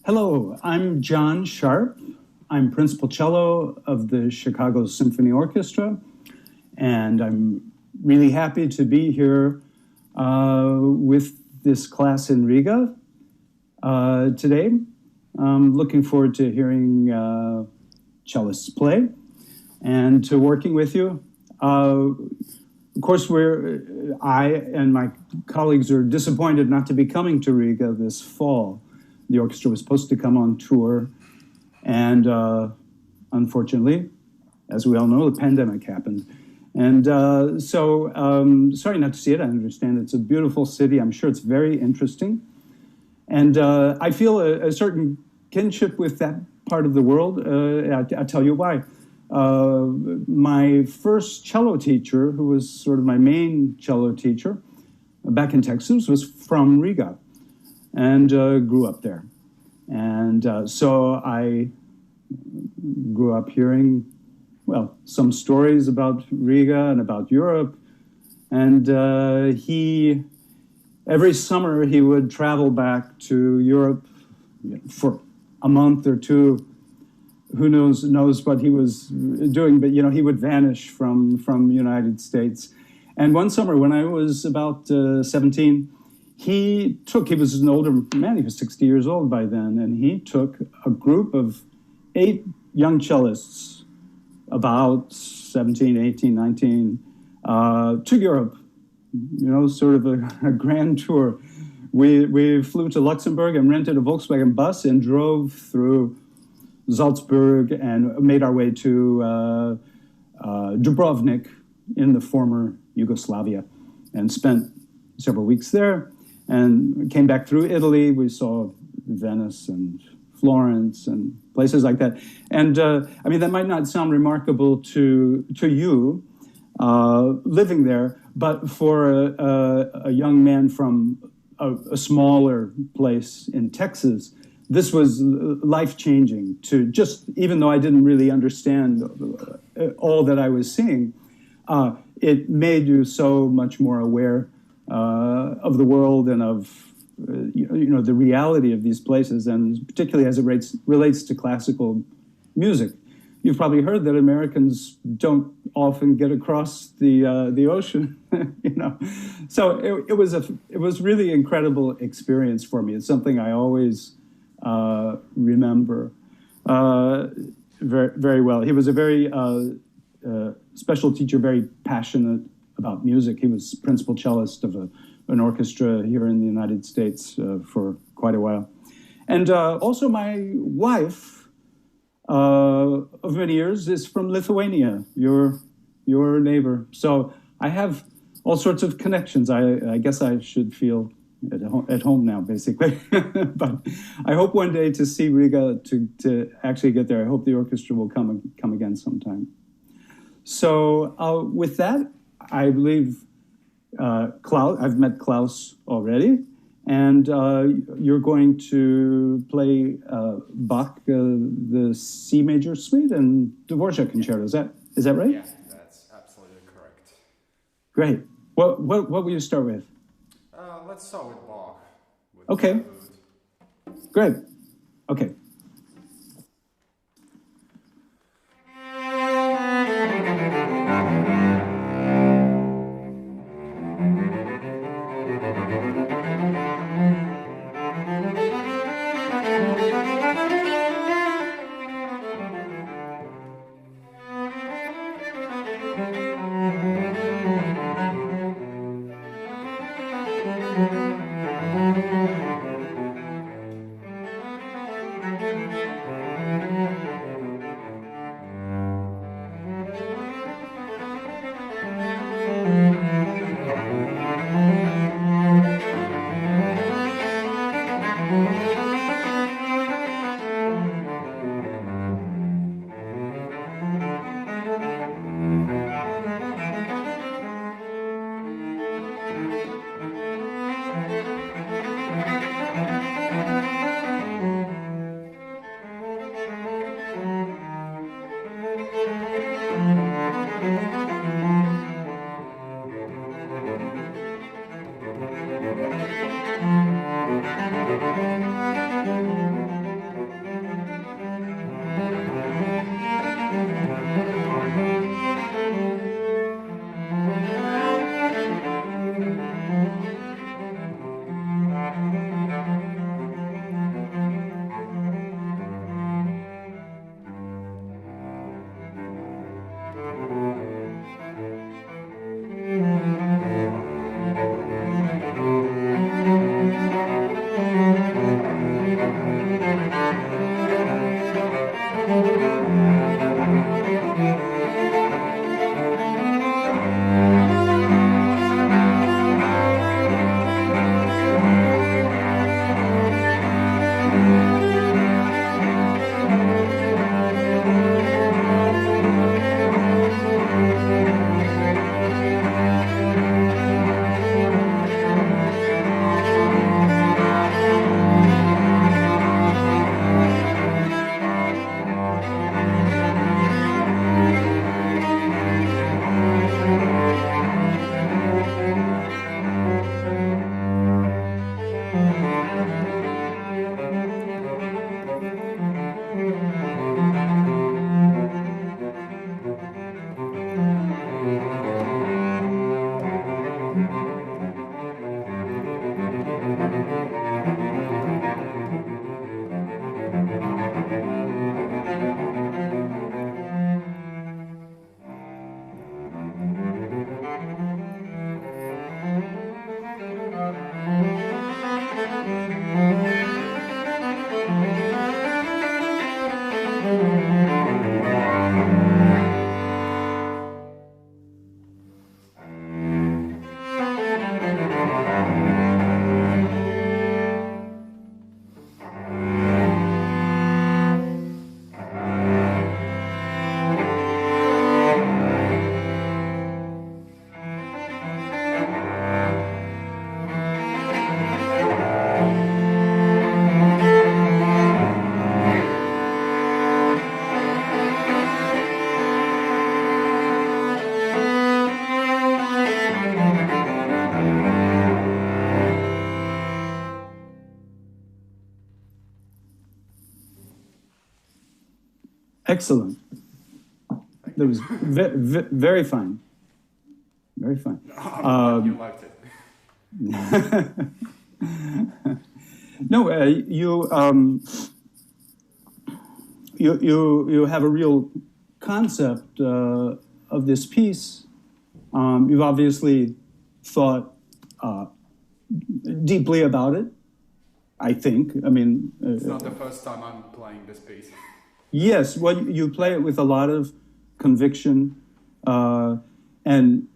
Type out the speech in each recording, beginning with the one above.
Hello, I'm John Sharp. I'm principal cello of the Chicago Symphony Orchestra, and I'm really happy to be here with this class in Riga today. I'm looking forward to hearing cellists play and to working with you. Of course, I and my colleagues are disappointed not to be coming to Riga this fall. The orchestra was supposed to come on tour, and unfortunately, as we all know, the pandemic happened. And so sorry not to see it. I understand it's a beautiful city. I'm sure it's very interesting. And I feel a certain kinship with that part of the world. I'll tell you why. My first cello teacher, who was sort of my main cello teacher back in Texas, was from Riga and grew up there. And so I grew up hearing, well, some stories about Riga and about Europe. And every summer he would travel back to Europe for a month or two. Who knows what he was doing, but he would vanish from the United States. And one summer when I was about 17, he was an older man, he was 60 years old by then, and he took a group of 8 young cellists, about 17, 18, 19, to Europe, sort of a grand tour. We flew to Luxembourg and rented a Volkswagen bus and drove through Salzburg and made our way to Dubrovnik in the former Yugoslavia and spent several weeks there and came back through Italy. We saw Venice and Florence and places like that. And that might not sound remarkable to you living there, but for a young man from a smaller place in Texas, this was life-changing to just, even though I didn't really understand all that I was seeing, it made you so much more aware of the world and of the reality of these places, and particularly as it relates to classical music. You've probably heard that Americans don't often get across the ocean, So it was really incredible experience for me. It's something I always remember very, very well. He was a very special teacher, very passionate about music. He was principal cellist of an orchestra here in the United States for quite a while. And also my wife of many years is from Lithuania, your neighbor. So I have all sorts of connections. I guess I should feel at home now, basically. But I hope one day to see Riga, to actually get there. I hope the orchestra will come again sometime. So with that, I believe I've met Klāvs already, and you're going to play Bach, the C major suite and Dvorak Concerto. Is that right? Yeah, that's absolutely correct. Great. What will you start with? Let's start with Bach. Okay. Great. Okay. Excellent. That was very fine. Very fine. You liked it. No, you have a real concept of this piece. You've obviously thought deeply about it, I think. I mean... it's not the first time I'm playing this piece. Yes, well, you play it with a lot of conviction, and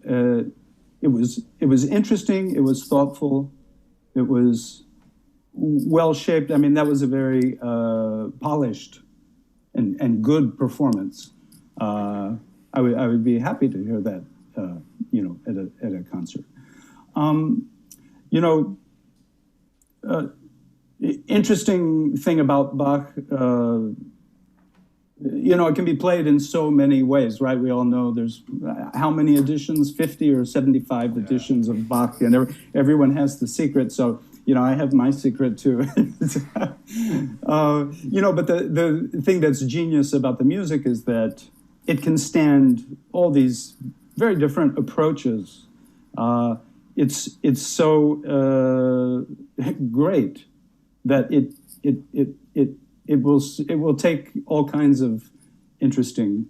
it was interesting, it was thoughtful, it was well-shaped. I mean, that was a very polished and good performance. I would be happy to hear that, at a concert. Interesting thing about Bach, it can be played in so many ways, right? We all know there's how many editions, 50 or 75 editions of Bach, and everyone has the secret. So, I have my secret too. But the thing that's genius about the music is that it can stand all these very different approaches. It's so great that it will take all kinds of interesting,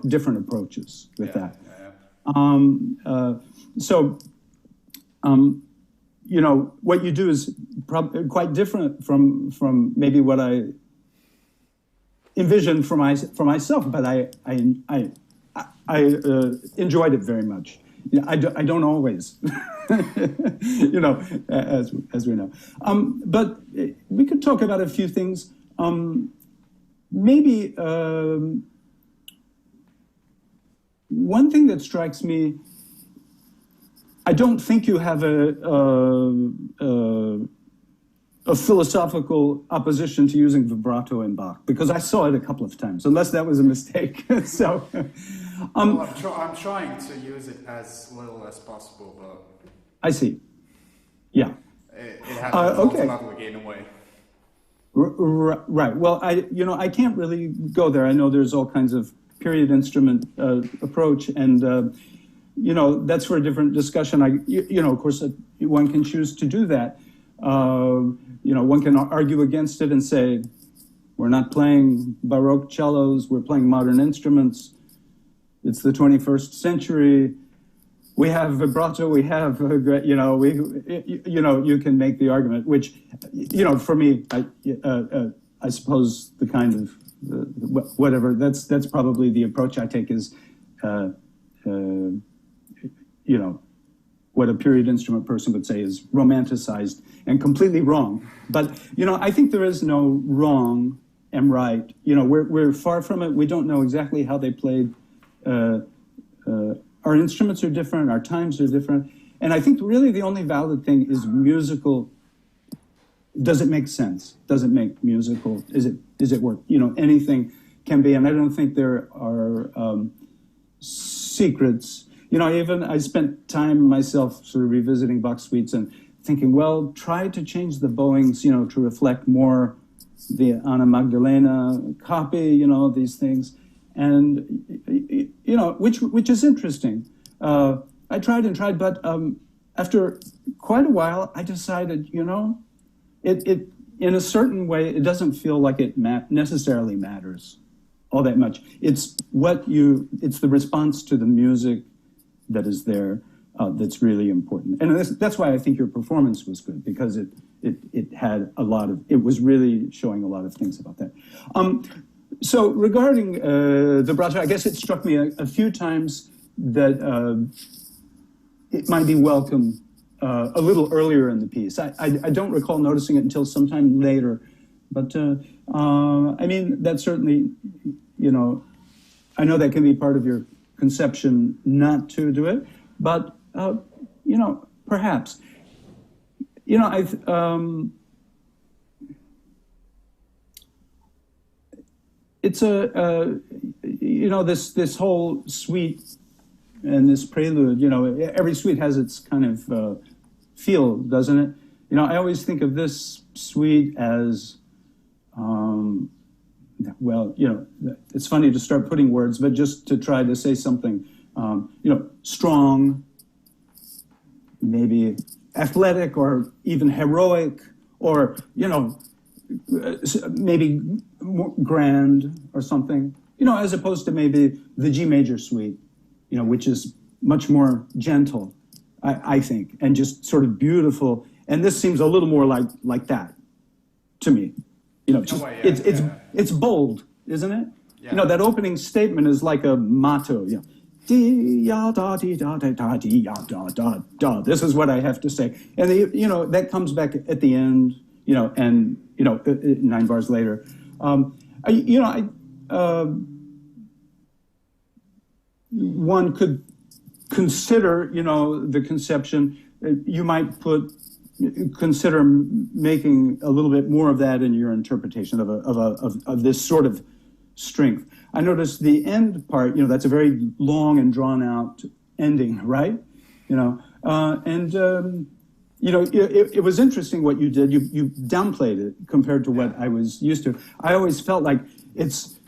different approaches with that. What you do is quite different from maybe what I envisioned for myself, but I enjoyed it very much. I don't always, as we know. But we could talk about a few things. Maybe one thing that strikes me, I don't think you have a philosophical opposition to using vibrato in Bach, because I saw it a couple of times, unless that was a mistake. So, I'm trying to use it as little as possible, but I see. Yeah. It happens automatically in a way. Right. Well, I can't really go there. I know there's all kinds of period instrument approach, and that's for a different discussion. Of course, one can choose to do that. One can argue against it and say, we're not playing Baroque cellos, we're playing modern instruments. It's the 21st century. We have vibrato, we have, you can make the argument, which, for me, I suppose the kind of, whatever, that's probably the approach I take is, what a period instrument person would say is romanticized and completely wrong. But, I think there is no wrong and right. We're far from it. We don't know exactly how they played. Our instruments are different, our times are different. And I think really the only valid thing is musical. Does it make sense? Does it make musical? Is it work? Anything can be. And I don't think there are secrets. I spent time myself sort of revisiting Bach suites and thinking, well, try to change the bowings, to reflect more the Anna Magdalena copy, these things. And, which is interesting. I tried, but after quite a while, I decided, it in a certain way, it doesn't feel like it necessarily matters all that much. It's the response to the music that is there that's really important. And that's why I think your performance was good, because it had it was really showing a lot of things about that. So regarding vibrato, I guess it struck me a few times that it might be welcome a little earlier in the piece. I don't recall noticing it until sometime later, but that certainly, I know that can be part of your conception not to do it, but perhaps, it's this whole suite and this prelude, every suite has its kind of feel, doesn't it? I always think of this suite as well, it's funny to start putting words, but just to try to say something, strong, maybe athletic or even heroic, or, maybe grand or something, as opposed to maybe the G major suite, which is much more gentle, I think, and just sort of beautiful. And this seems a little more like that to me. It's bold, isn't it? Yeah. That opening statement is like a motto. This is what I have to say, and that comes back at the end. And 9 bars later, one could consider, the conception. You might consider making a little bit more of that in your interpretation of this sort of strength. I noticed the end part, that's a very long and drawn out ending, right? It was interesting what you did. You downplayed it compared to what I was used to. I always felt like it's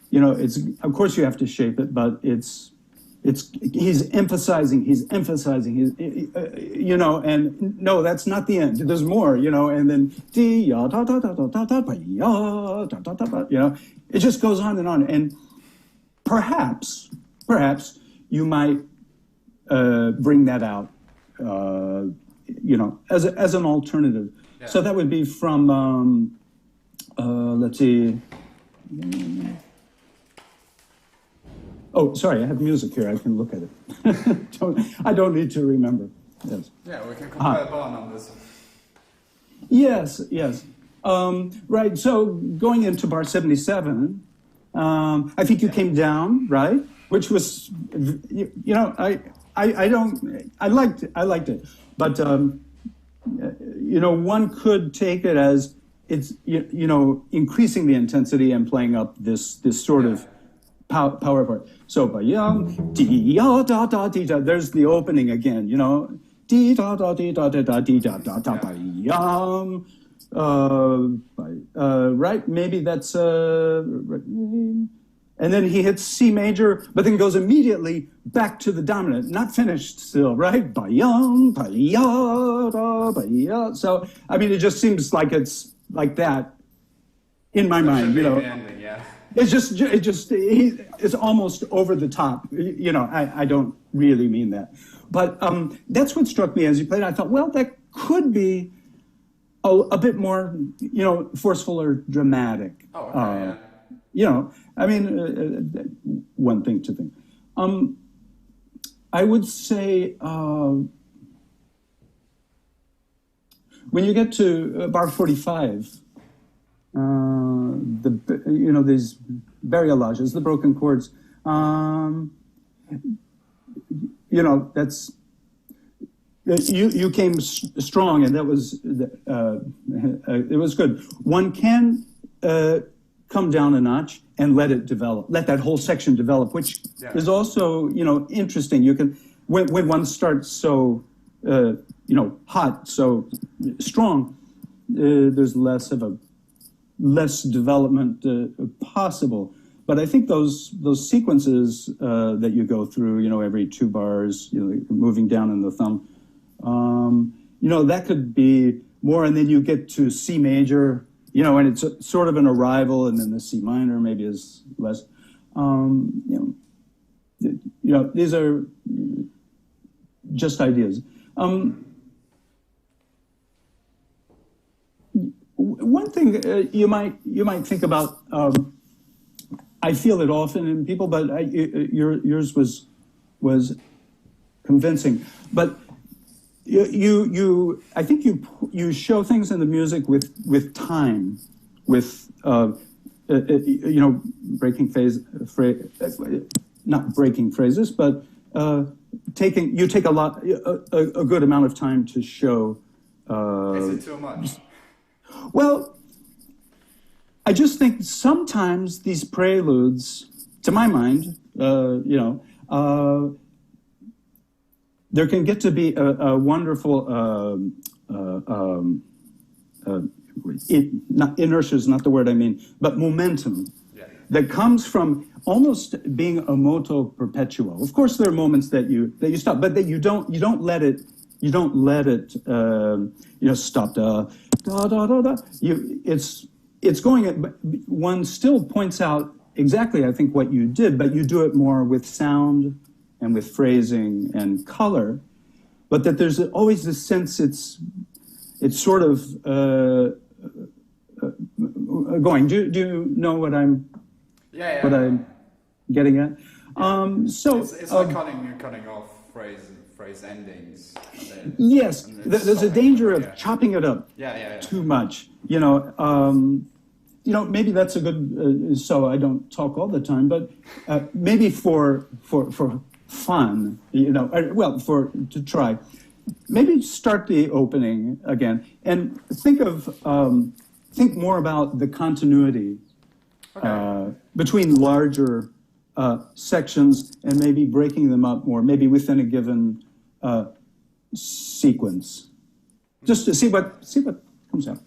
of course you have to shape it, but he's emphasizing, and no, that's not the end. There's more, and then it just goes on, and perhaps you might bring that out, as an alternative. Yeah. So that would be from, let's see. Oh, sorry, I have music here. I can look at it. I don't need to remember. Yes. Yeah, we can compare Bach on this. Yes. Right, so going into bar 77, I think you came down, right? Which was, I liked it. But, one could take it as it's, increasing the intensity and playing up this sort of power part. So, there's the opening again, right? Maybe that's, and then he hits C major, but then goes immediately back to the dominant, not finished still, right? So, I mean, it just seems like it's like that in my mind, Ending, yeah. It's almost over the top. I don't really mean that. But that's what struck me as you played. I thought, well, that could be a bit more, forceful or dramatic. Oh, okay, yeah. I mean, one thing to think. I would say when you get to bar 45, these variolages, the broken chords, that's you came strong, and that was it was good. One can come down a notch and let it develop, let that whole section develop, which is also, interesting. You can, when one starts so, hot, so strong, there's less development possible. But I think those sequences that you go through, every 2 bars, moving down in the thumb, that could be more, and then you get to C major, and it's sort of an arrival, and then the C minor maybe is less. These are just ideas. One thing you might think about. I feel it often in people, but yours was convincing. But I think you show things in the music with time, with breaking not breaking phrases, but you take a good amount of time to show. Is it too much? Well, I just think sometimes these preludes, to my mind, there can get to be a wonderful, inertia is not the word I mean, but momentum. Yeah. that comes from almost being a moto perpetuo. Of course, there are moments that you stop, but that you don't let it stop da da da da da. It's going. One still points out exactly, I think, what you did, but you do it more with sound and with phrasing and color. But that there's always this sense it's sort of going. Do you know what I'm getting at? So it's like cutting off phrase endings. Yes, there's a danger of chopping it up too much. Maybe that's a good. So I don't talk all the time, but maybe for fun, to try. Maybe start the opening again and think more about the continuity between larger sections and maybe breaking them up more, maybe within a given sequence, just to see what comes out.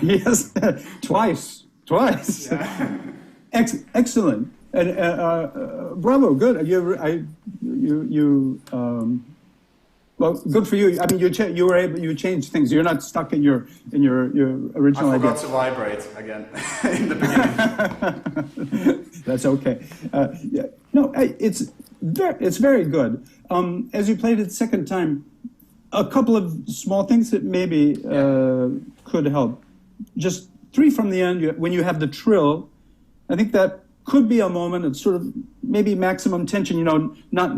Yes, twice. Yeah. Excellent, and bravo, good. Well, good for you. I mean, you were able, you changed things. You're not stuck in your original idea. I forgot to vibrate again in the beginning. That's okay. Yeah, no, it's very good. As you played it the second time, a couple of small things that maybe could help. Just 3 from the end. When you have the trill, I think that could be a moment of sort of maybe maximum tension. You know, not.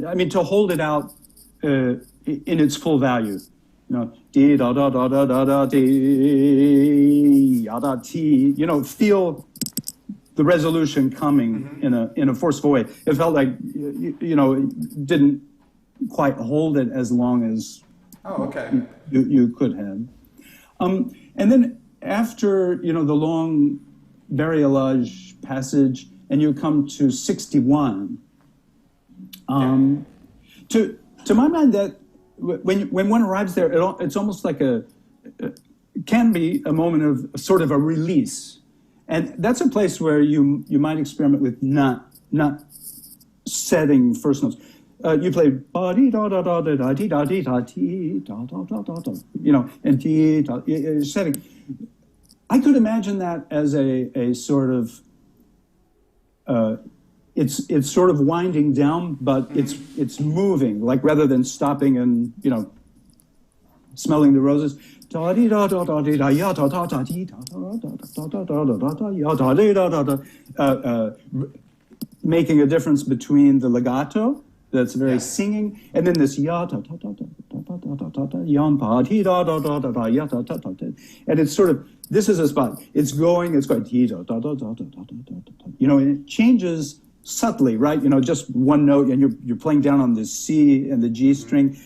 I mean, to hold it out in its full value. You know, dee da da da da da da dee ya da ti. You know, feel the resolution coming in a forceful way. It felt like you know, it didn't quite hold it as long as you could have. And then after you know the long variolage passage, and you come to 61. To my mind, that when one arrives there, it's almost like can be a moment of sort of a release, and that's a place where you might experiment with not setting first notes. You play ba dee da da da da da dee da dee da dee da da da da da, you know, and dee da setting. I could imagine that as a sort of it's sort of winding down, but it's moving, like rather than stopping and you know smelling the roses. Da dee da da da dee da ya da da da dee da da da da da da da da ya da dee da da da. Making a difference between the legato that's very singing, and then this ya da da da da da da da da da yam pa dee da da da da da ya da da da, and it's sort of this is a spot. It's going dee da da da da da da da da. You know, and it changes subtly, right? You know, just one note, and you're playing down on the C and the G string.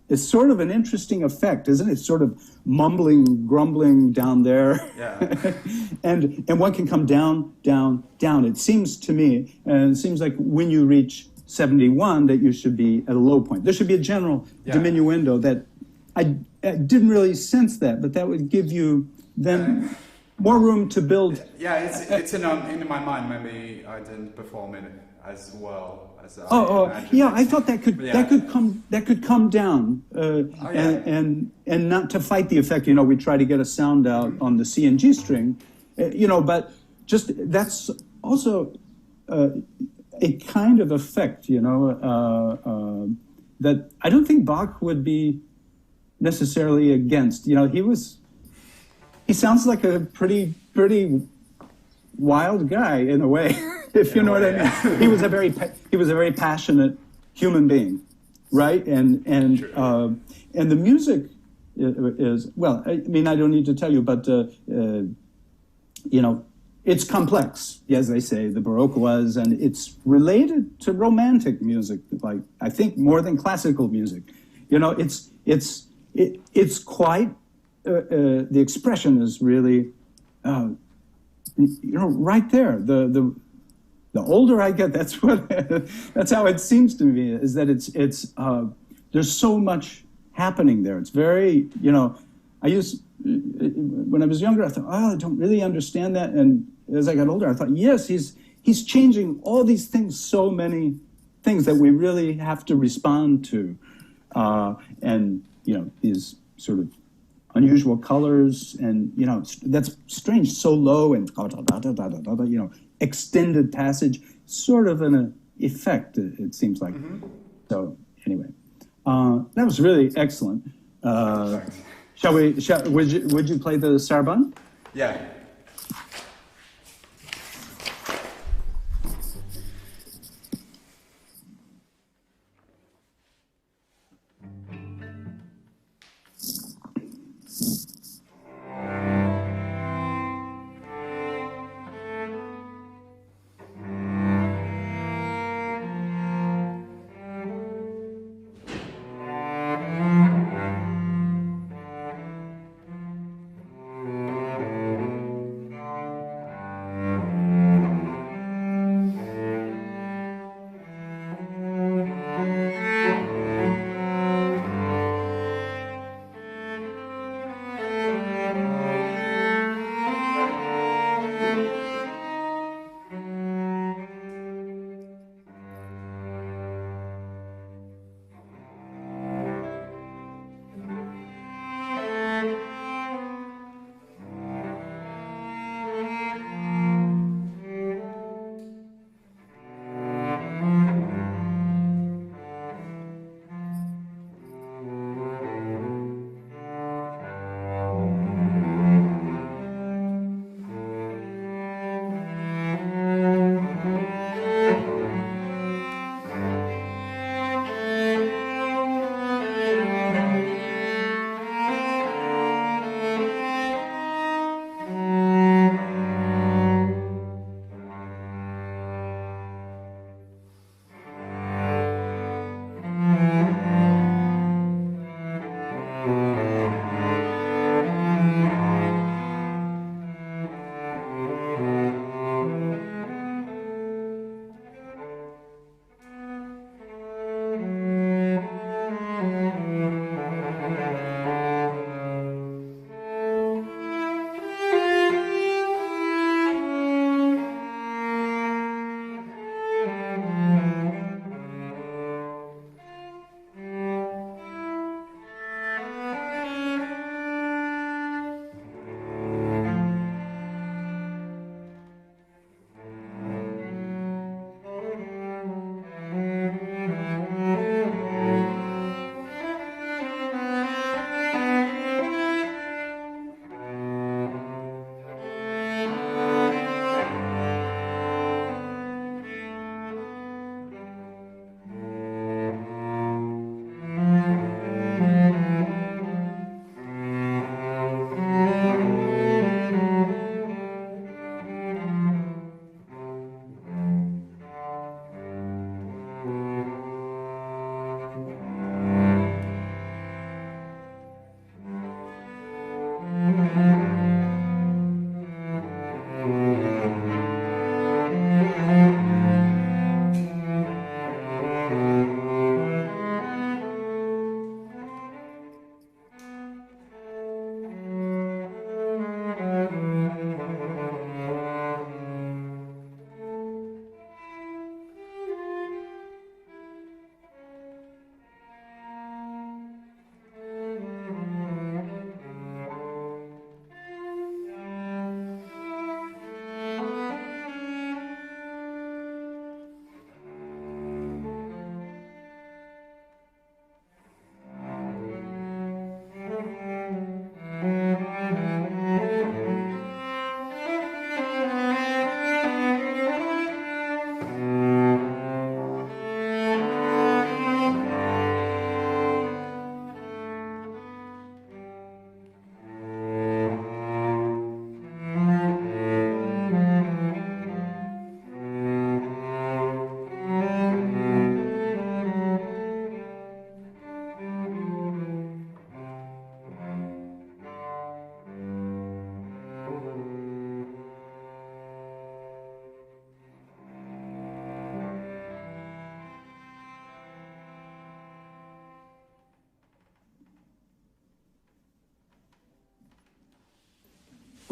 It's sort of an interesting effect, isn't it? It's sort of mumbling, grumbling down there. Yeah. and one can come down, down, down. It seems to me, and it seems like when you reach 71, that you should be at a low point. There should be a general diminuendo that I didn't really sense that, but that would give you then more room to build. Yeah, it's in my mind. Maybe I didn't perform it as well as I imagined. Yeah, I thought that could come down and not to fight the effect. You know, we try to get a sound out on the C and G string, you know, but just that's also a kind of effect, you know, that I don't think Bach would be necessarily against. You know, he sounds like a pretty wild guy in a way, if you know what I mean. He was a very passionate human being, right? And the music is, well, I mean, I don't need to tell you, but you know, it's complex, as they say, the Baroque was, and it's related to romantic music, like I think more than classical music. You know, it's quite. The expression is really, you know, right there. The older I get, that's how it seems to me. Is that it's there's so much happening there. It's very, you know, when I was younger, I thought, I don't really understand that, and as I got older, I thought, yes, he's changing all these things, so many things that we really have to respond to, and you know, these sort of unusual colors, and you know, that's strange, so low and you know, extended passage, sort of an effect, it seems like. So anyway, that was really excellent. Would you play the Sarabande? Yeah.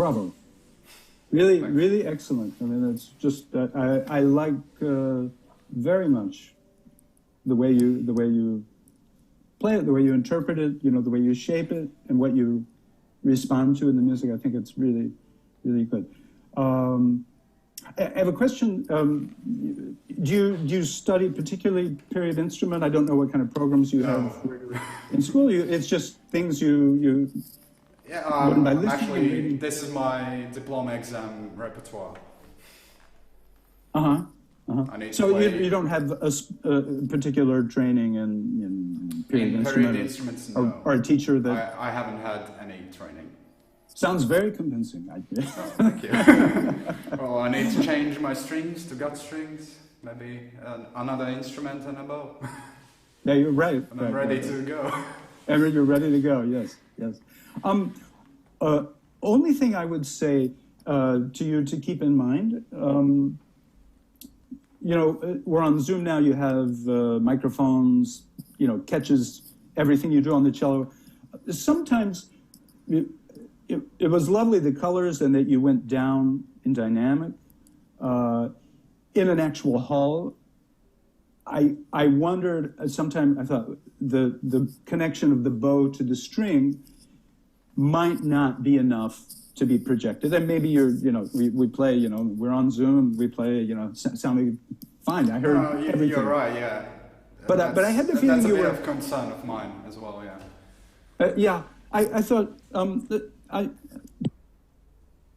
Bravo. Really, really excellent. I mean, it's just I like very much the way you play it, the way you interpret it, the way you shape it, and what you respond to in the music. I think it's really, really good. I have a question. Do you study particularly period instrument? I don't know what kind of programs you have in school. It's just things you Yeah, by listening actually, this is my diploma exam repertoire. So you don't have a particular training in period instruments, no. or a teacher that... I haven't had any training. Sounds very convincing. Thank you. Well, I need to change my strings to gut strings, maybe another instrument and a bow. Yeah, you're right. And I'm ready to go. And you're ready to go, yes. Only thing I would say to you to keep in mind, we're on Zoom now, you have microphones, catches everything you do on the cello. Sometimes it was lovely, the colors, and that you went down in dynamic. In an actual hall, I wondered, sometimes I thought the connection of the bow to the string might not be enough to be projected. And maybe we play, we're on Zoom, we play, sounding fine. I heard everything. You're right, yeah. But I had the feeling you were... That's a bit of concern of mine as well, yeah. Yeah, I thought, I'll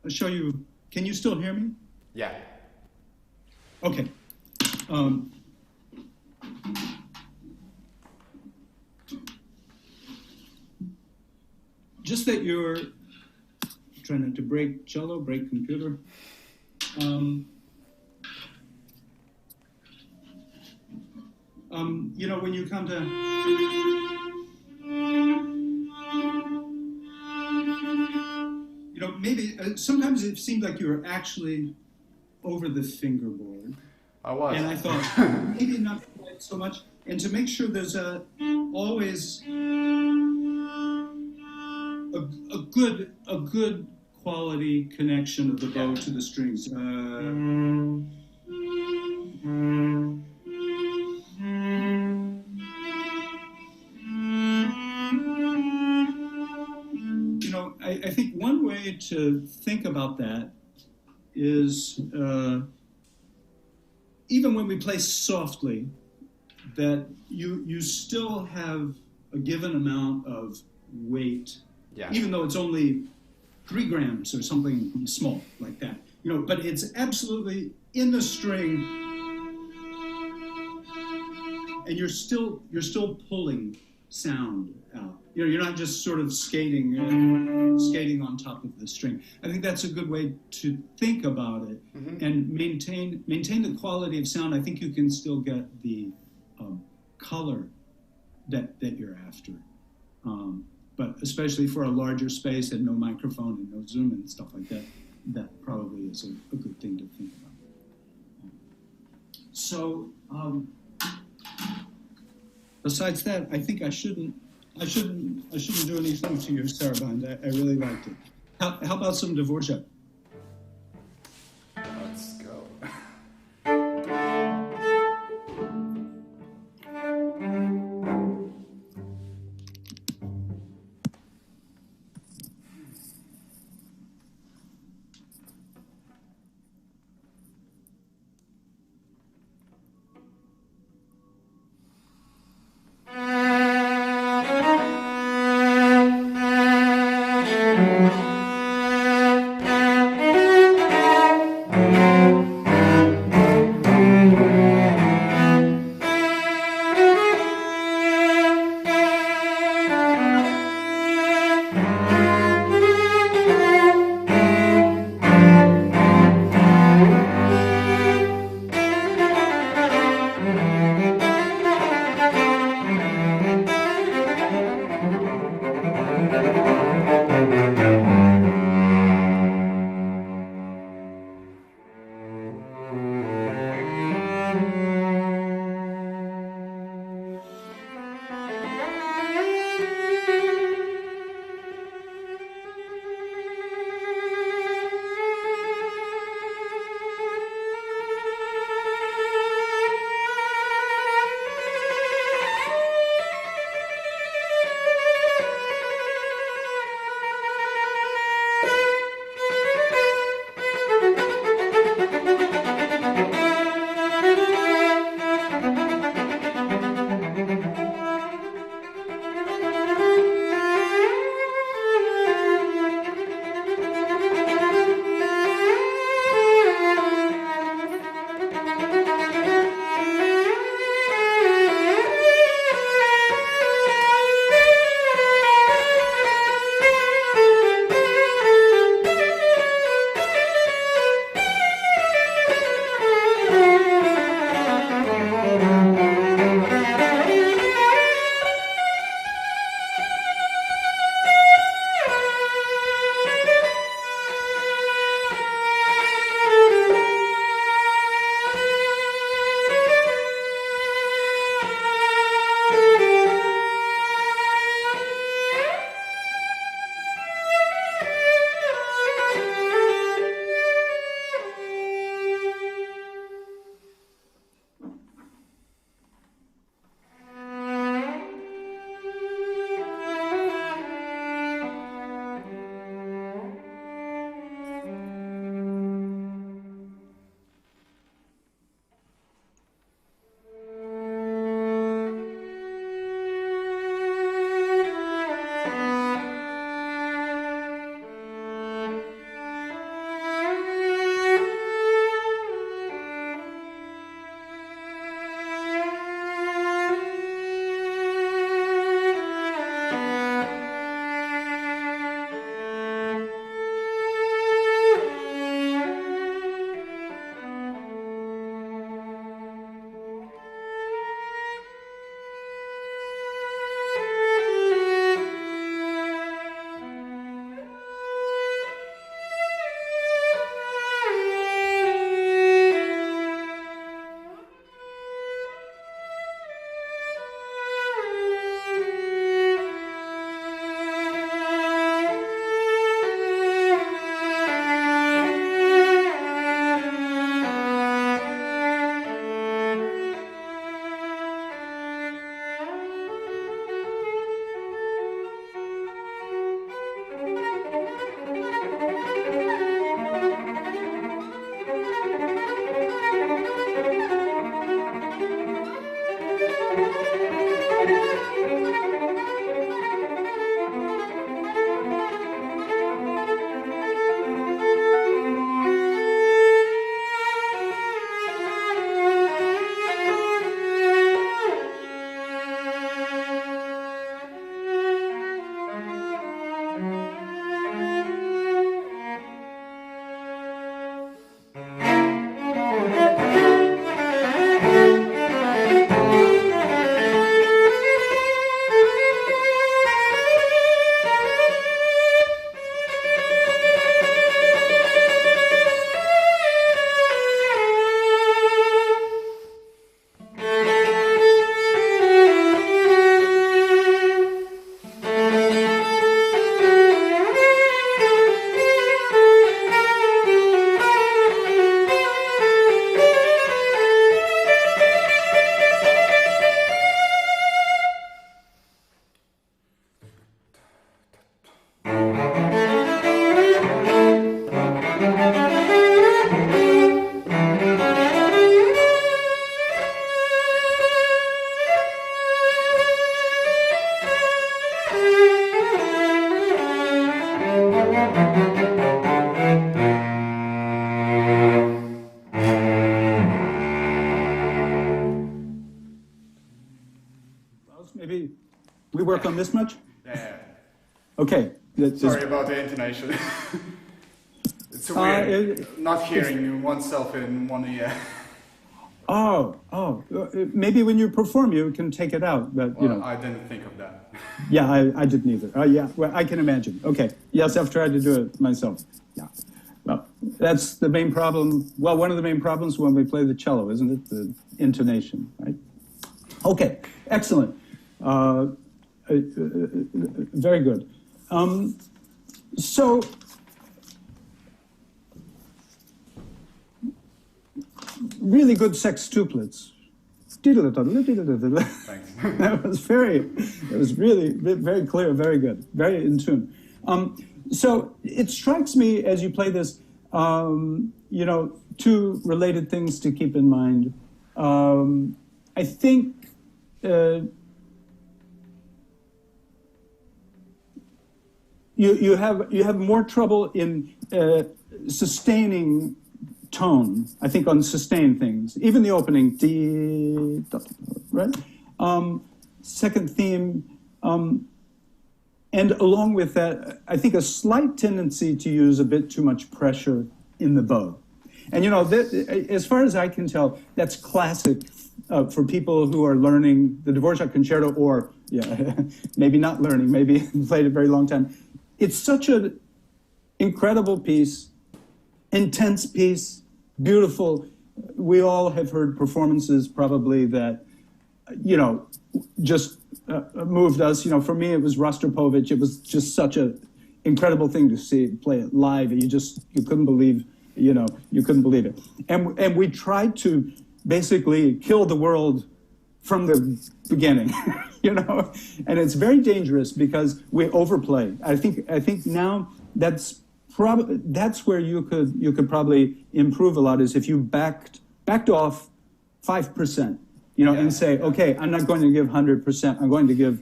show you, can you still hear me? Yeah. Okay. Just that you're trying not to break cello, break computer. When you come to... maybe sometimes it seemed like you were actually over the fingerboard. I was. And I thought, maybe not quite so much. And to make sure there's always a good quality connection of the bow to the strings. I think one way to think about that is even when we play softly, that you still have a given amount of weight, even though it's only 3 grams or something small like that. But it's absolutely in the string, and you're still pulling sound out. You're not just sort of skating on top of the string. I think that's a good way to think about it, and maintain the quality of sound. I think you can still get the color that you're after. But especially for a larger space and no microphone and no Zoom and stuff like that, that probably is a good thing to think about. So, besides that, I think I shouldn't do anything to your saraband. I really liked it. How about some Dvorak? Let's go. Maybe we work on this much? Yeah. Okay. Sorry about the intonation. It's weird not hearing oneself in one ear. Maybe when you perform, you can take it out, but you know. I didn't think of that. Yeah, I didn't either. Yeah, well, I can imagine. Okay, yes, I've tried to do it myself. Yeah, well, that's the main problem. Well, one of the main problems when we play the cello, isn't it? The intonation, right? Okay, excellent. Very good. So. Really good sextuplets. Thanks. That was really very clear, very good, very in tune. So it strikes me as you play this, you know, two related things to keep in mind. I think you have more trouble in sustaining tone, I think, on sustained things. Even the opening, right? Second theme, and along with that, I think a slight tendency to use a bit too much pressure in the bow. And you know, as far as I can tell, that's classic for people who are learning the Dvorak Concerto, or maybe not learning, maybe played a very long time. It's such an incredible piece, intense piece, beautiful. We all have heard performances probably that, you know, just moved us. You know, for me, it was Rostropovich. It was just such an incredible thing to see play it live. And you couldn't believe, you couldn't believe it. And we tried to basically kill the world from the beginning, you know, and it's very dangerous because we overplay. I think now that's where you could probably improve a lot, is if you backed off 5%, you know, and say, okay, I'm not going to give 100%, I'm going to give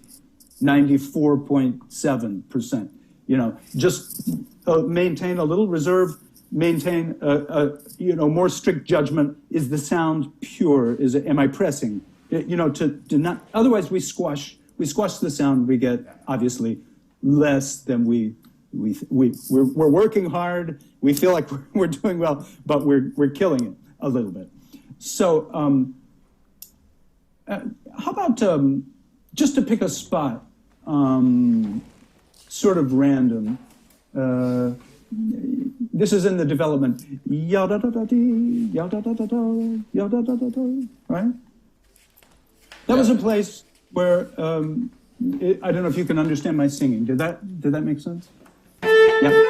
94.7%, you know, just maintain a little reserve, maintain more strict judgment. Is the sound pure? Am I pressing? You know, to not, otherwise we squash the sound. We get obviously less than we're working hard. We feel like we're doing well, but we're killing it a little bit. So how about just to pick a spot, sort of random. This is in the development. Right? That was a place where I don't know if you can understand my singing. Did that make sense? Yeah.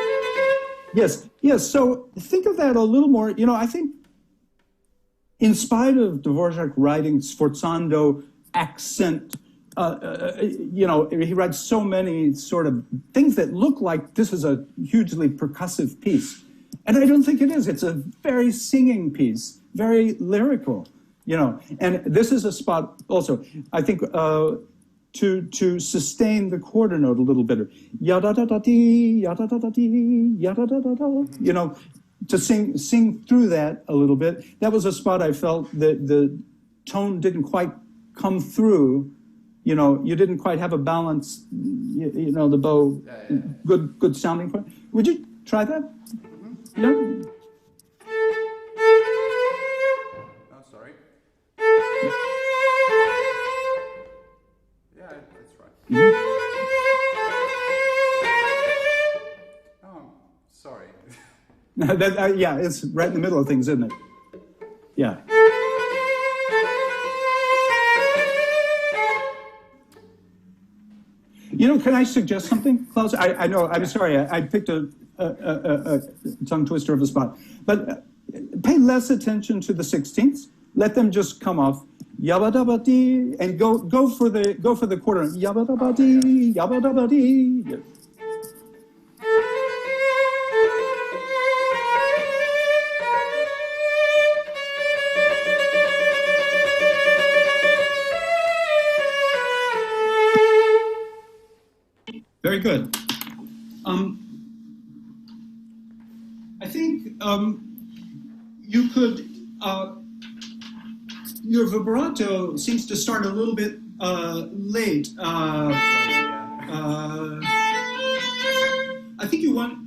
Yes. So think of that a little more. You know, I think in spite of Dvorak writing sforzando, accent, you know, he writes so many sort of things that look like this is a hugely percussive piece. And I don't think it is. It's a very singing piece, very lyrical, you know. And this is a spot also, I think, to sustain the quarter note a little better. Ya-da-da-da-dee, ya-da-da-da-dee, ya-da-da-da-da. You know, to sing through that a little bit. That was a spot I felt that the tone didn't quite come through. You know, you didn't quite have a balance, you know, the bow, good sounding point. Would you try that? Mm-hmm. Yeah? Oh, sorry. Yeah, that's right. Mm-hmm. Oh, sorry. Yeah, it's right in the middle of things, isn't it? Yeah. You know, can I suggest something, Klāvs? I know, I'm sorry, I picked a tongue twister of a spot, but pay less attention to the 16ths. Let them just come off, yabba-dabba-dee, and go for the quarter, yabba-dabba-dee, yabba-dabba-dee. Yeah. Very good. I think you could, your vibrato seems to start a little bit late. I think you want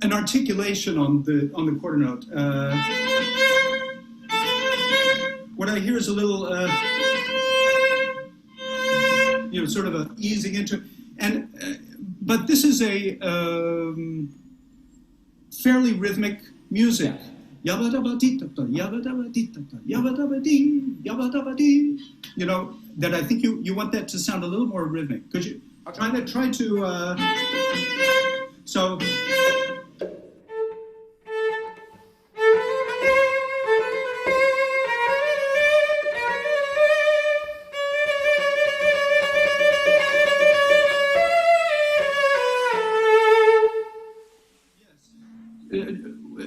an articulation on the quarter note. What I hear is a little, sort of a easing into, but this is a fairly rhythmic music. That I think you want that to sound a little more rhythmic. Could you try to so.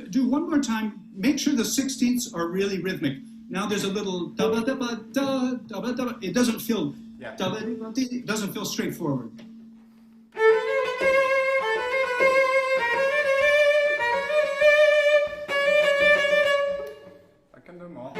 Do one more time. Make sure the 16ths are really rhythmic. Now there's a little da ba da ba da da ba da. It doesn't feel it doesn't feel straightforward. I can do more.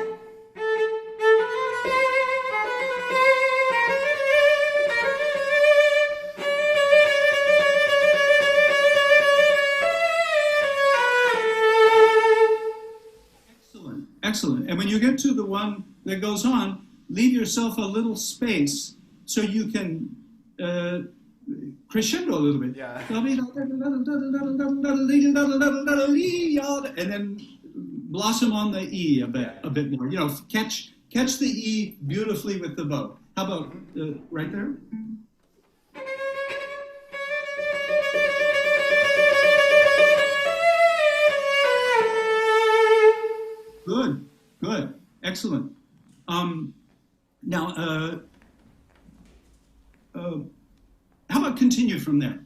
Excellent. And when you get to the one that goes on, leave yourself a little space so you can crescendo a little bit. Yeah. And then blossom on the E a bit more. Catch the E beautifully with the bow. How about right there? Good, excellent. Now, how about continue from there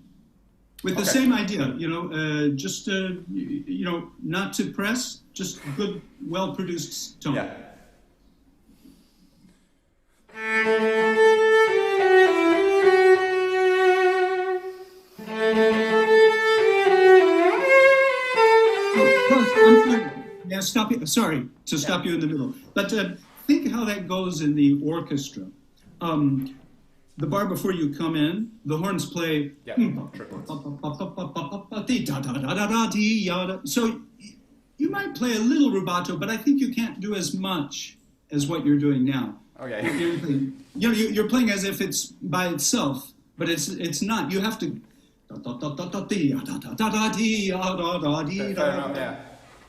with the same idea? Just not to press, just good, well-produced tone. Yeah. Yeah, stop you. Sorry to stop you in the middle, but think how that goes in the orchestra. The bar before you come in, the horns play. So you might play a little rubato, but I think you can't do as much as what you're doing now. Okay. You're playing as if it's by itself, but it's not. You have to.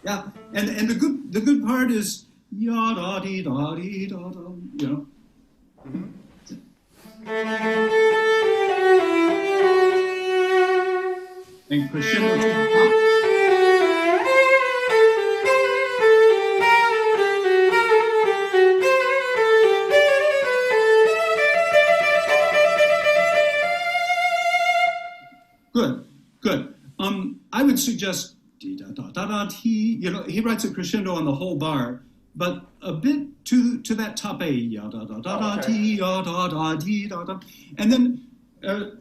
Yeah, and the good part is And crescendo. Good. I would suggest. He writes a crescendo on the whole bar, but a bit to that top A. And then,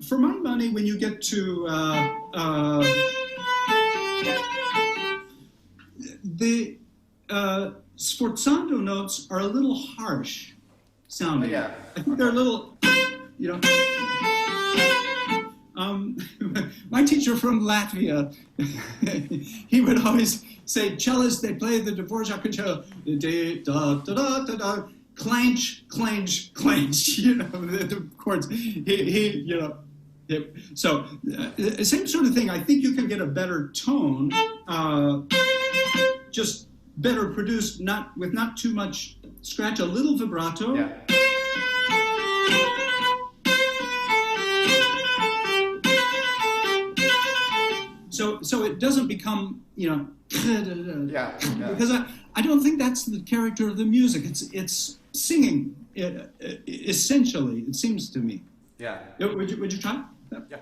for my money, when you get to the sforzando notes are a little harsh sounding. Yeah. I think they're a little, my teacher from Latvia, he would always say, cellists, they play the Dvorak Concerto, clanch, clanch, clanch, the chords. So, same sort of thing. I think you can get a better tone, just better produced, with not too much scratch, a little vibrato. Yeah. So it doesn't become, because I don't think that's the character of the music. It's singing, essentially, it seems to me. Yeah. Would you try? Yeah.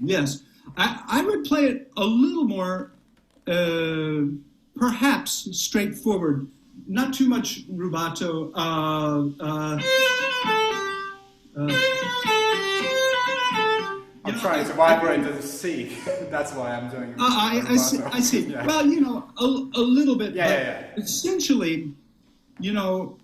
Yes. I would play it a little more, perhaps straightforward, not too much rubato. I'm trying to vibrate the C. That's why I'm doing. I see. Yeah. Well, you know, a little bit. Yeah. Essentially, you know,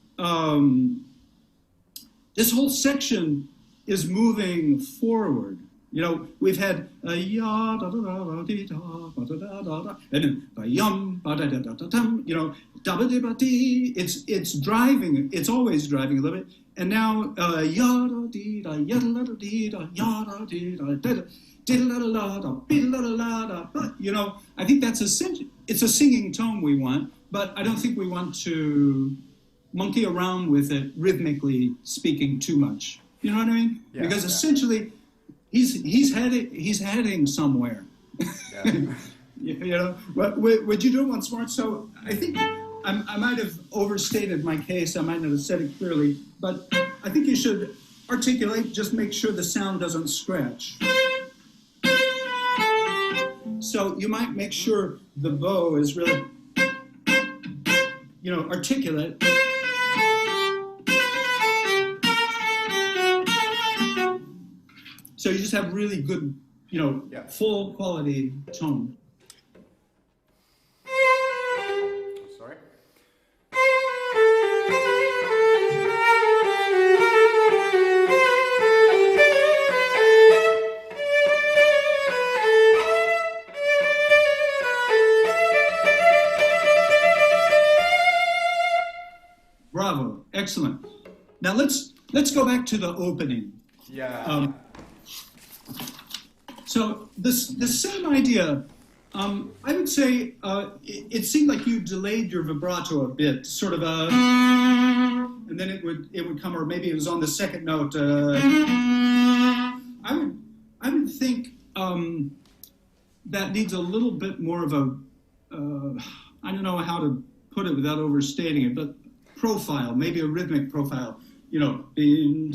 this whole section is moving forward. You know, we've had a ya da da da da dee da ba da da da da, and then ba yum ba da da da da dum. You know, da ba dee ba dee. It's driving. It's always driving a little bit. And now ya da dee da ya da da dee da ya da dee da da da dee da da da dee da da da. But you know, I think that's it's a singing tone we want, but I don't think we want to monkey around with it rhythmically speaking too much. You know what I mean? Yeah, because essentially, he's heading somewhere. Yeah. You know, would you do it once more? So I think I might have overstated my case. I might not have said it clearly, but I think you should articulate. Just make sure the sound doesn't scratch. So you might make sure the bow is really, you know, articulate. So you just have really good, you know, full quality tone. Sorry. Bravo, excellent. Now let's go back to the opening. Yeah. So the same idea, I would say it seemed like you delayed your vibrato a bit, sort of a, and then it would come, or maybe it was on the second note. I would think that needs a little bit more of a, I don't know how to put it without overstating it, but profile, maybe a rhythmic profile. You know, you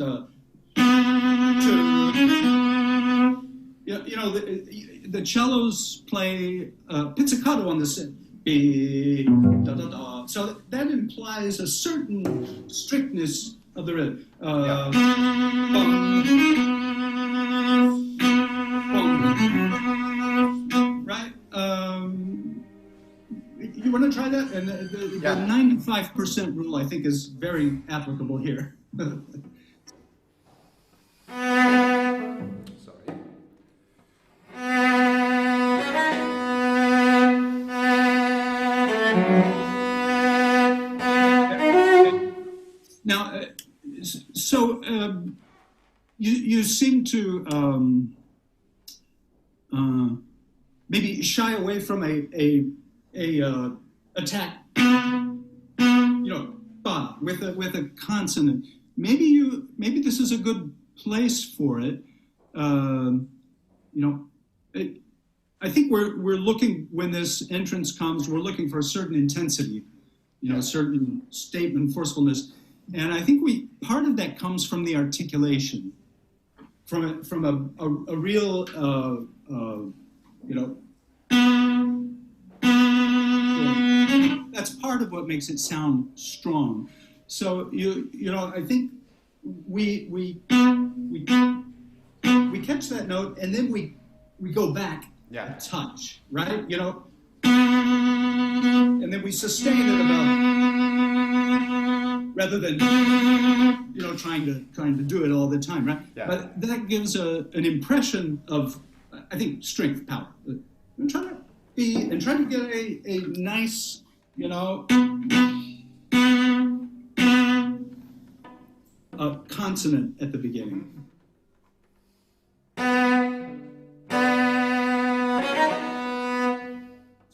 know, the cellos play pizzicato on this. Da, da, da. So that implies a certain strictness of the rhythm. Right? You want to try that? And the 95% rule, I think, is very applicable here. Now, so you seem to maybe shy away from a attack, you know, ba with a consonant. Maybe this is a good place for it. You know, I think we're looking, when this entrance comes, we're looking for a certain intensity, you know, a certain statement, forcefulness. And I think part of that comes from the articulation, from a real, you know, that's part of what makes it sound strong. So you know, I think we catch that note, and then we go back a touch, right? You know, and then we sustain it above, rather than, you know, trying to do it all the time, right? Yeah. But that gives an impression of, I think, strength, power. I'm trying to get a nice, you know, a consonant at the beginning.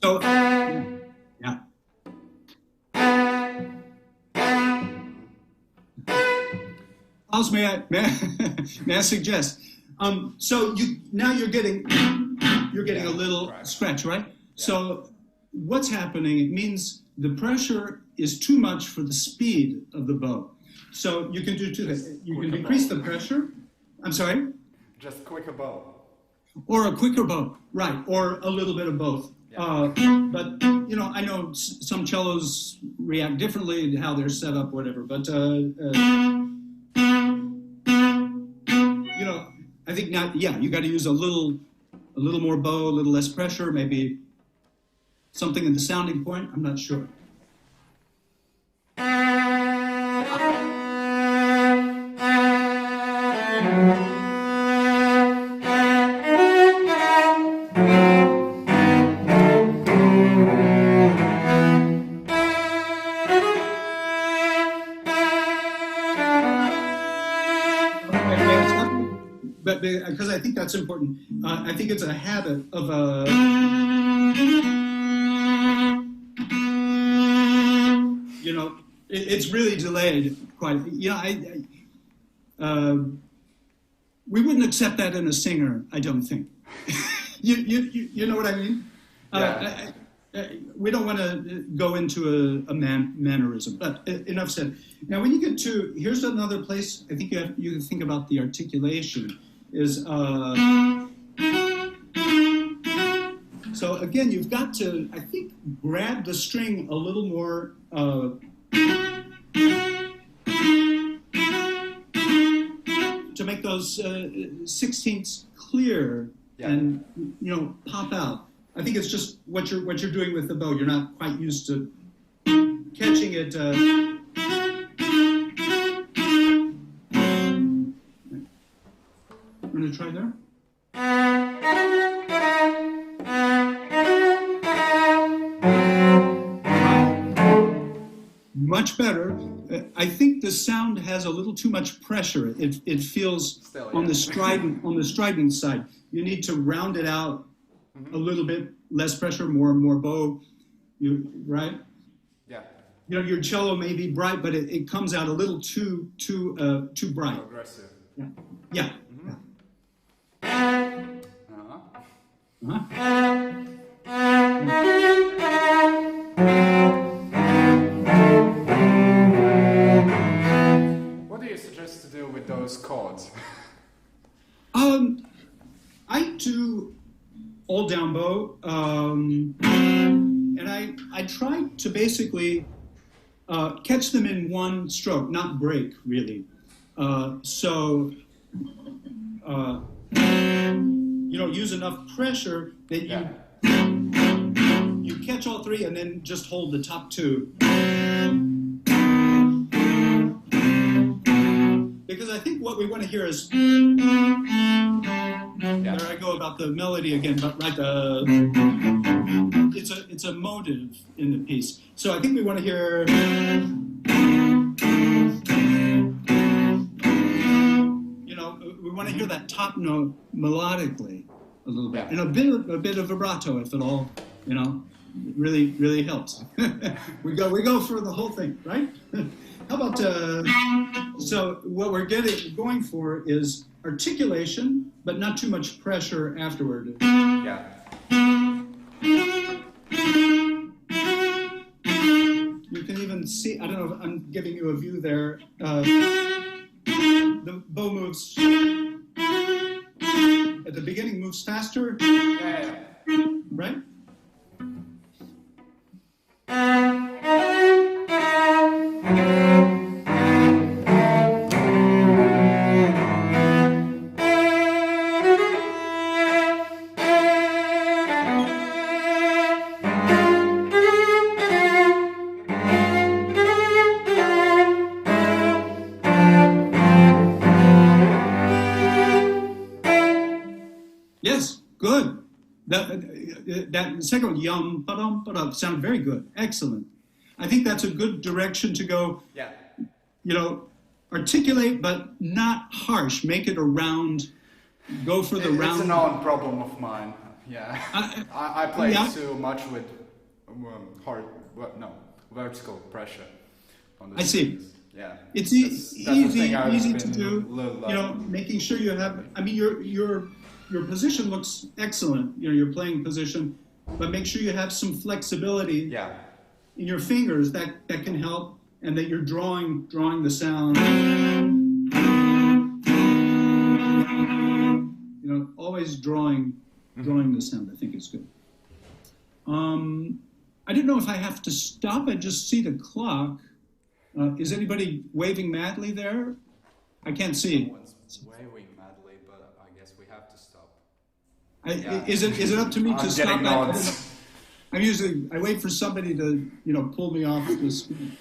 So, yeah. Klāvs, may I suggest? So you're getting a little scratch, right? Yeah. So what's happening? It means the pressure is too much for the speed of the bow. So you can do two things. You can decrease the pressure. I'm sorry? Just quicker bow. Or a quicker bow, right? Or a little bit of both. But you know, I know some cellos react differently to how they're set up, whatever. But you know, I think now, yeah, you got to use a little more bow, a little less pressure, maybe something in the sounding point. I'm not sure. Because I think that's important. I think it's a habit of you know, it's really delayed quite. You know, we wouldn't accept that in a singer, I don't think. You know what I mean? Yeah. We don't want to go into a mannerism, but enough said. Now, when you get to, here's another place I think you can think about the articulation. Is so again, you've got to, I think, grab the string a little more to make those 16ths clear and, you know, pop out. I think it's just what you're doing with the bow. You're not quite used to catching it. I'm going to try there. Much better. I think the sound has a little too much pressure. It feels still, on the strident side. You need to round it out a little bit, less pressure, more bow. Right? Yeah. You know, your cello may be bright, but it comes out a little too bright. Aggressive. Yeah. Yeah. What do you suggest to do with those chords? I do all down bow, and I try to basically catch them in one stroke, not break really. You know, use enough pressure that you catch all three and then just hold the top two. Because I think what we want to hear is, there I go about the melody again, but right, it's a motive in the piece. So I think we want to hear. We want to hear that top note melodically a little bit, and a bit of vibrato, if at all. You know, really helps. we go for the whole thing, right? How about so what we're going for is articulation, but not too much pressure afterward. Yeah. You can even see. I don't know if I'm giving you a view there. The bow moves at the beginning, moves faster. Yeah. Right? Yes, good. That second one, yum, ba-dum, ba-dum, sounded very good. Excellent. I think that's a good direction to go. Yeah. You know, articulate, but not harsh. Make it a round. Go for the round. It's a known problem of mine. Yeah. I play too much with vertical pressure. On the I see. Yeah. It's easy to do. You know, making sure you have. I mean, your position looks excellent. You know, your playing position, but make sure you have some flexibility. Yeah. In your fingers that can help, and that you're drawing the sound. You know, always drawing the sound, I think is good. I don't know if I have to stop. I just see the clock. Is anybody waving madly there? I can't see. Someone's waving madly, but I guess we have to stop. Is it up to me to stop? Nods. I wait for somebody to pull me off the screen.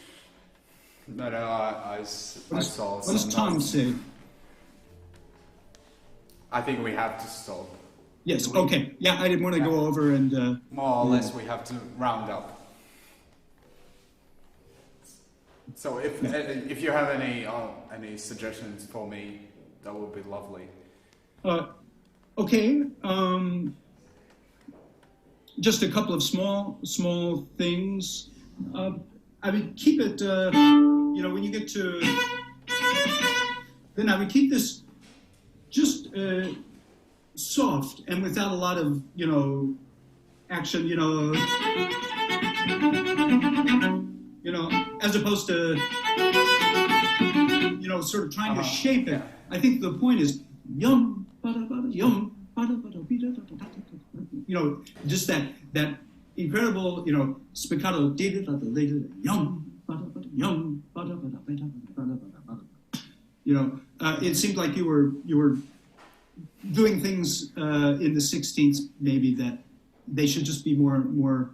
No, I saw. What does Tom say? I think we have to stop. Yes. Okay. Yeah, I didn't want to go over and. More or less, we have to round up. So if you have any suggestions for me, that would be lovely. Okay. Just a couple of small things. I would keep it. When you get to, then I would keep this just soft and without a lot of action. As opposed to sort of trying to shape it. I think the point is yum, yum, just that incredible, spiccato, yum, yum, it seemed like you were doing things in the 16th maybe that they should just be more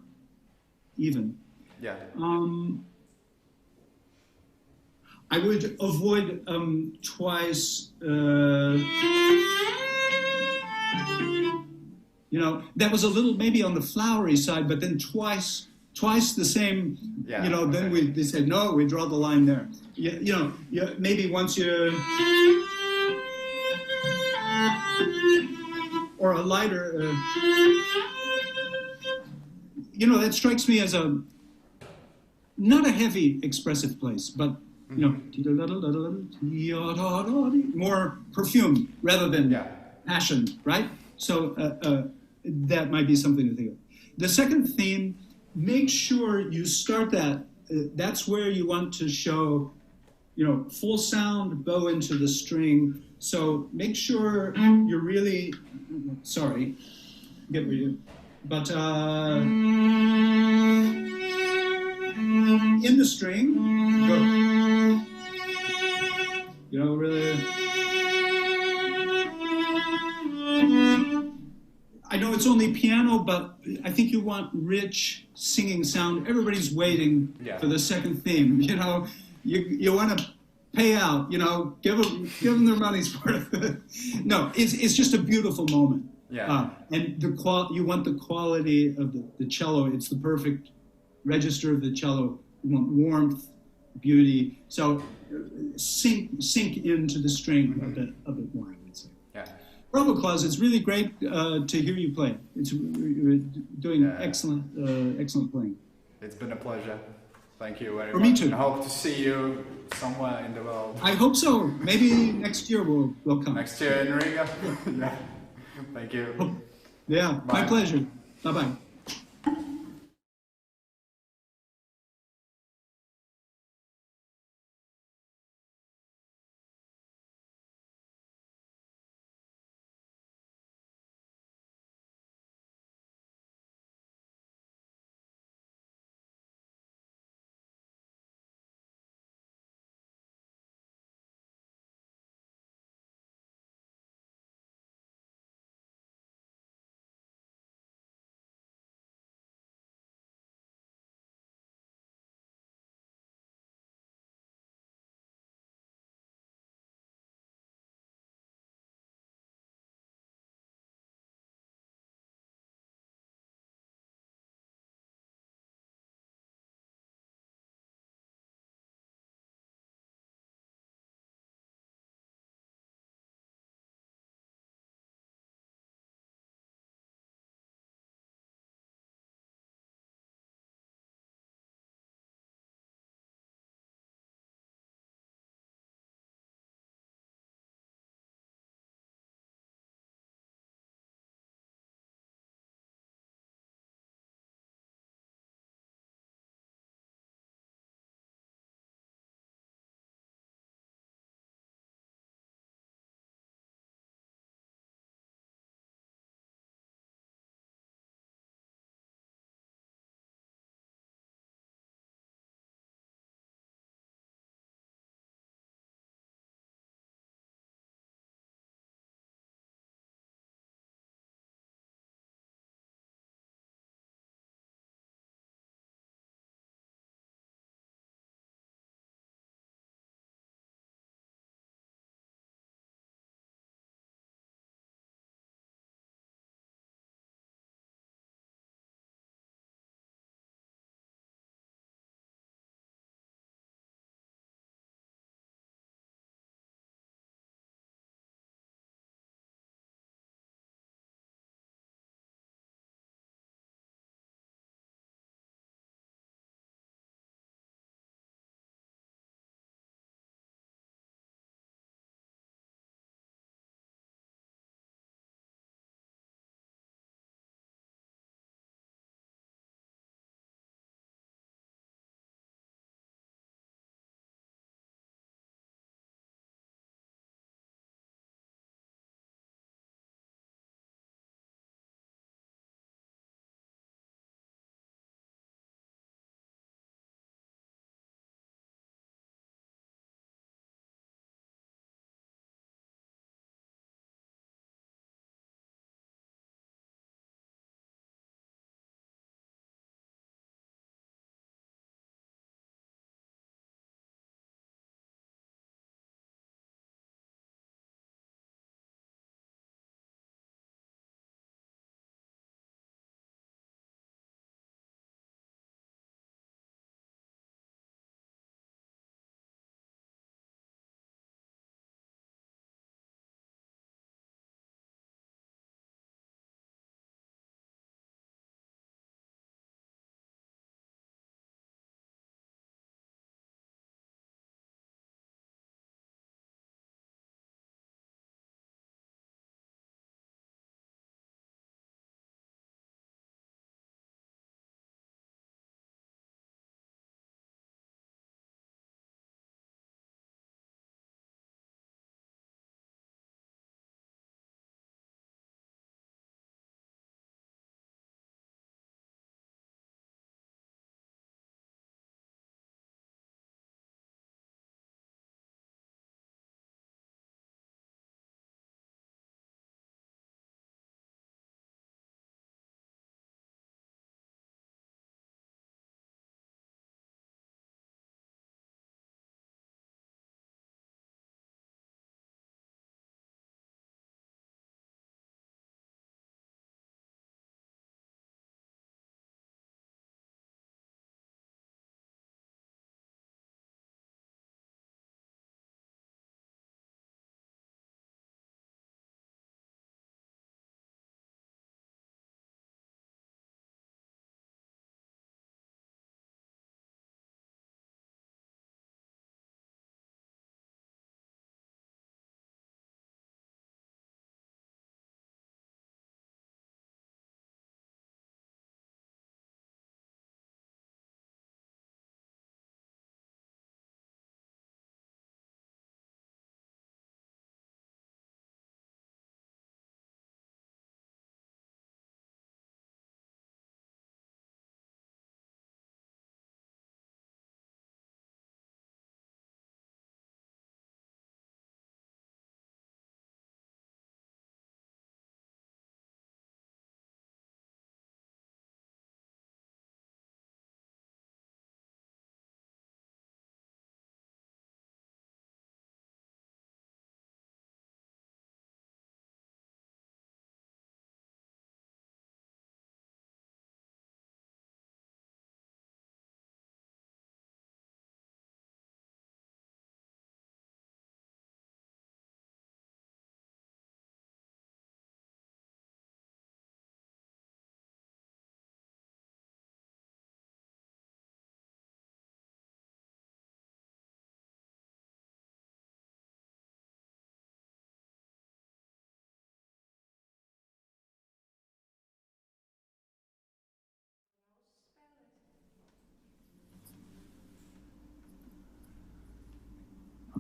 even. Yeah. I would avoid twice. That was a little maybe on the flowery side, but then twice the same. Yeah. Then they said no, we draw the line there. Maybe once you or a lighter. That strikes me as not a heavy expressive place, but more perfume rather than passion, right? So that might be something to think of. The second theme, make sure you start that. That's where you want to show, full sound, bow into the string. So make sure you're really, sorry, get where you, but in the string, go. Really. I know it's only piano, but I think you want rich singing sound. Everybody's waiting for the second theme. You want to pay out. Give them their money's worth. No, it's just a beautiful moment. Yeah. And you want the quality of the cello. It's the perfect register of the cello. You want warmth, beauty. So sink into the string a bit more, I would say. Yeah. Bravo, Klāvs. It's really great to hear you play. You're doing excellent playing. It's been a pleasure. Thank you very For much. me too. I hope to see you somewhere in the world. I hope so. Maybe next year we'll come. Next year in Riga. Yeah. Thank you. Yeah, Bye. my pleasure. Bye-bye.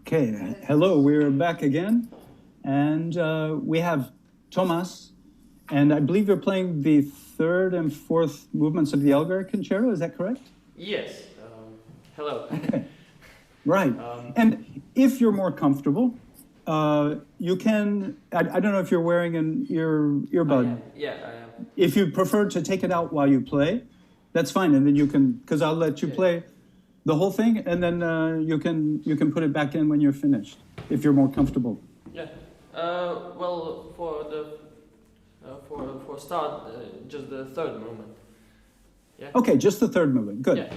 Okay, hello, we're back again, and we have Thomas, and I believe you're playing the third and fourth movements of the Elgar Concerto, is that correct? Yes, hello. Okay. Right, and if you're more comfortable, you can, I don't know if you're wearing an earbud. Yeah, I am. If you prefer to take it out while you play, that's fine, and then you can, because I'll let you play the whole thing, and then you can put it back in when you're finished, if you're more comfortable. Yeah. Well, for the for start, just the third movement. Yeah. Okay, just the third movement. Good. Yeah.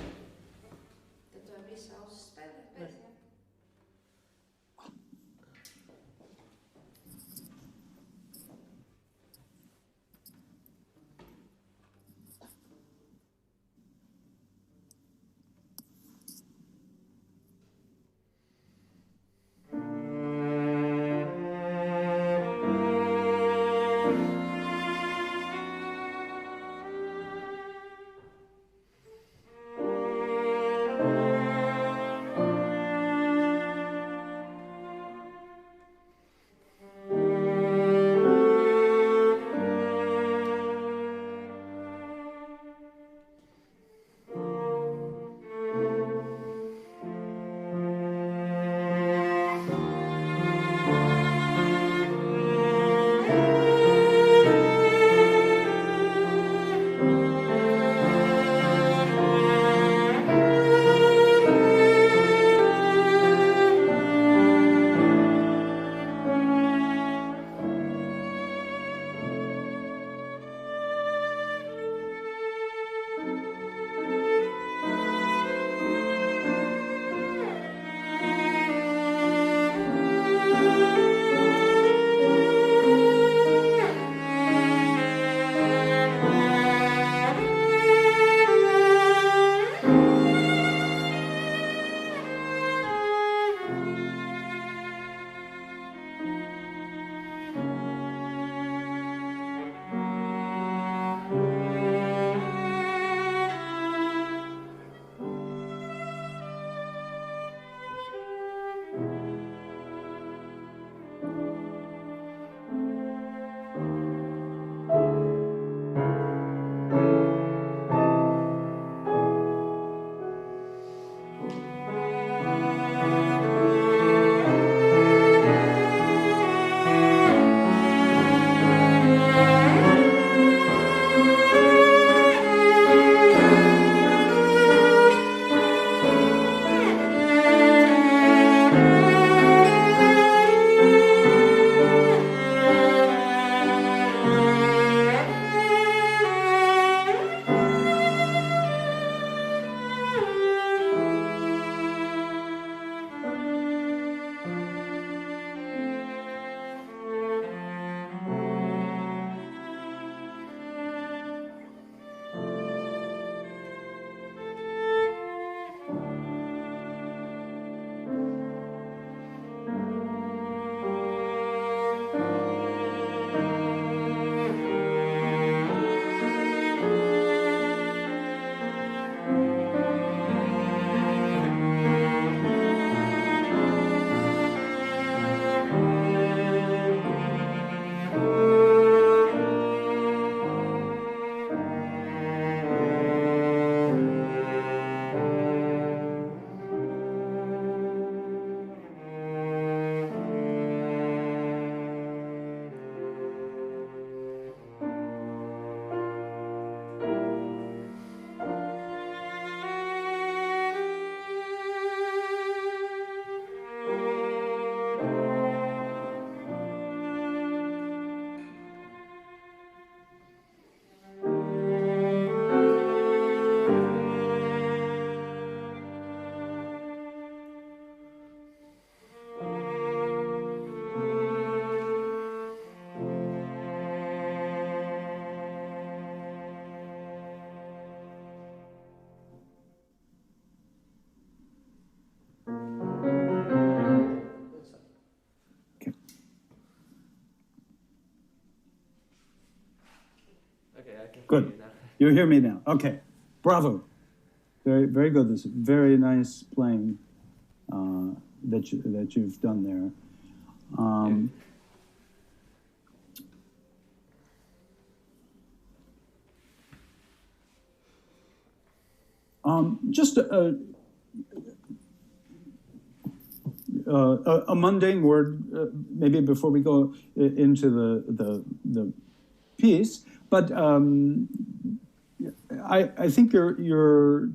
Good. You hear me now. Okay. Bravo. Very, very good. This is very nice playing. that you've done there. Just a mundane word, maybe before we go into the piece, but I think your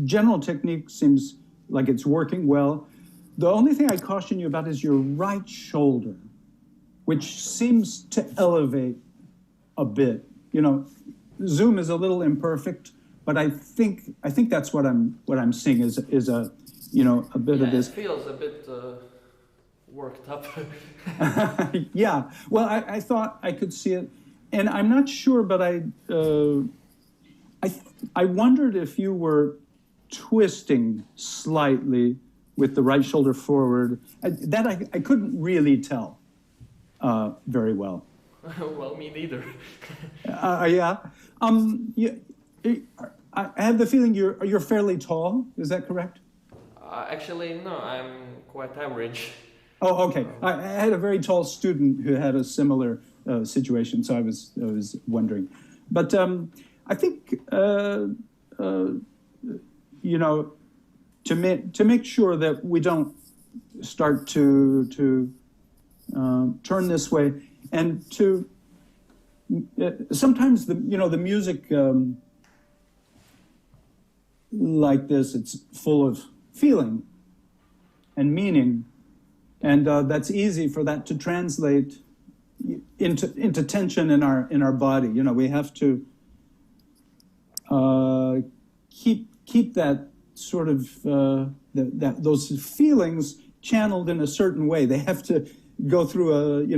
general technique seems like it's working well. The only thing I caution you about is your right shoulder, which seems to elevate a bit. You know, zoom is a little imperfect, but I think that's what I'm seeing is a a bit of this. It feels a bit worked up. Yeah. Well, I thought I could see it, and I'm not sure, but I wondered if you were twisting slightly with the right shoulder forward. That I couldn't really tell very well. Well, me neither. Yeah. I have the feeling you're fairly tall. Is that correct? Actually, no. I'm quite average. Oh, okay. I had a very tall student who had a similar situation, so I was wondering. But I think to make sure that we don't start to turn this way, and to sometimes the music like this, it's full of feeling and meaning, and that's easy for that to translate into tension in our body. You know, we have to keep that sort of those feelings channeled in a certain way. They have to go through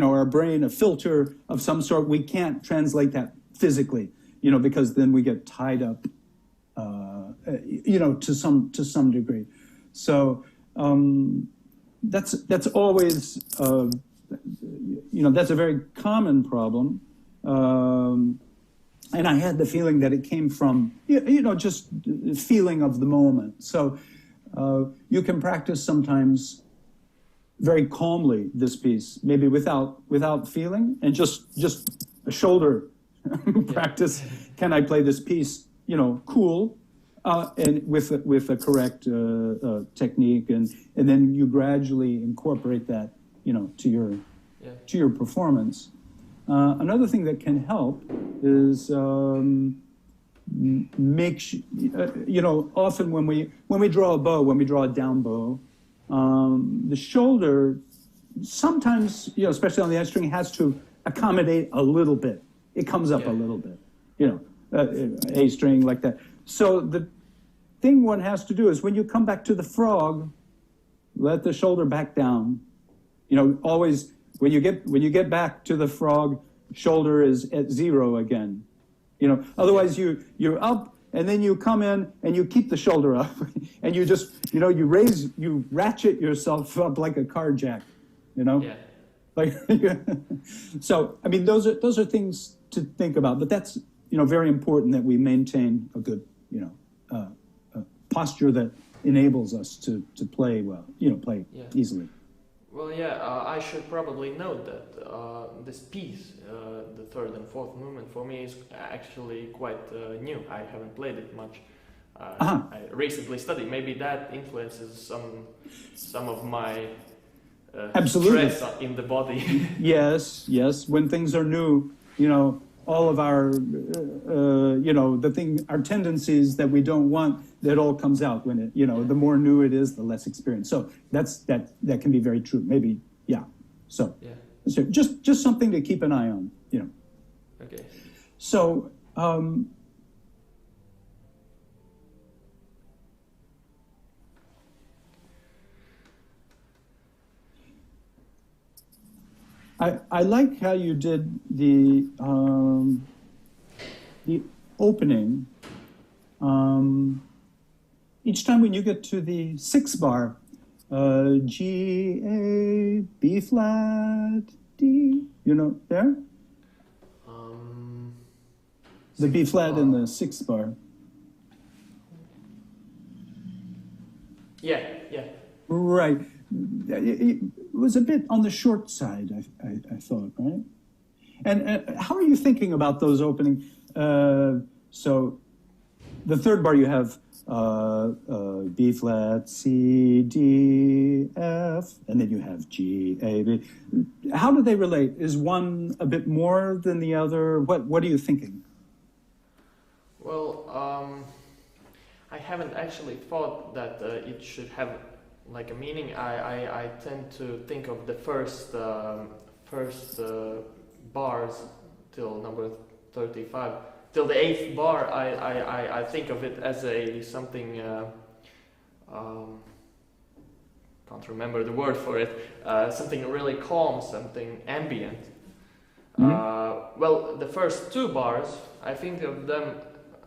our brain, a filter of some sort. We can't translate that physically, because then we get tied up, to some degree. So that's always, that's a very common problem. And I had the feeling that it came from, just feeling of the moment. So you can practice sometimes very calmly this piece, maybe without feeling, and just a shoulder practice. Can I play this piece, cool, and with a correct technique, and then you gradually incorporate that, to your performance. Another thing that can help is often when we draw a bow, when we draw a down bow, the shoulder sometimes, especially on the A string, has to accommodate a little bit. It comes up a little bit, A string like that. So the thing one has to do is when you come back to the frog, let the shoulder back down. Always when you get back to the frog, shoulder is at zero again. Otherwise you're up, and then you come in and you keep the shoulder up, and you just you ratchet yourself up like a car jack, Yeah. Like so. I mean, those are things to think about, but that's very important that we maintain a good posture that enables us to play well, play easily. Well, I should probably note that this piece, the third and fourth movement, for me is actually quite new. I haven't played it much. I recently studied. Maybe that influences some of my absolutely stress in the body. Yes. When things are new, all of our, our tendencies that we don't want, that all comes out when it, the more new it is, the less experience. So that can be very true. Maybe, So just something to keep an eye on, Okay. So, I like how you did the opening. Each time when you get to the 6 bar, G, A, B flat, D, there? The B flat in the 6 bar. Yeah. Right. It was a bit on the short side, I thought, right? And how are you thinking about those opening? So the third bar you have B flat, C, D, F, and then you have G, A, B. How do they relate? Is one a bit more than the other? What are you thinking? Well, I haven't actually thought that it should have like a meaning. I tend to think of the first bars till number 35. Till the 8th bar, I think of it as a something, can't remember the word for it, something really calm, something ambient. Well, the first 2 bars, I think of them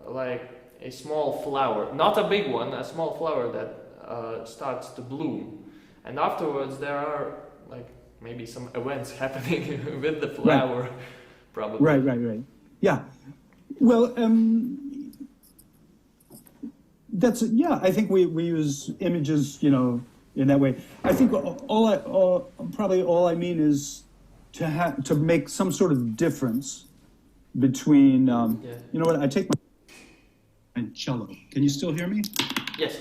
like a small flower, not a big one, a small flower that starts to bloom. And afterwards there are like maybe some events happening with the flower, right. Probably. Right. Yeah. Well, I think we use images, in that way. I think all I mean is to make some sort of difference between, you know what, I take my cello. Can you still hear me? Yes.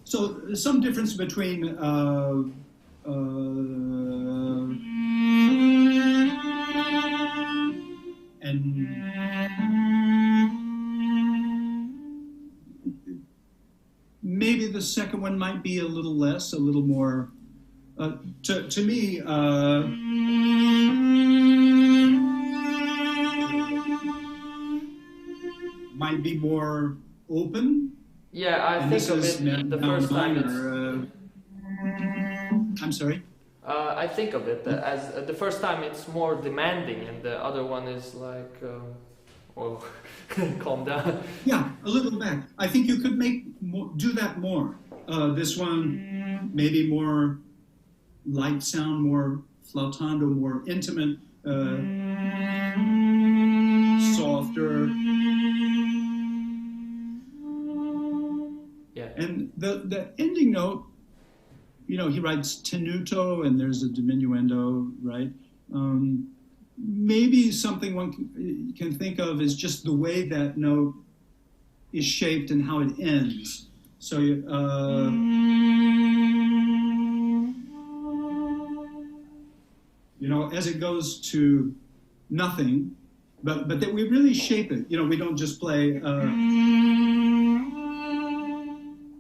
So some difference between and maybe the second one might be a little less, a little more. To me, might be more open. Yeah, I think of it the first time. I'm sorry? I think of it as the first time it's more demanding, and the other one is like, calm down. Yeah, a little back. I think you could do that more. This one, maybe more light sound, more flautando, more intimate, softer. Yeah. And the ending note, he writes tenuto and there's a diminuendo, right? Maybe something one can think of is just the way that note is shaped and how it ends. So, as it goes to nothing, but that we really shape it. We don't just play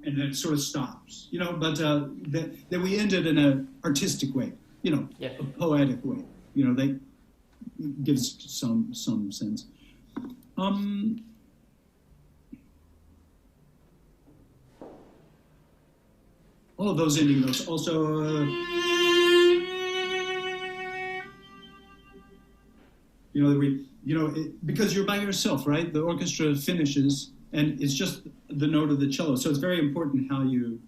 and then it sort of stops. But that we end it in an artistic way. A poetic way. That gives some sense. All of those ending notes also. Because you're by yourself, right? The orchestra finishes, and it's just the note of the cello. So it's very important how you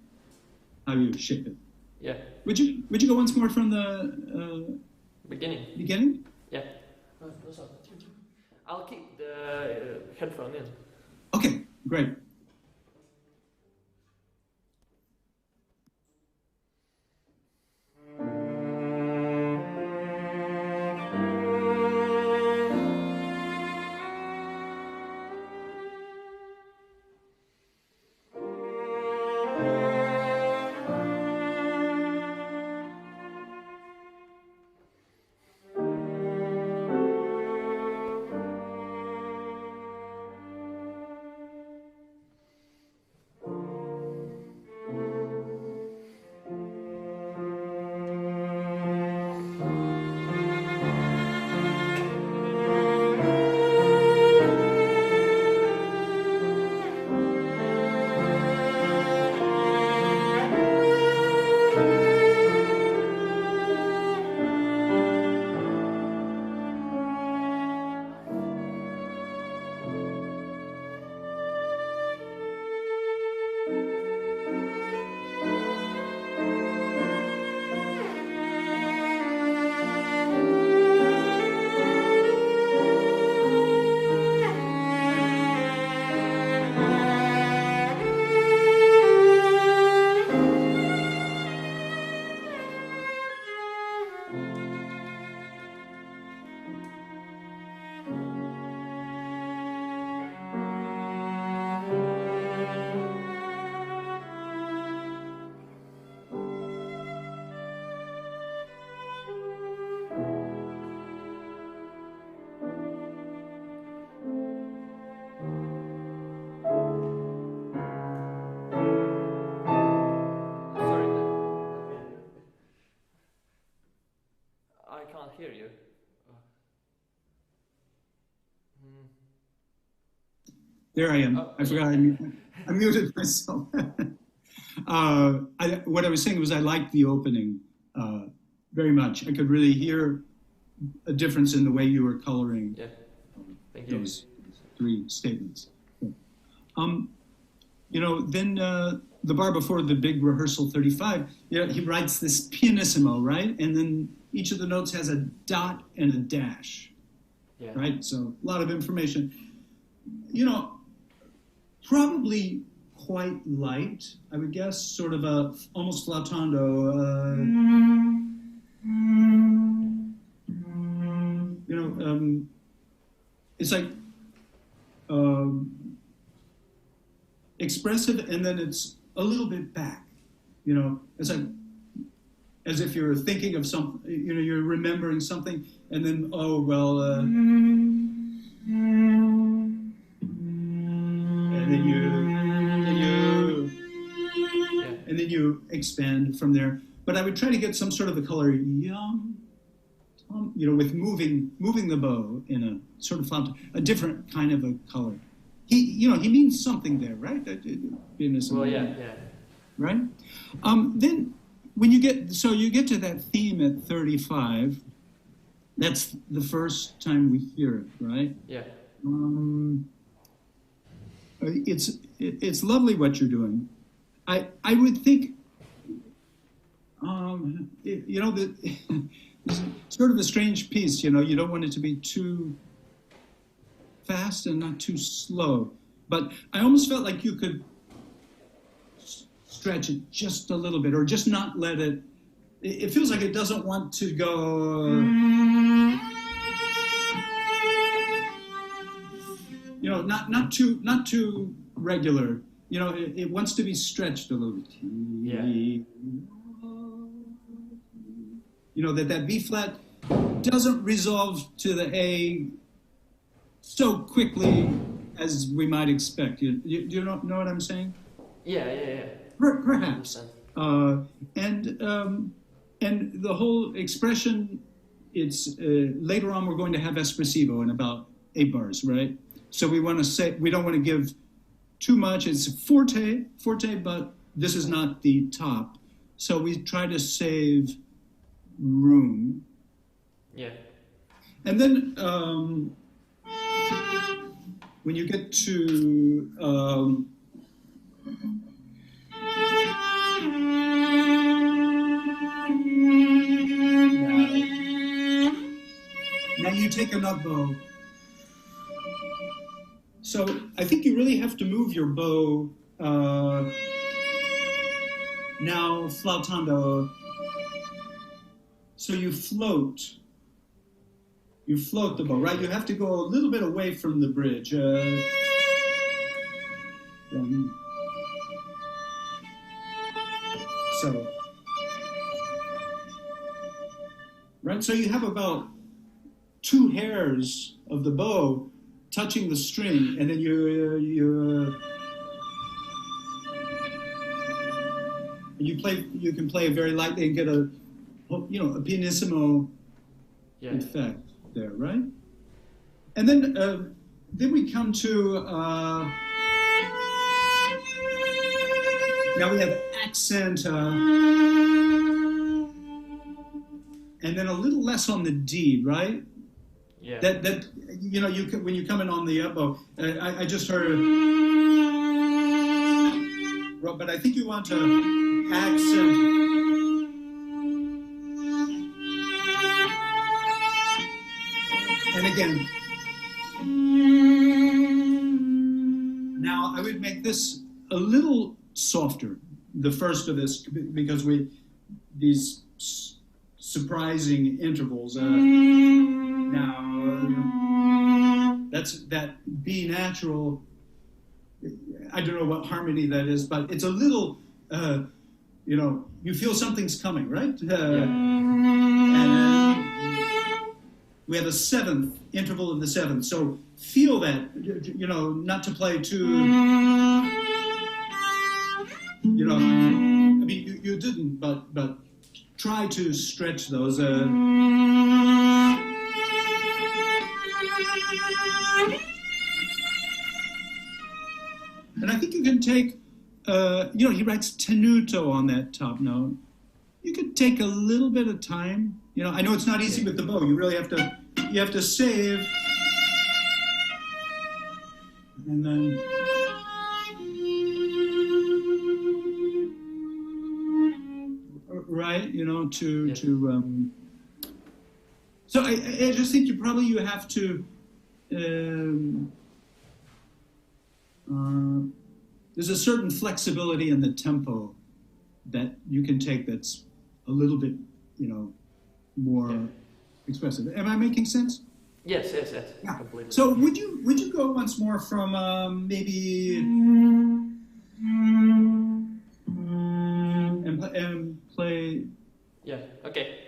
shape it. Yeah. Would you go once more from the beginning? Beginning? Yeah. I'll keep the headphone in. Okay, great. hear you. There I am. I forgot I muted myself. What I was saying was I liked the opening very much. I could really hear a difference in the way you were coloring those three statements. Then the bar before the big rehearsal 35, he writes this pianissimo, right? And then each of the notes has a dot and a dash, right? So a lot of information. Probably quite light, I would guess, sort of almost flautando. It's like expressive, and then it's a little bit back. It's like as if you're thinking of something. You're remembering something, and then and then you expand from there. But I would try to get some sort of a color, with moving the bow in a sort of a different kind of a color. He means something there, right? Right. Then when you get to that theme at 35, that's the first time we hear it, right? Yeah. It's lovely what you're doing. I would think, that it's sort of a strange piece. You don't want it to be too fast and not too slow. But I almost felt like you could stretch it just a little bit, or just not let it. It feels like it doesn't want to go. Not too regular. It wants to be stretched a little bit. Yeah. That B flat doesn't resolve to the A so quickly as we might expect. Do you know what I'm saying? Yeah. Perhaps. And the whole expression, it's later on we're going to have espressivo in about 8 bars, right? So we want to say, we don't want to give too much. It's forte, but this is not the top. So we try to save room. Yeah. And then when you get to now you take a nut bow. So I think you really have to move your bow now flautando. So you float the bow, right? You have to go a little bit away from the bridge. Right? So you have about 2 hairs of the bow touching the string, and then you can play it very lightly and get a pianissimo effect there, right? And then we come to now we have accent and then a little less on the D, right? Yeah. That you can, when you come in on the bow, I just heard, but I think you want to accent. And again, now I would make this a little softer, the first of this, because these surprising intervals. Now, that's that B natural. I don't know what harmony that is, but it's a little, you feel something's coming, right? And we have a 7th interval in the 7th, so feel that, not to play too, you didn't, but try to stretch those. take, he writes tenuto on that top note. You could take a little bit of time. I know it's not easy with the bow. You really have to save. And then... Right, so I just think you have to, there's a certain flexibility in the tempo that you can take that's a little bit, more expressive. Am I making sense? Yes, yeah. Completely. So would you go once more from maybe and play? Yeah. Okay.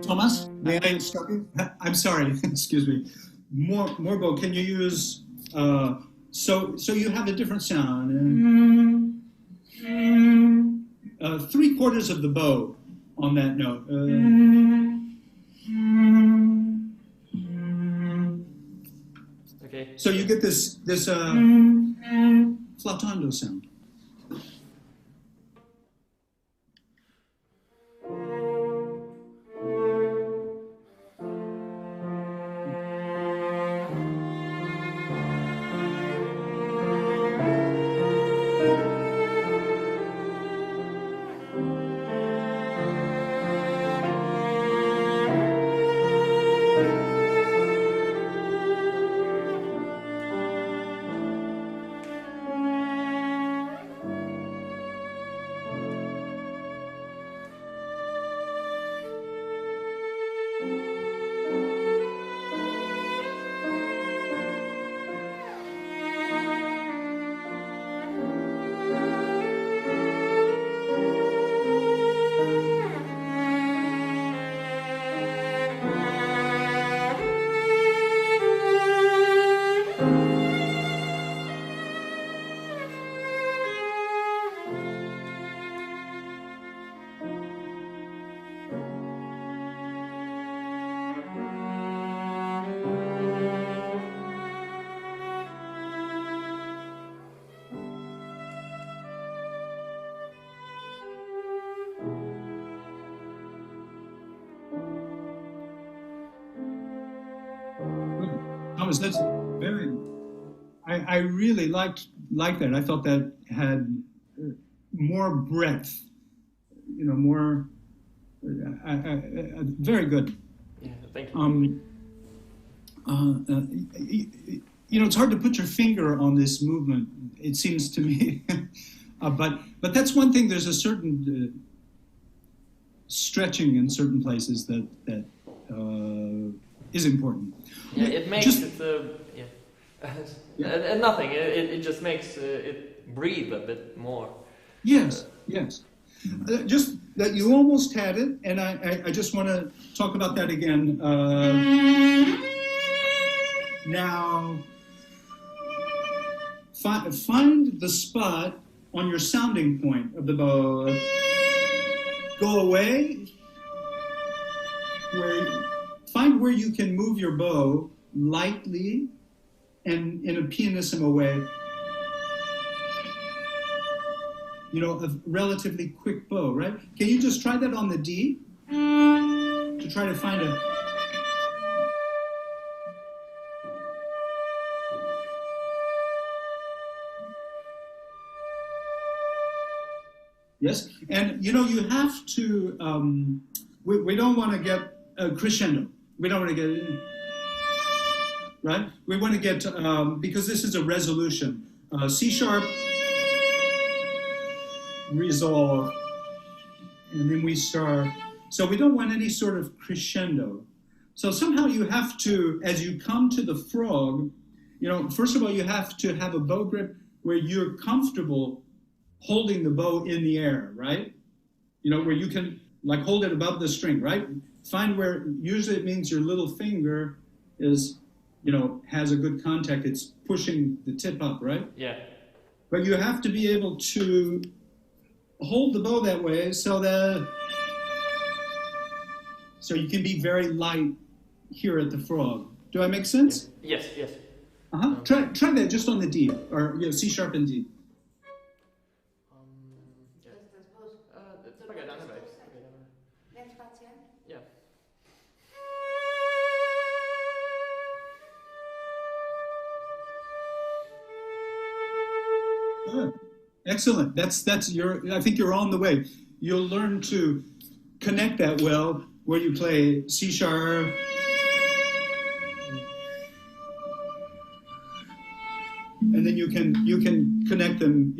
Thomas, may I stop you? I'm sorry. Excuse me. Morbo, can you use? So you have a different sound. 3/4 of the bow on that note. Okay. So you get this flautando sound. Thomas, that's very. I really liked that. I thought that had more breadth. More. Very good. Yeah, thank you. It's hard to put your finger on this movement. It seems to me, but that's one thing. There's a certain stretching in certain places that is important. Yeah, it makes and nothing. It just makes it breathe a bit more. Yes. Just that you almost had it, and I just want to talk about that again. Now, find the spot on your sounding point of the bow. Go away. Find where you can move your bow lightly and in a pianissimo way. A relatively quick bow, right? Can you just try that on the D? To try to find a... Yes, and you have to, we don't want to get a crescendo. We don't want to get, right? We want to get, because this is a resolution, C sharp, resolve, and then we start. So we don't want any sort of crescendo. So somehow you have to, as you come to the frog, first of all, you have to have a bow grip where you're comfortable holding the bow in the air, right? Where you can hold it above the string, right? Find where, usually it means your little finger is, has a good contact. It's pushing the tip up, right? Yeah. But you have to be able to hold the bow that way so that So you can be very light here at the frog. Do I make sense? Yes, yes. Try that just on the D, or C sharp and D. Yeah. Good. Excellent. That's your. I think you're on the way. You'll learn to connect that well, where you play C sharp, and then you can connect them,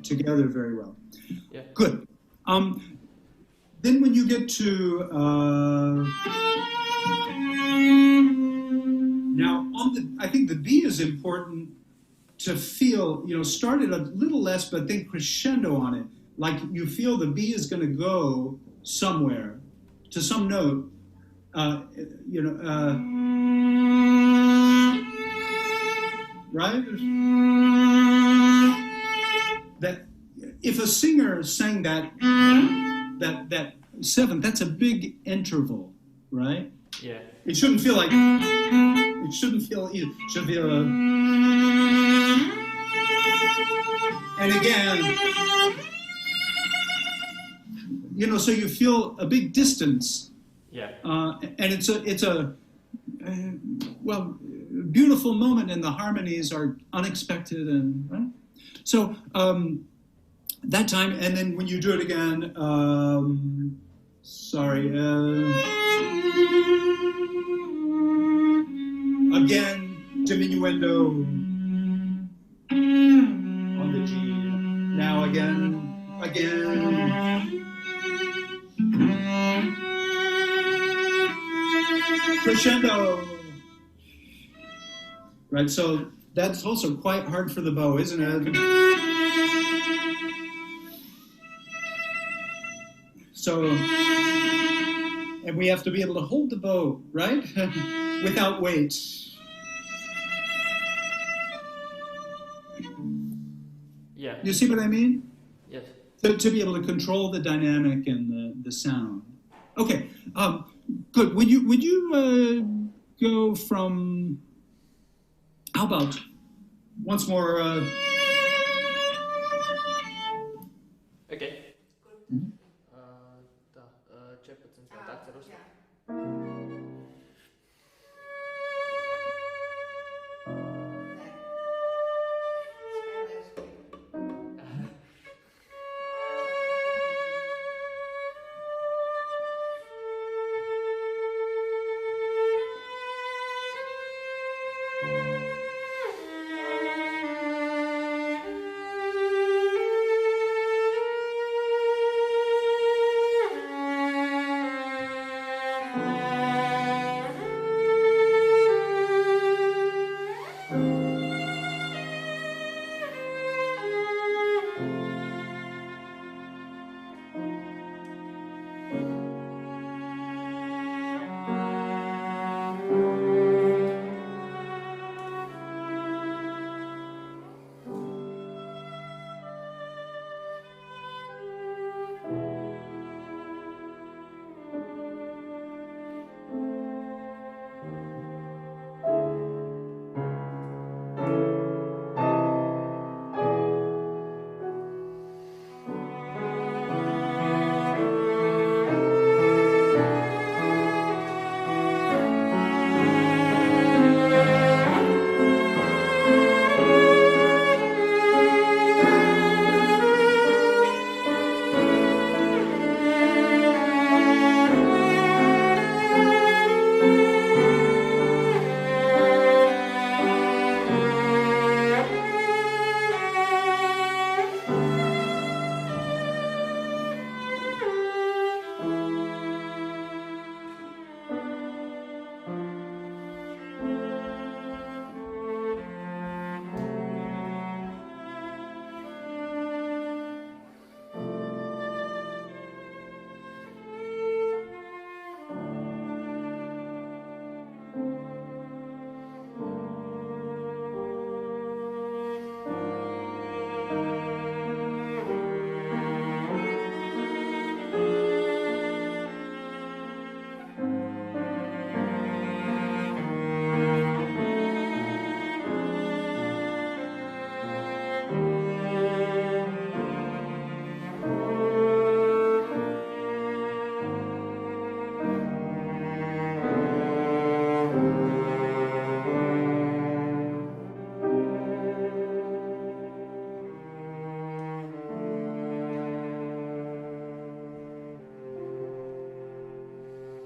together very well. Yeah. Good. Then when you get to now I think the B is important to feel. Start it a little less, but then crescendo on it. Like you feel the B is going to go somewhere to some note. Right? That if a singer sang that seventh, that's a big interval, right? Yeah. It shouldn't feel like. It shouldn't feel. It should feel. And again, so you feel a big distance. Yeah. And it's a beautiful moment, and the harmonies are unexpected, and right. So that time, and then when you do it again, again diminuendo on the G. Now again. Crescendo. Right, so that's also quite hard for the bow, isn't it? So, and we have to be able to hold the bow, right? Without weight. Yeah. You see what I mean? Yes. To be able to control the dynamic and the sound. Okay, good. Would you go from? How about once more? Okay. Mm-hmm.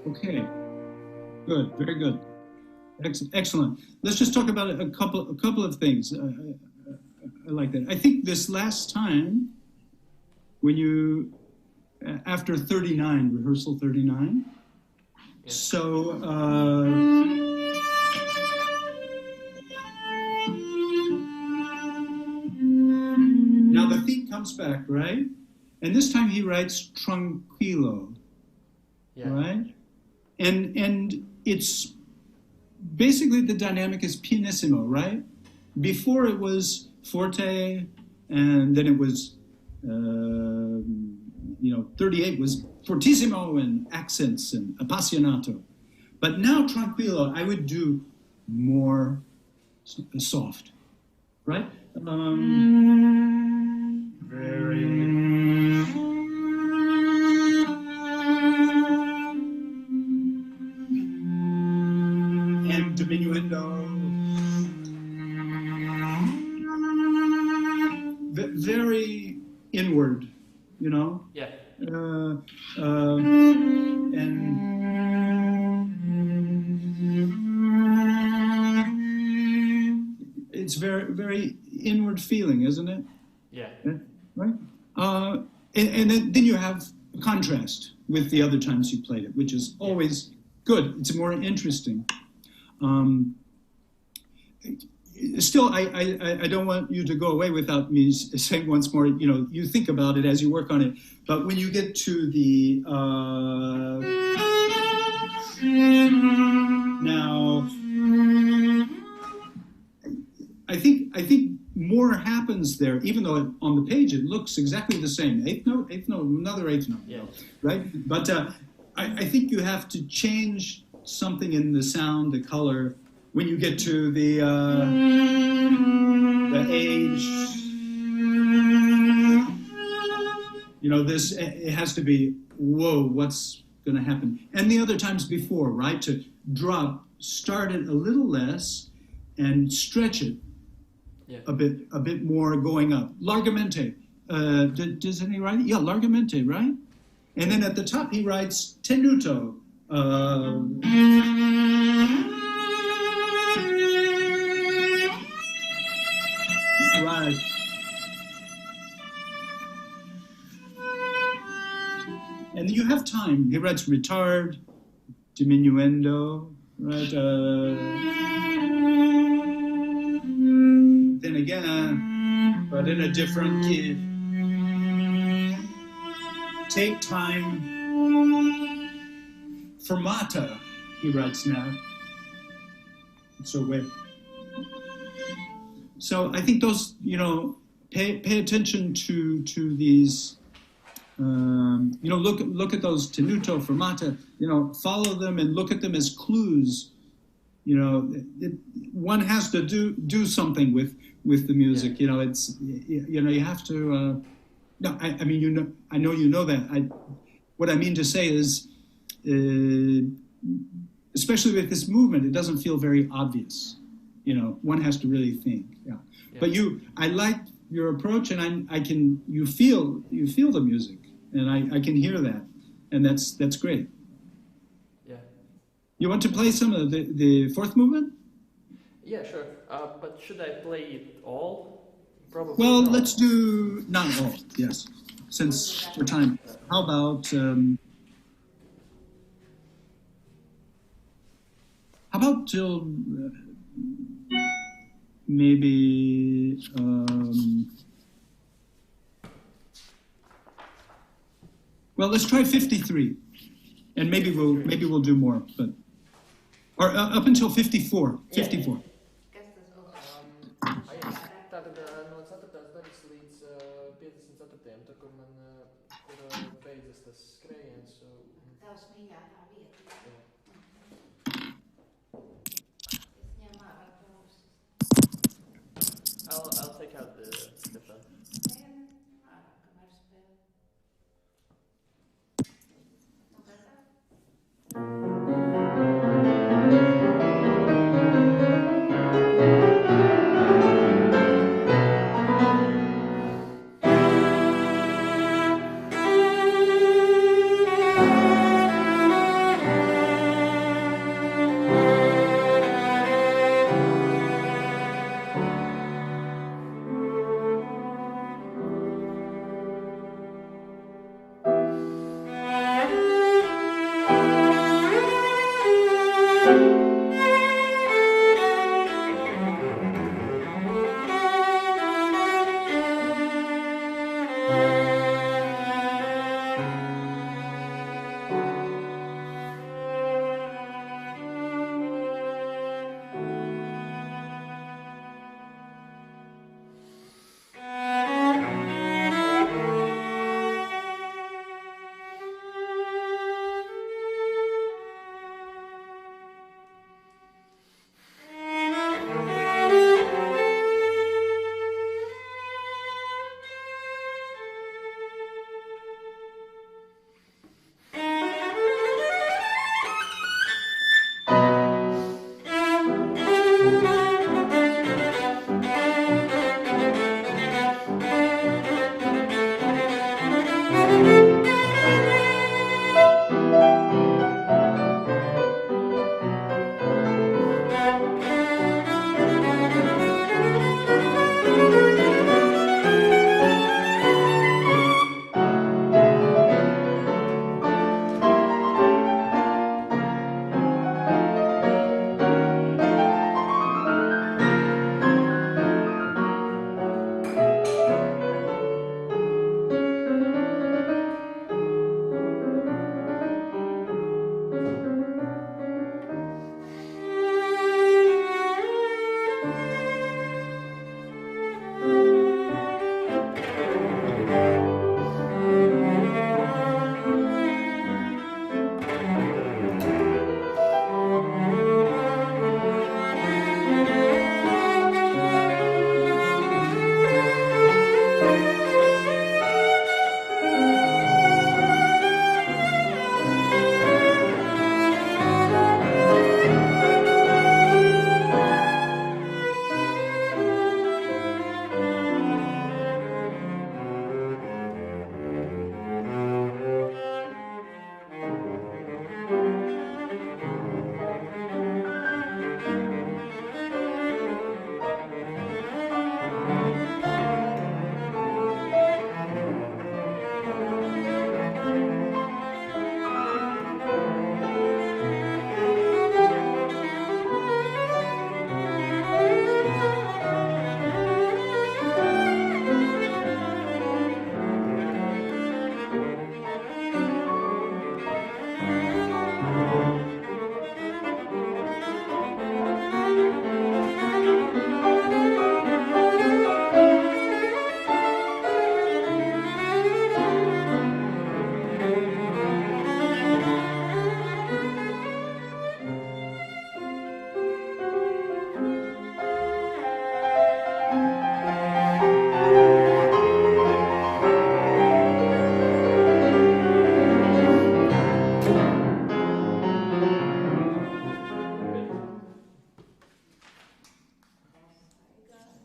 Okay. Good. Very good. Excellent. Let's just talk about a couple of things. I like that. I think this last time, when you after 39, rehearsal 39. Yes. So. Now the theme comes back, right? And this time he writes tranquillo, right? And it's basically the dynamic is pianissimo, right? Before it was forte, and then it was, 38 was fortissimo and accents and appassionato. But now tranquillo, I would do more soft, right? Very. And diminuendo. Very inward, you know? Yeah. It's very, very inward feeling, isn't it? Yeah. Right? And then you have a contrast with the other times you played it, which is always good. It's more interesting. Still, I don't want you to go away without me saying once more, you think about it as you work on it. But when you get to the now, I think more happens there, even though on the page it looks exactly the same. Eighth note, another eighth note, right? But I think you have to change something in the sound, the color, when you get to the age. This, it has to be, whoa, what's going to happen? And the other times before, right? To start it a little less and stretch it a bit more going up. Largamente. Does he write it? Yeah, largamente, right? And then at the top he writes tenuto. Right. And you have time. He writes retard, diminuendo, right? Then again, but in a different key. Take time. Fermata, he writes now. So wait. So I think those, pay attention to these. Look at those tenuto, fermata. Follow them and look at them as clues. One has to do something with the music. It's you have to. No, I mean I know you know that. What I mean to say is, especially with this movement, it doesn't feel very obvious. One has to really think. Yeah. But I like your approach, and you feel the music, and I can hear that, and that's great. Yeah. You want to play some of the fourth movement? Yeah, sure. But should I play it all? Probably. Well, let's do not all. Yes, since we're time. How about till maybe well, let's try 53, and maybe we'll do more, or up until 54. 54. Tātad no 4. daļas līdz 54. tur, kur beidzas tas skrējiens. Tavs mīļākā vieta. Es ņem ārā klausus. I'll take out the phone. Ārā, kamēr spēlē. Nu, gatava?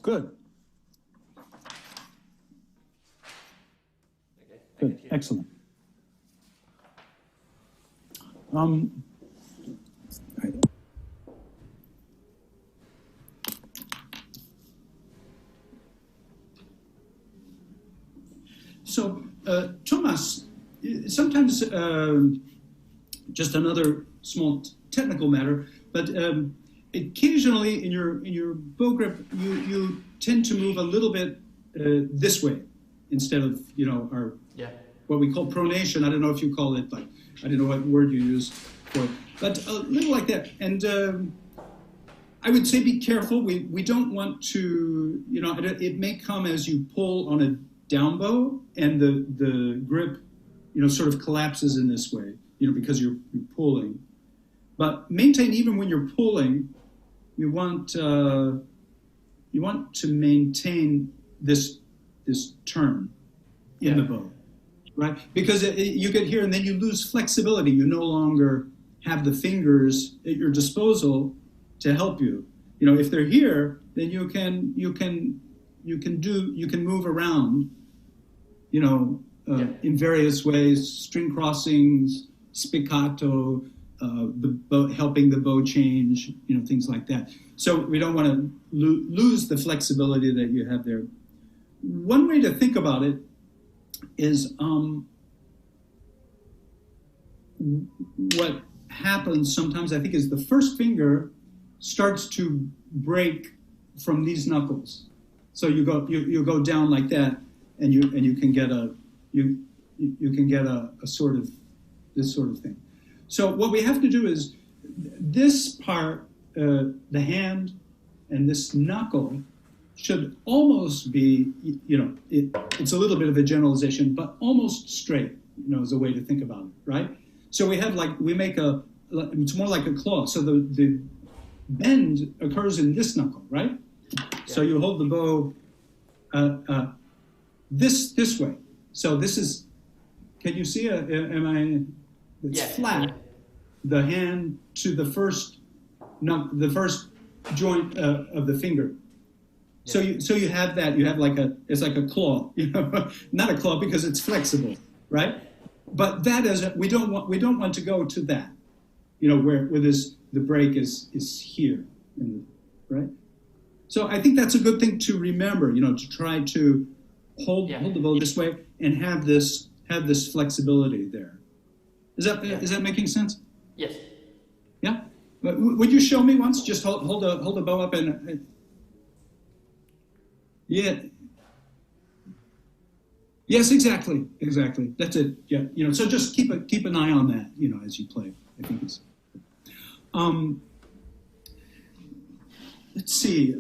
Good. Okay, I Good. can hear. Excellent. So, Thomas, sometimes just another small technical matter, but occasionally in your bow grip, you tend to move a little bit this way instead of our what we call pronation. I don't know if you call it like I don't know what word you use for it, but a little like that. And I would say be careful. We don't want to it may come as you pull on a down bow and the grip sort of collapses in this way because you're pulling. But maintain even when you're pulling, you want to maintain this turn in the bow, right? Because you get here and then you lose flexibility. You no longer have the fingers at your disposal to help you. If they're here, then you can move around, in various ways, string crossings, spiccato, helping the bow change, things like that. So we don't want to lose the flexibility that you have there. One way to think about it is what happens sometimes, I think, is the first finger starts to break from these knuckles. So you go down like that, and you can get a sort of this sort of thing. So what we have to do is this part, the hand and this knuckle should almost be, it's a little bit of a generalization, but almost straight, is a way to think about it, right? So it's more like a claw. So the bend occurs in this knuckle, right? Yeah. So you hold the bow this way. So this is, can you see, it's flat, the hand to the first joint of the finger. Yeah. So you have that, it's like a claw, not a claw because it's flexible, right? But that is, we don't want to go to that, where the break is here, right? So I think that's a good thing to remember, to try to hold the bow this way and have this flexibility there. Is that making sense? Yes. Yeah. But would you show me once? Just hold the bow up and yeah. Yes, exactly. That's it. Yeah. So just keep an eye on that. As you play. I think it's. Let's see.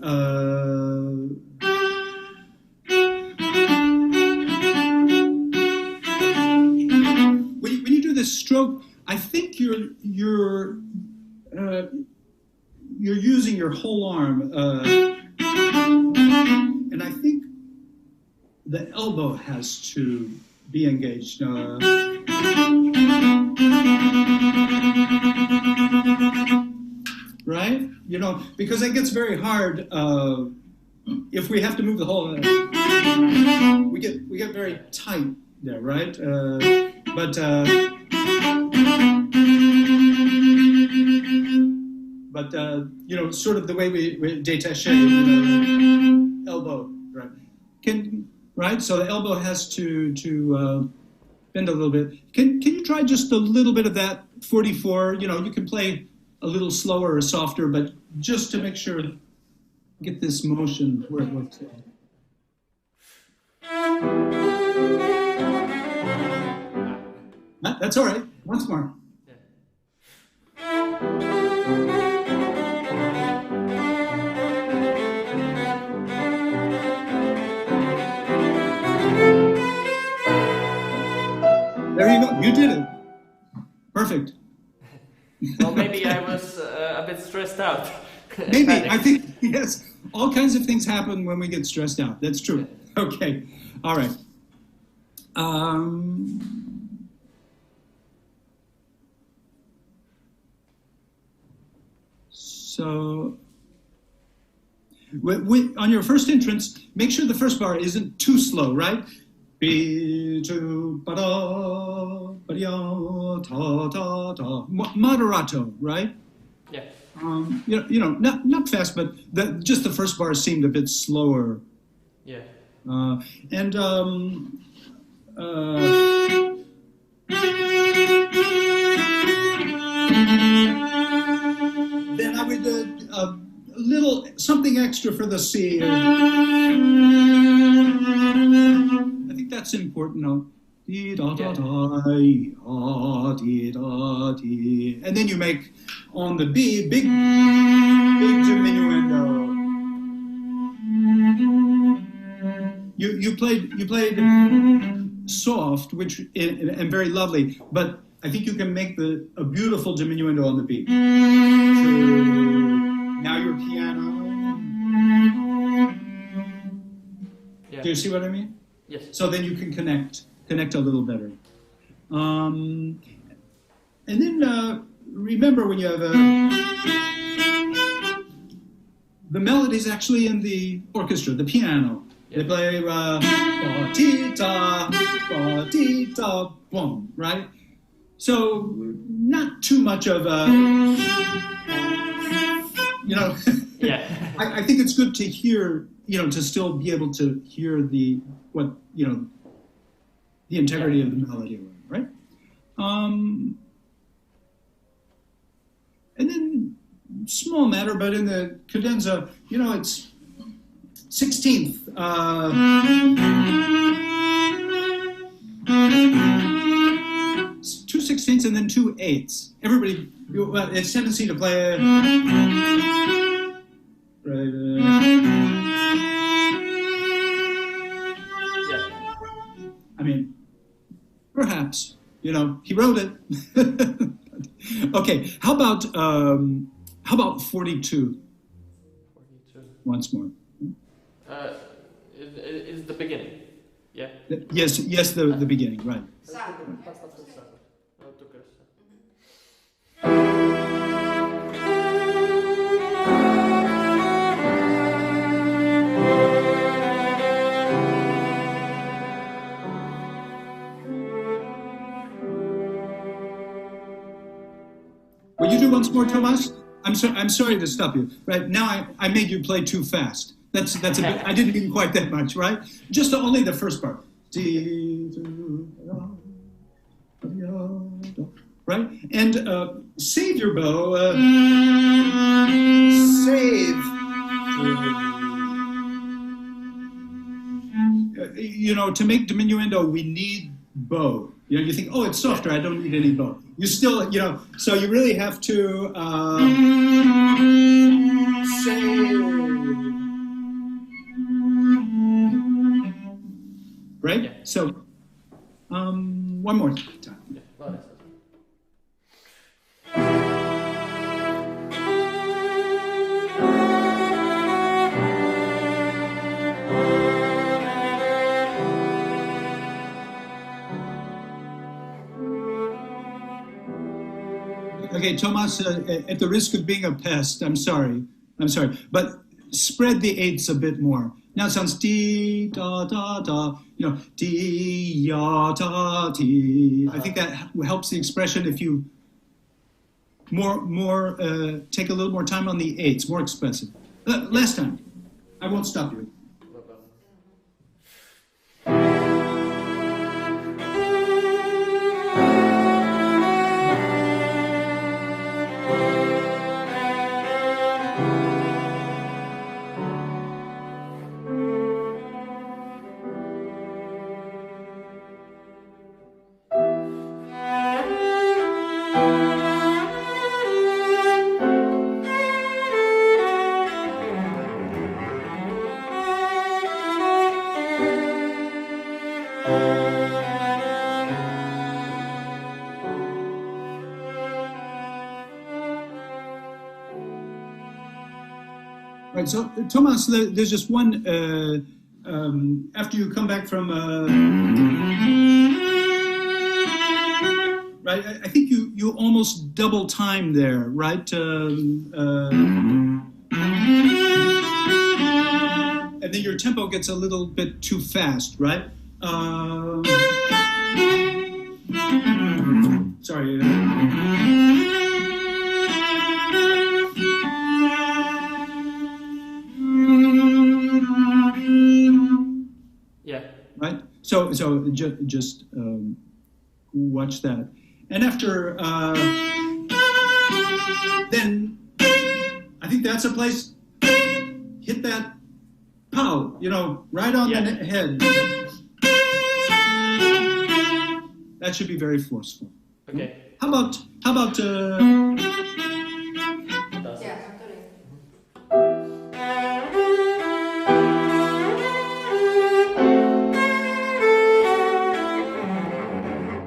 When you do this stroke, I think you're using your whole arm, and I think the elbow has to be engaged. Right? Because it gets very hard if we have to move the whole. We get very tight there, right? But sort of the way we détaché, elbow, right? Right? So the elbow has to bend a little bit. Can you try just a little bit of that 44? You can play a little slower or softer, but just to make sure, get this motion where it looks. That's all right. Once more. There you go. You did it. Perfect. Well, maybe I was a bit stressed out. Maybe. I think, yes. All kinds of things happen when we get stressed out. That's true. Okay. All right. So On your first entrance, make sure the first bar isn't too slow, right? B to ba da ba da ta ta ta. Moderato, right? Yeah. Not fast, but just the first bar seemed a bit slower. Yeah. Then I would a little something extra for the C. I think that's important. No? And then you make on the B big diminuendo. You played soft, which and very lovely, but I think you can make a beautiful diminuendo on the B. Now your piano. Yeah. Do you see what I mean? Yes. So then you can connect a little better. And then remember when you have the melody is actually in the orchestra, the piano. They play ba-ti-ta, boom, right? So not too much of a, Yeah. I think it's good to hear, to still be able to hear the integrity of the melody, right? And then small matter, but in the cadenza, it's 16th. 2 16ths and then 2 8ths. Everybody, it's tendency to play. I mean, perhaps, he wrote it. Okay, how about 42? 42. Once more. Is the beginning. Yeah. Yes, the beginning, right. Will you do once more, Tomas? I'm sorry to stop you. Right now, I made you play too fast. That's a bit. I didn't mean quite that much, right? Just only the first part. Right, and save your bow. Save. To make diminuendo, we need bow. You think, oh, it's softer. I don't need any bow. You still, so you really have to save. Right? Yeah. So, one more time. Yeah. Okay, Tomas, at the risk of being a pest, I'm sorry, but spread the eighths a bit more. Now it sounds dee da da da, dee ya da dee. I think that helps the expression if you take a little more time on the eighths, more expressive. Last time, I won't stop you. Right, so Tomas, there's just one, after you come back from, right, I think you almost double time there, right? and then your tempo gets a little bit too fast, right? Sorry. Yeah. Right. So just watch that, and after then, I think that's a place. Hit that pow, right on the head. That should be very forceful. Okay. How about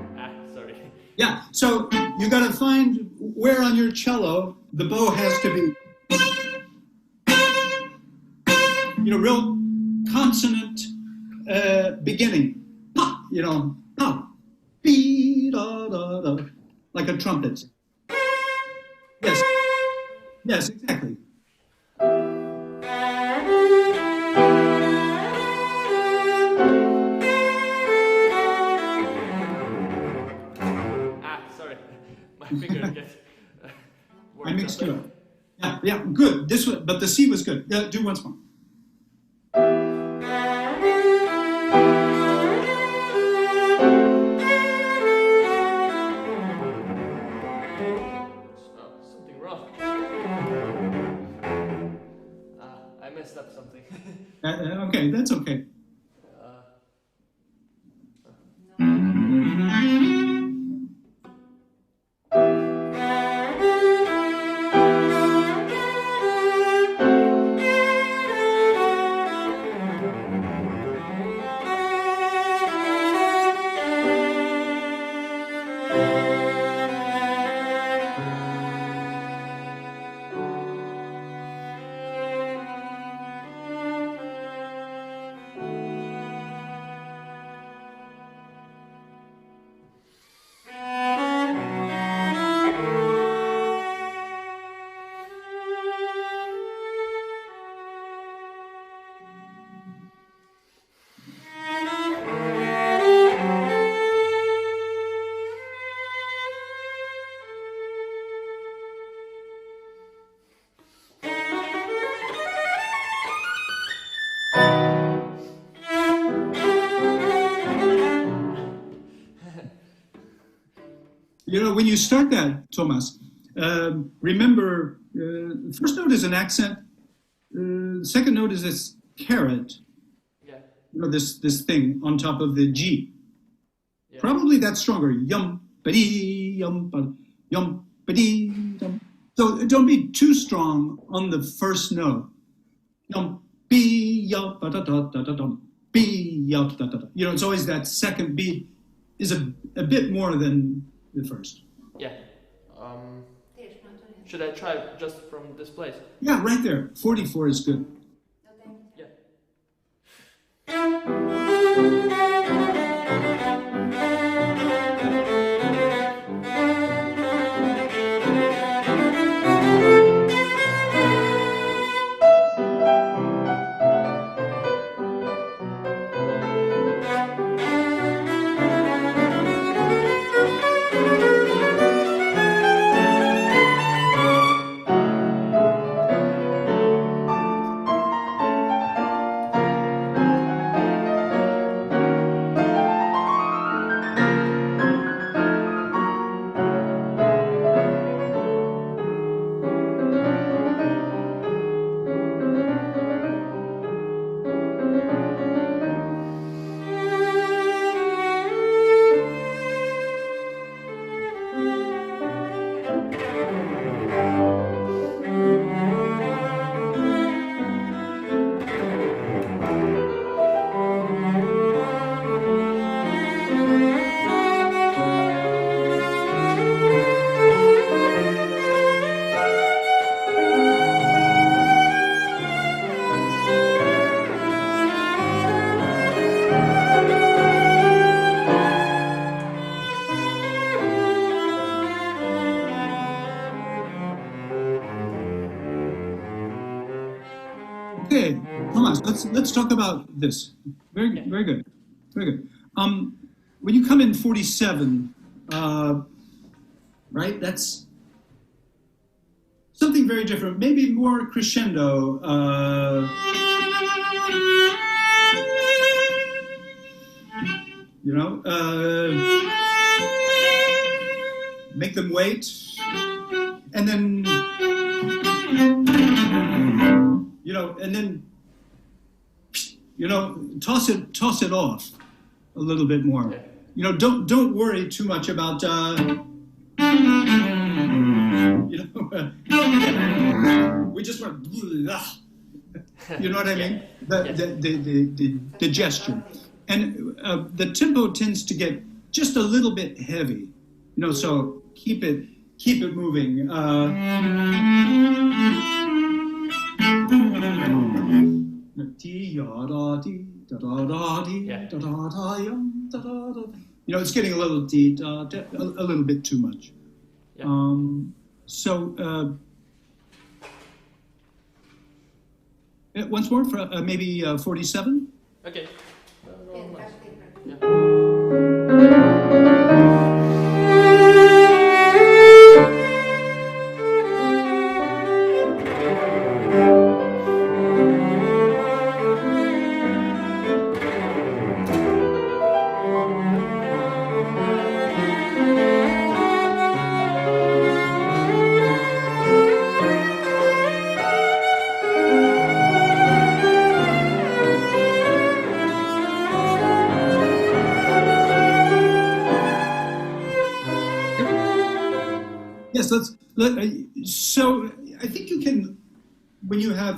Yeah, sorry. yeah, so you got to find where on your cello the bow has to be, real consonant beginning. Pa, pa, be, da, da, da, like a trumpet. Yes, exactly. Sorry. My finger gets I mixed it up. Yeah, good. This one, but the C was good. Yeah, do once more. Something wrong. I messed up something. Okay, that's okay. When you start that, Thomas, remember, first note is an accent. Second note is this caret. Yeah. This thing on top of the G. Yeah. Probably that's stronger. Yum, ba-dee, yum, yum, ba-dee, yum. So don't be too strong on the first note. Yum, be, yum, ba-da-da-da-da-dum, be, yum, da-da-da. It's always that second beat is a bit more than the first. Yeah. Should I try just from this place? Yeah, right there. 44 is good. Yeah. Okay, Thomas, let's talk about this. Very good, very good, very good. When you come in 47, right? That's something very different, maybe more crescendo. You know, make them wait, and then, you know, and then, you know, toss it off a little bit more. You know, don't worry too much about, you know, we just want, you know what I mean? The gesture. And the tempo tends to get just a little bit heavy, you know. So keep it moving. You know, it's getting a little a little bit too much. Once more for maybe 47. Okay. Yes, so I think you can, when you have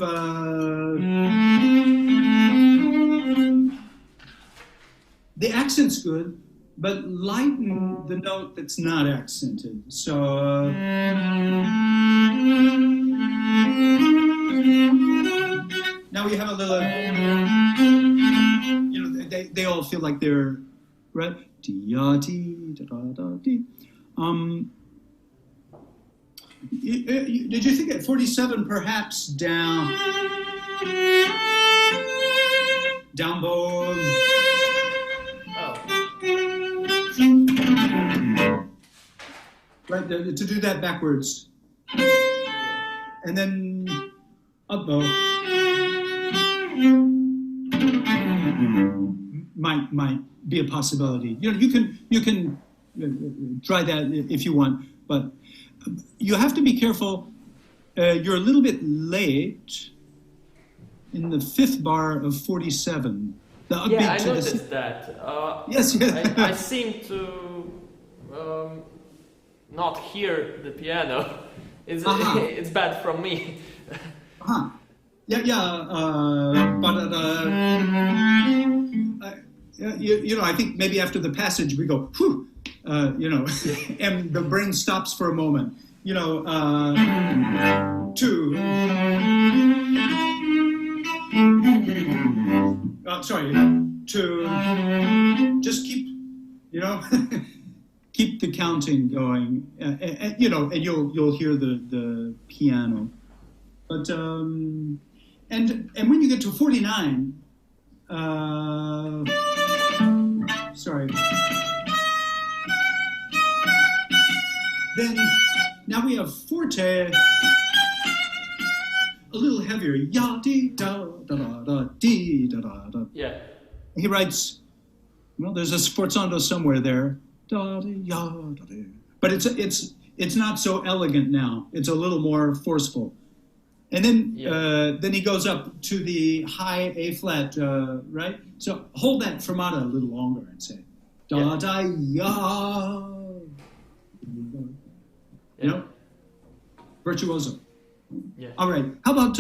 the accent's good, but lighten the note that's not accented. So now we have a little, you know, they all feel like they're right. Did you think at 47 perhaps down bow? Right, to do that backwards, and then up bow. Might be a possibility. You know, you can try that if you want, but you have to be careful. You're a little bit late in the fifth bar of 47. The upbeat yeah, I noticed that. Yes. I seem to not hear the piano. It's bad from me. You know, I think maybe after the passage we go, whew, you know, and the brain stops for a moment. You know, to just keep, you know, keep the counting going, and you know, and you'll hear the piano. But and when you get to 49, sorry. Then now we have forte, a little heavier. Ya dee da da da da dee da da da. Yeah. He writes, well, there's a sforzando somewhere there. Da dee ya da dee. But it's not so elegant now. It's a little more forceful. And then then he goes up to the high A flat, right? So hold that fermata a little longer and say da da ya. You know, virtuoso. Yeah. All right. How about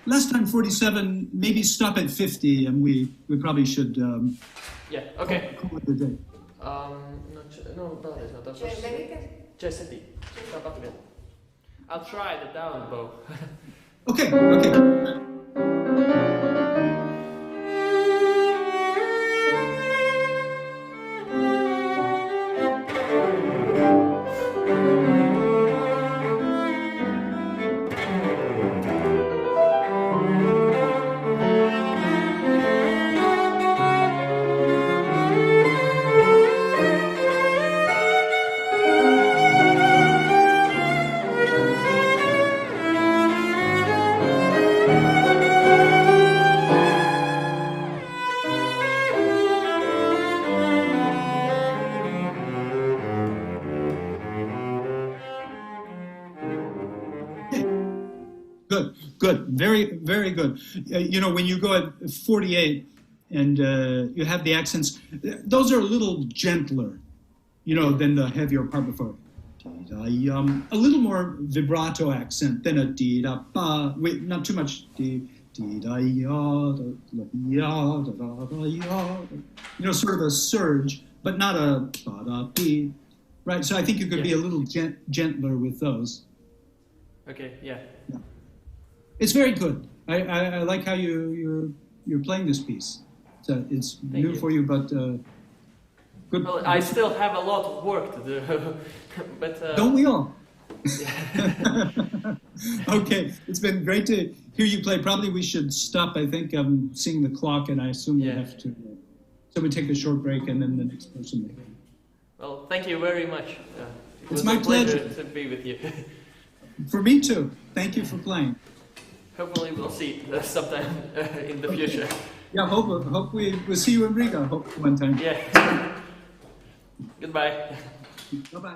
last time 47? Maybe stop at 50, and we probably should. Yeah. Okay. Call it a day. No, vēlreiz no tās puses. 47. Tāpat vien. I'll try the down bow. Okay. good, good, very, very good. You know, when you go at 48 and you have the accents, those are a little gentler, you know, than the heavier part before. A little more vibrato accent than a dee da ba. Wait, not too much dee da ya da ya da da da ya. You know, sort of a surge, but not a ba da dee. Right. So I think you could be a little gentler with those. Okay. Yeah. It's very good. I like how you're playing this piece. So it's new for you, but good. Well, I still have a lot of work to do, but don't we all? Okay, it's been great to hear you play. Probably we should stop. I think I'm seeing the clock, and I assume we have to. So we take a short break, and then the next person may. Well, thank you very much. It was my a pleasure pleasure to be with you. For me too. Thank you for playing. Hopefully we'll see sometime in the future. Yeah, hope we'll see you in Riga one time. Yeah. Goodbye. Bye-bye.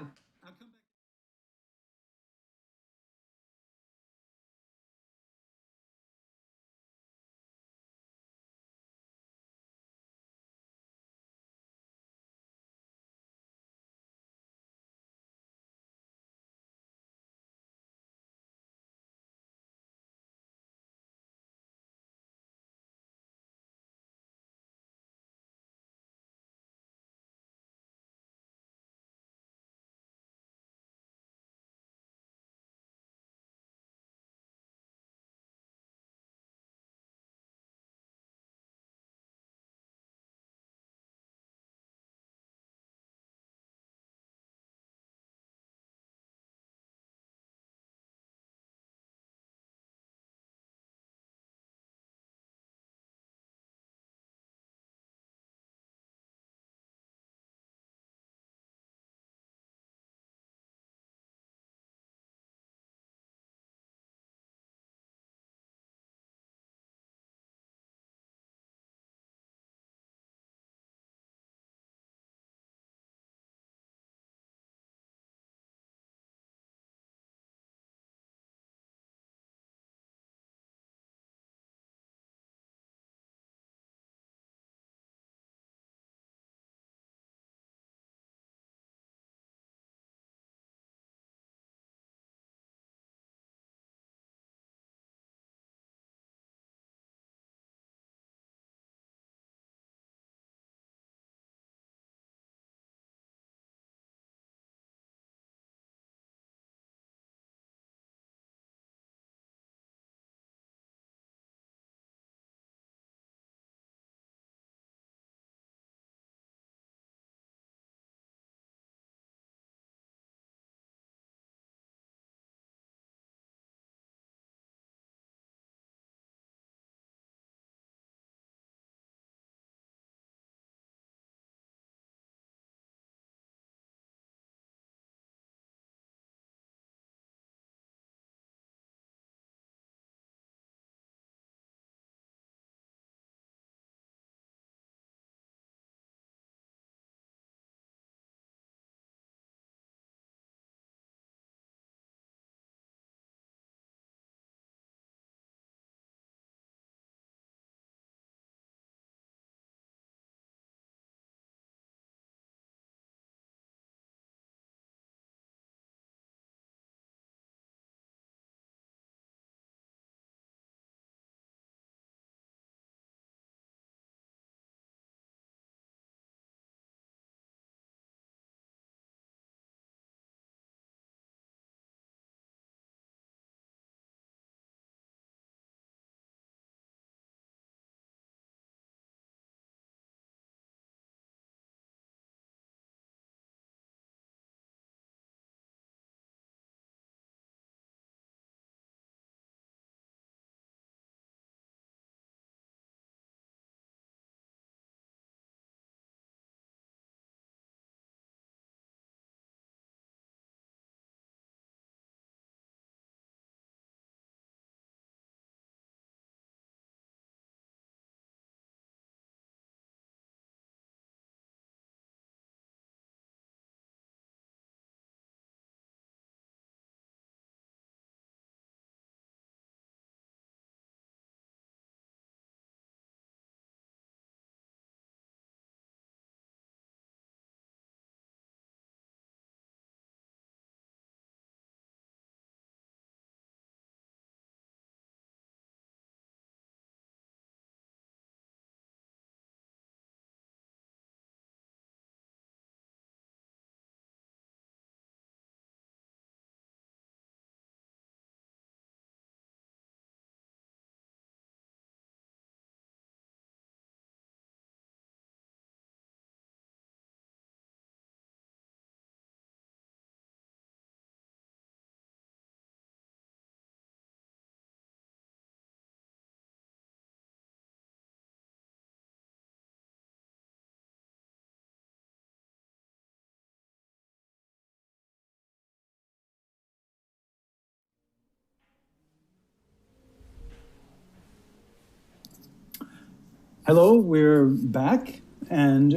Hello, we're back, and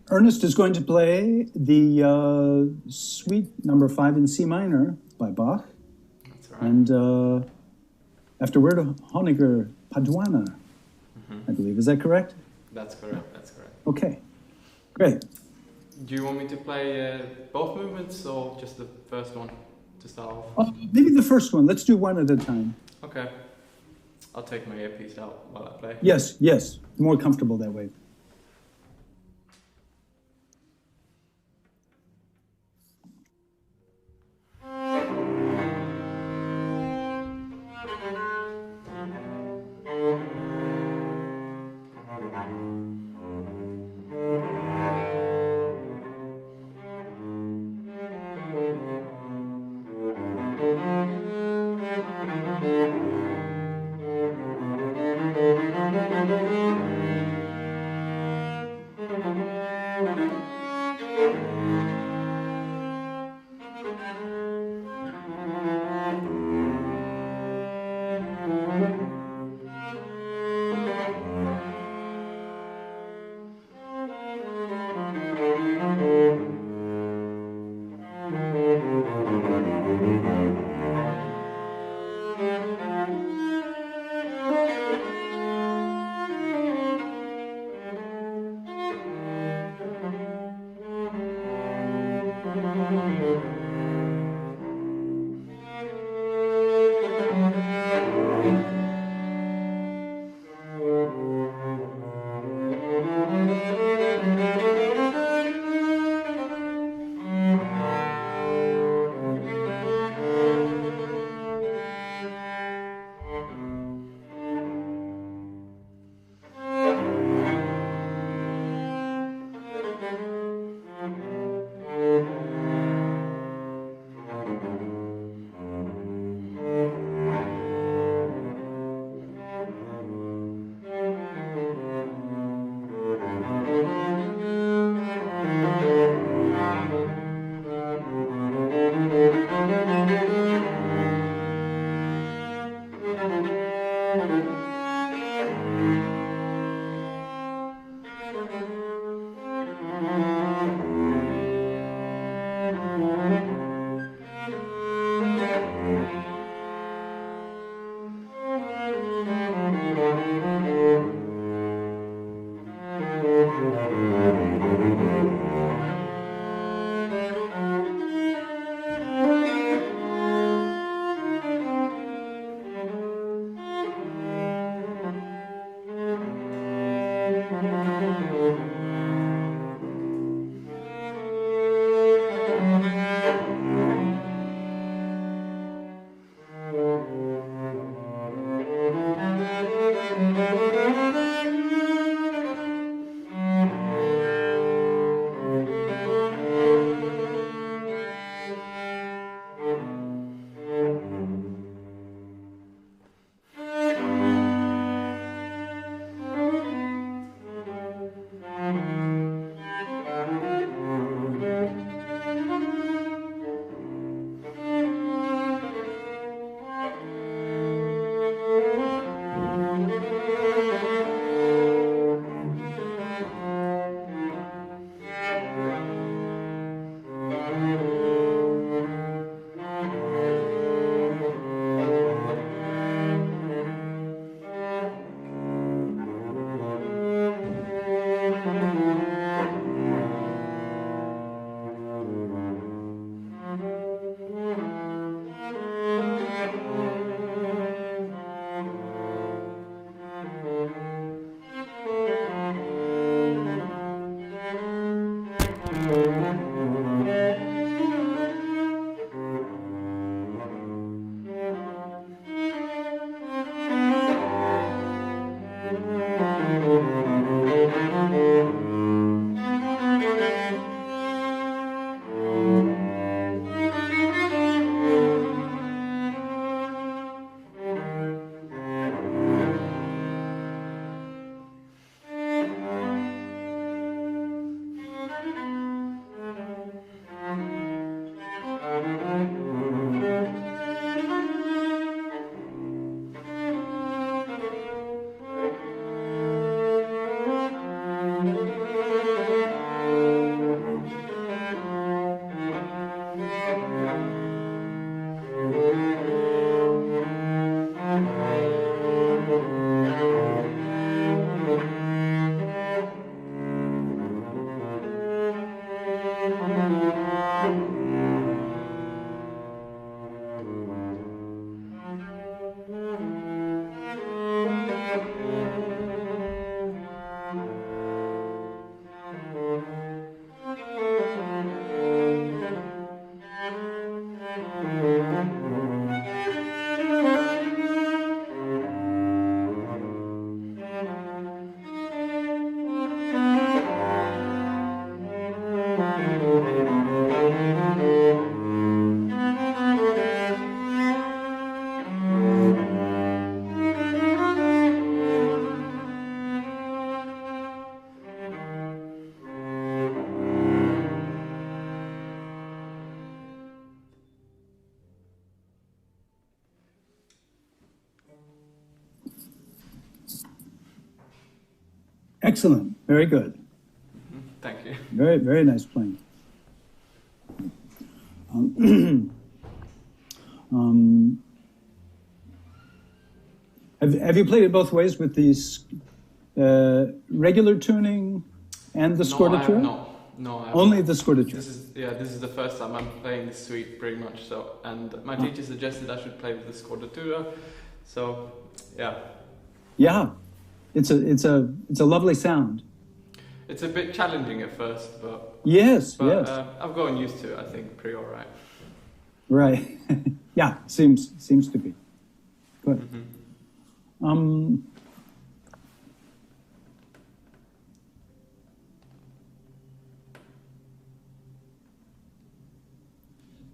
Ernest is going to play the Suite Number 5 in C minor by Bach. That's right. And afterward, Honegger Paduana, I believe. Is that correct? That's correct, that's correct. Okay, great. Do you want me to play both movements or just the first one to start off? Maybe the first one. Let's do one at a time. Okay. I'll take my earpiece out while I play. Yes, yes. More comfortable that way. Excellent. Very good. Thank you. Very, very nice playing. Have you played it both ways with these regular tuning and the scordatura? No, I only haven't. the scordatura. This is the first time I'm playing this suite, pretty much. So, and my teacher suggested I should play with the scordatura. So, yeah. Yeah, it's a lovely sound. It's a bit challenging at first, but yes. I've gotten used to it. I think pretty all right. Right. Yeah, seems to be good.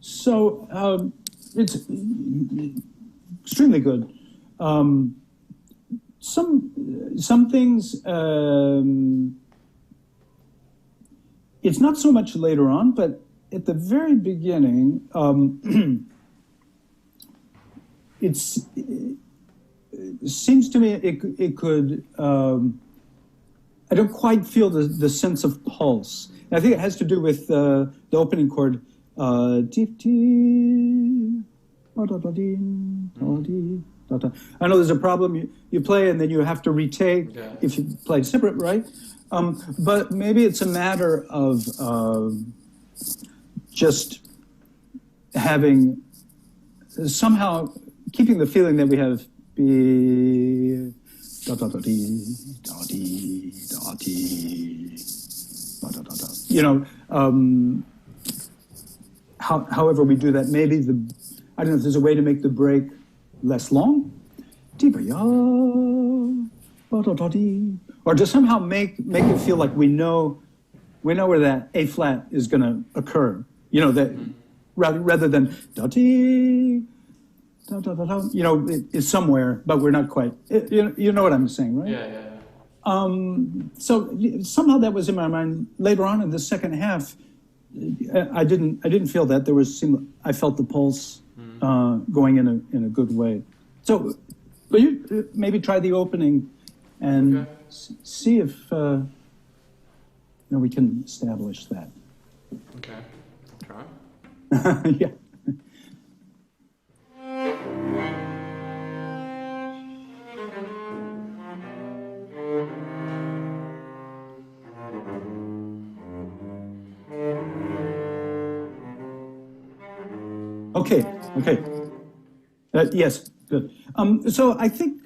So it's extremely good. Some things, it's not so much later on, but at the very beginning, it seems to me it could, I don't quite feel the sense of pulse. And I think it has to do with the opening chord, I know there's a problem. You play and then you have to retake if you play separate, right? But maybe it's a matter of just having somehow keeping the feeling that we have be you know, however we do that. Maybe I don't know if there's a way to make the break less long, or just somehow make it feel like we know where that A flat is going to occur. You know, that rather than you know, it's somewhere, but we're not quite. You know what I'm saying, right? Yeah. So somehow that was in my mind. Later on in the second half, I didn't feel that. I felt the pulse going in a good way. So, but you maybe try the opening and see if we can establish that. Okay, try. Yeah. Okay. Yes, good. So I think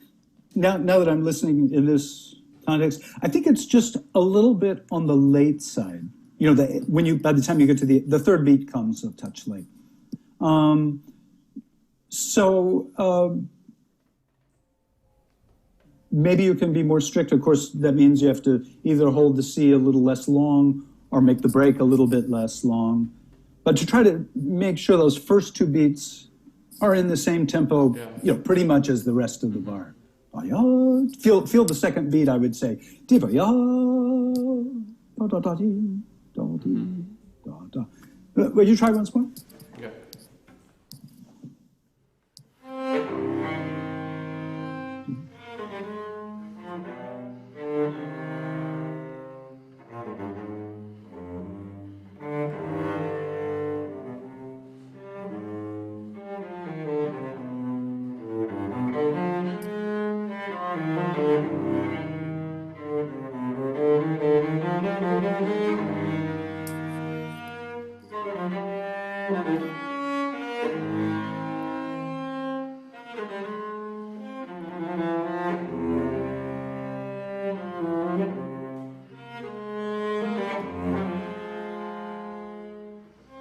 now that I'm listening in this context, I think it's just a little bit on the late side. You know, by the time you get to the third beat comes a touch late. Maybe you can be more strict. Of course, that means you have to either hold the C a little less long or make the break a little bit less long. But to try to make sure those first two beats are in the same tempo, you know, pretty much as the rest of the bar. Feel the second beat, I would say. Will you try once more? Yeah.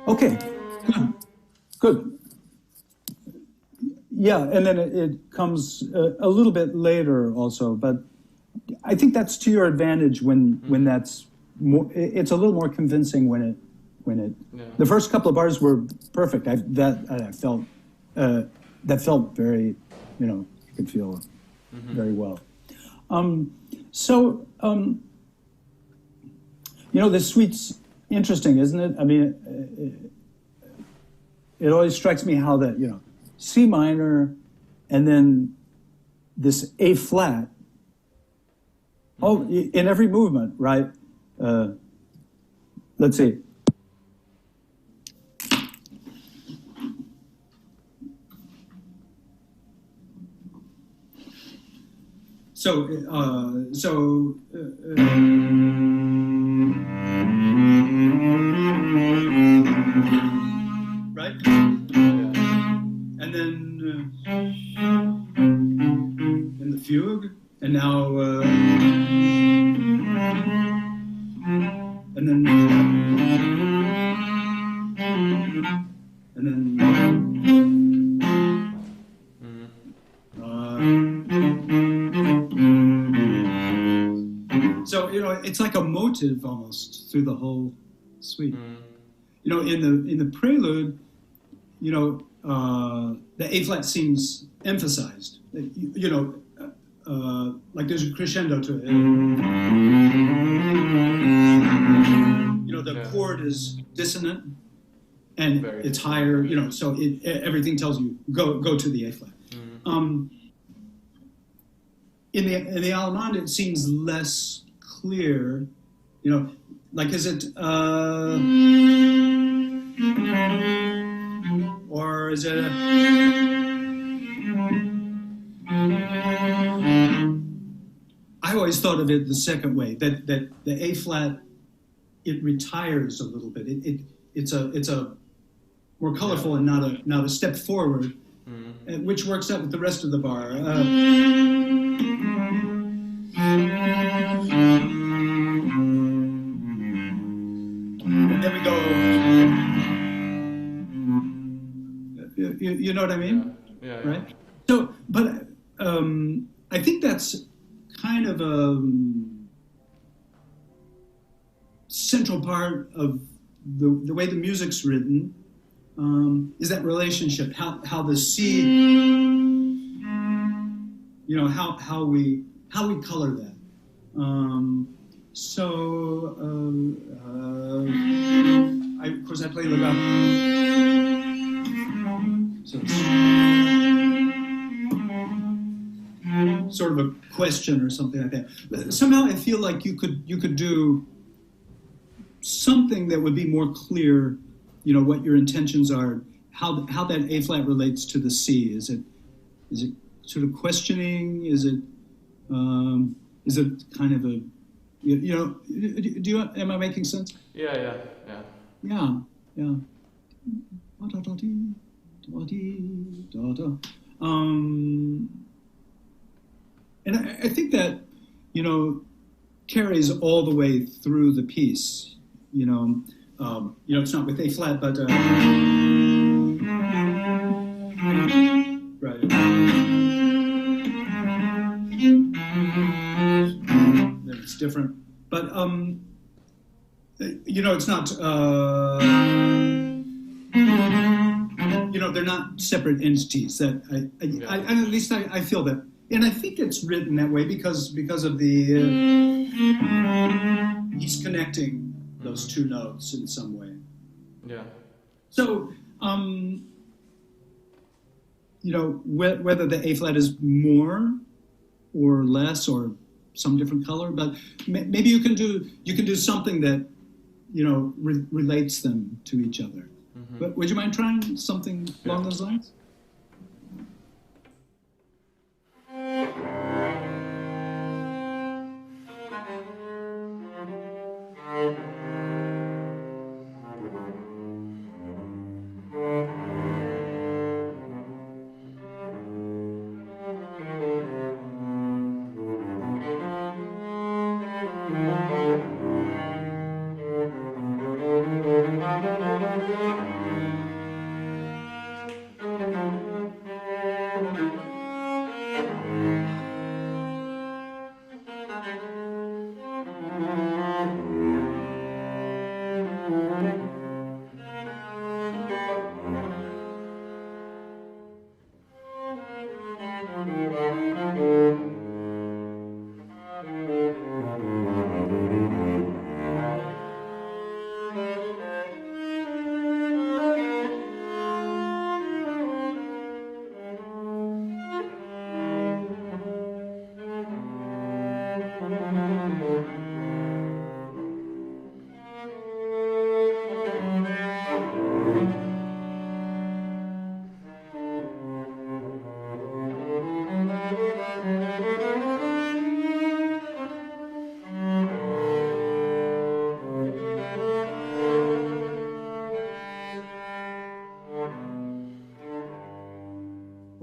Okay, good. Yeah, and then it comes a little bit later also, but I think that's to your advantage when that's more. It's a little more convincing when it. Yeah. The first couple of bars were perfect. That felt very, you know, you could feel very well. You know, this suite's interesting, isn't it? I mean, it always strikes me how that, you know, C minor and then this A flat Oh, in every movement, right? Let's see. So, right? And then in the fugue, and now, and then, and then. So it's like a motive almost through the whole suite. In the prelude, the A flat seems emphasized. Like there's a crescendo to it. The chord is dissonant, and it's higher. So everything tells you go to the A flat. In the Allemande, it seems less clear. Like is it or is it? I always thought of it the second way, that the A flat, it retires a little bit. It's a more colorful and not a step forward, which works out with the rest of the bar. And then we go. You know what I mean? Yeah. Right. So, but I think that's kind of a central part of the way the music's written, is that relationship, how the C, how we color that. Of course I play legato. So it's sort of a question or something like that. But somehow I feel like you could do something that would be more clear, what your intentions are, how that A flat relates to the C. Is it sort of questioning? Is it kind of a, am I making sense? Yeah. And I think that, carries all the way through the piece. It's not with A flat, but right. Then it's different, but it's not. They're not separate entities. That at least I feel that, and I think it's written that way because of the he's connecting those two notes in some way. Yeah. So, whether the A flat is more or less or some different color, but maybe you can do something that relates them to each other. But would you mind trying something along those lines?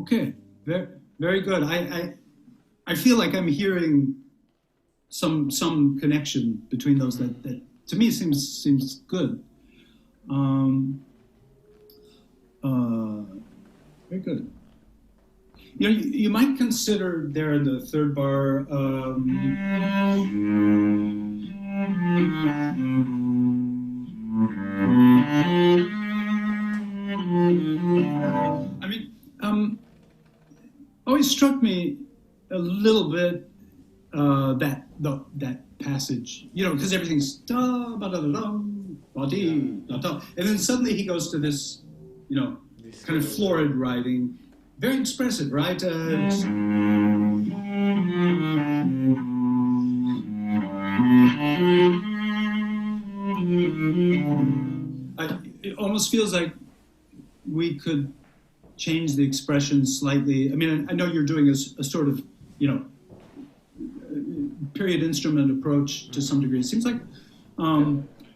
Okay, very, very good. I feel like I'm hearing some connection between those that to me seems good. Very good. You know, you might consider there in the third bar. I mean, always struck me a little bit that passage, you know, because everything's da ba da da dum ba dee da da, and then suddenly he goes to this, you know, kind of florid writing, very expressive, right? It almost feels like we could change the expression slightly. I mean, I know you're doing a sort of, you know, period instrument approach to some degree. It seems like,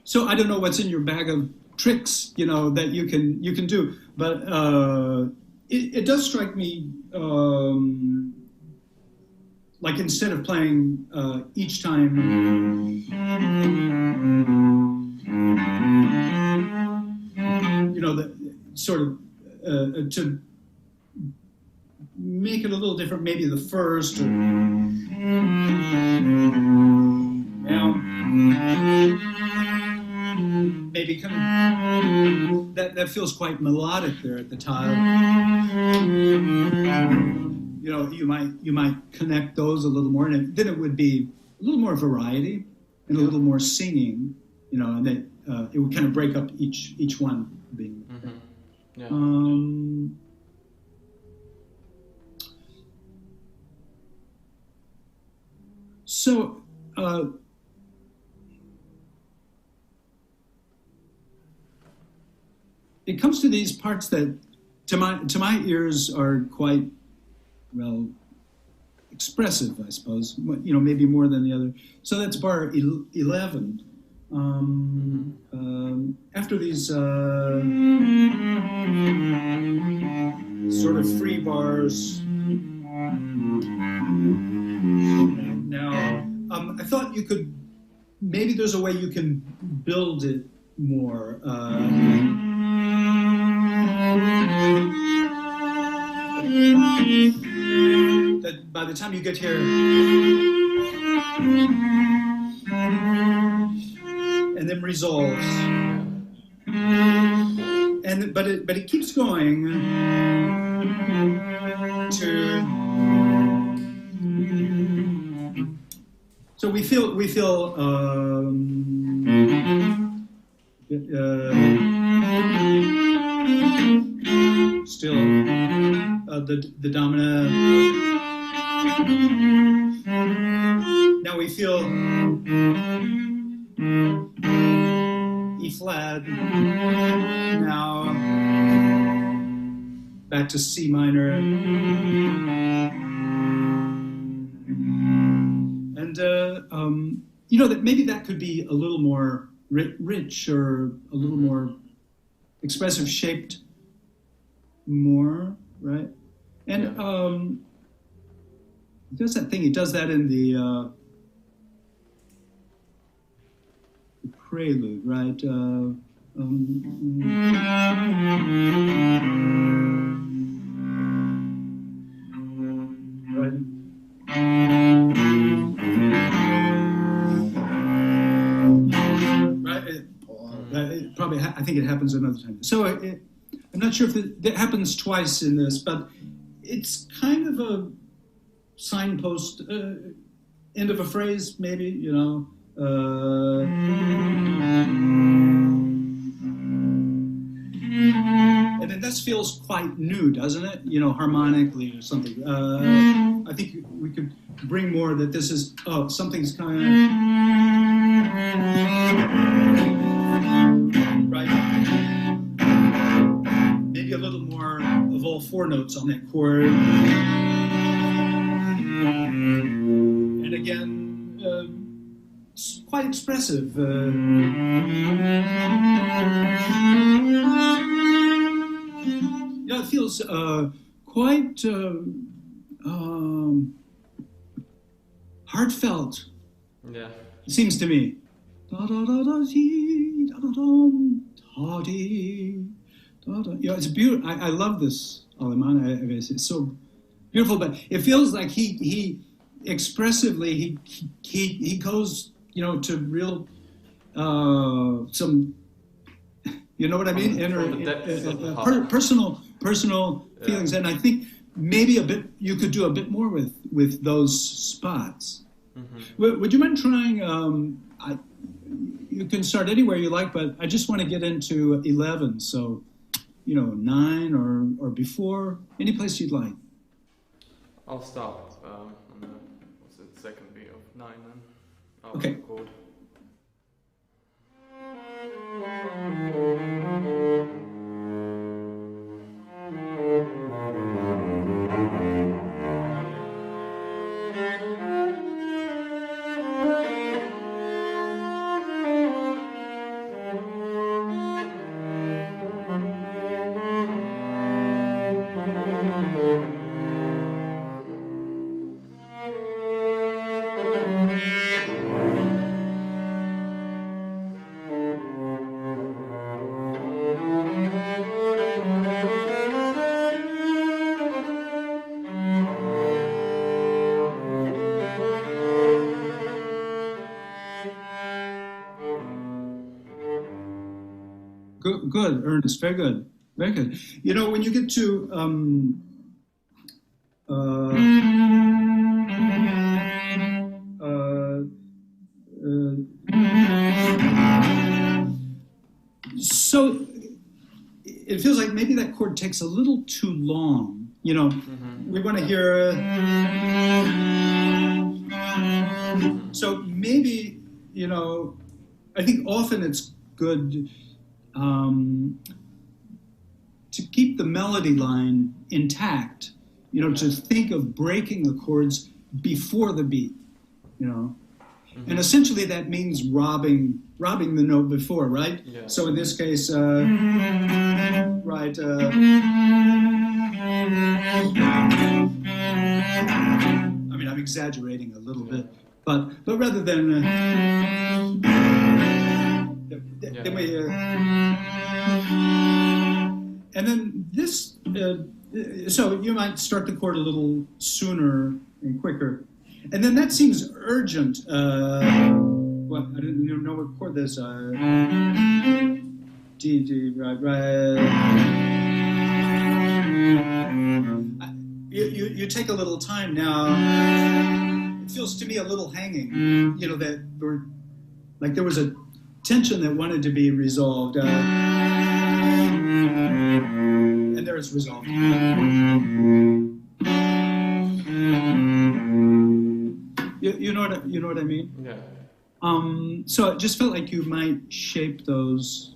so I don't know what's in your bag of tricks, you know, that you can do, but it does strike me like instead of playing each time, you know, the sort of to make it a little different, maybe the first, or now maybe kind of that feels quite melodic there at the tile. You know, you might connect those a little more, and then it would be a little more variety and a little more singing. You know, and then it would kind of break up each one being. Mm-hmm. Yeah. So, it comes to these parts that, to my ears, are quite, well, expressive, I suppose. You know, maybe more than the other. So that's bar 11. After these sort of free bars. Now, I thought you could, maybe there's a way you can build it more. That by the time you get here, and then resolves, and but it keeps going to. So we feel still the dominant. Now we feel E flat. Now back to C minor. And you know, that maybe that could be a little more rich or a little more expressive, shaped more, right? And he does that thing. He does that in the prelude, right? Right. Probably, I think it happens another time. So I'm not sure if it happens twice in this, but it's kind of a signpost, end of a phrase, maybe, you know. And then this feels quite new, doesn't it? You know, harmonically or something. I think we could bring more that this is, something's kind of... Right. Maybe a little more of all four notes on that chord. And again, it's quite expressive. You know, it feels quite heartfelt. Yeah. It seems to me. It's beautiful. I love this Alemán. It's so beautiful, but it feels like he expressively he goes to real some, you know what I mean, personal feelings, and I think maybe you could do a bit more with those spots. Would you mind trying? You can start anywhere you like, but I just want to get into 11, so 9 or before, any place you'd like. I'll start on the second beat of 9 then. Okay. Chord. Good, Ernest. Very good. Very good. When you get to so it feels like maybe that chord takes a little too long. We want to hear. So maybe I think often it's good. To keep the melody line intact, to think of breaking the chords before the beat, and essentially that means robbing the note before, right? Yeah. So in this case, right. I'm exaggerating a little bit, but rather than. Then we, and then this, so you might start the chord a little sooner and quicker, and then that seems urgent. Well, I didn't even know what chord this. D, right. You take a little time now. It feels to me a little hanging. That there was a tension that wanted to be resolved, and there it's resolved. You know what I mean? Yeah. So it just felt like you might shape those,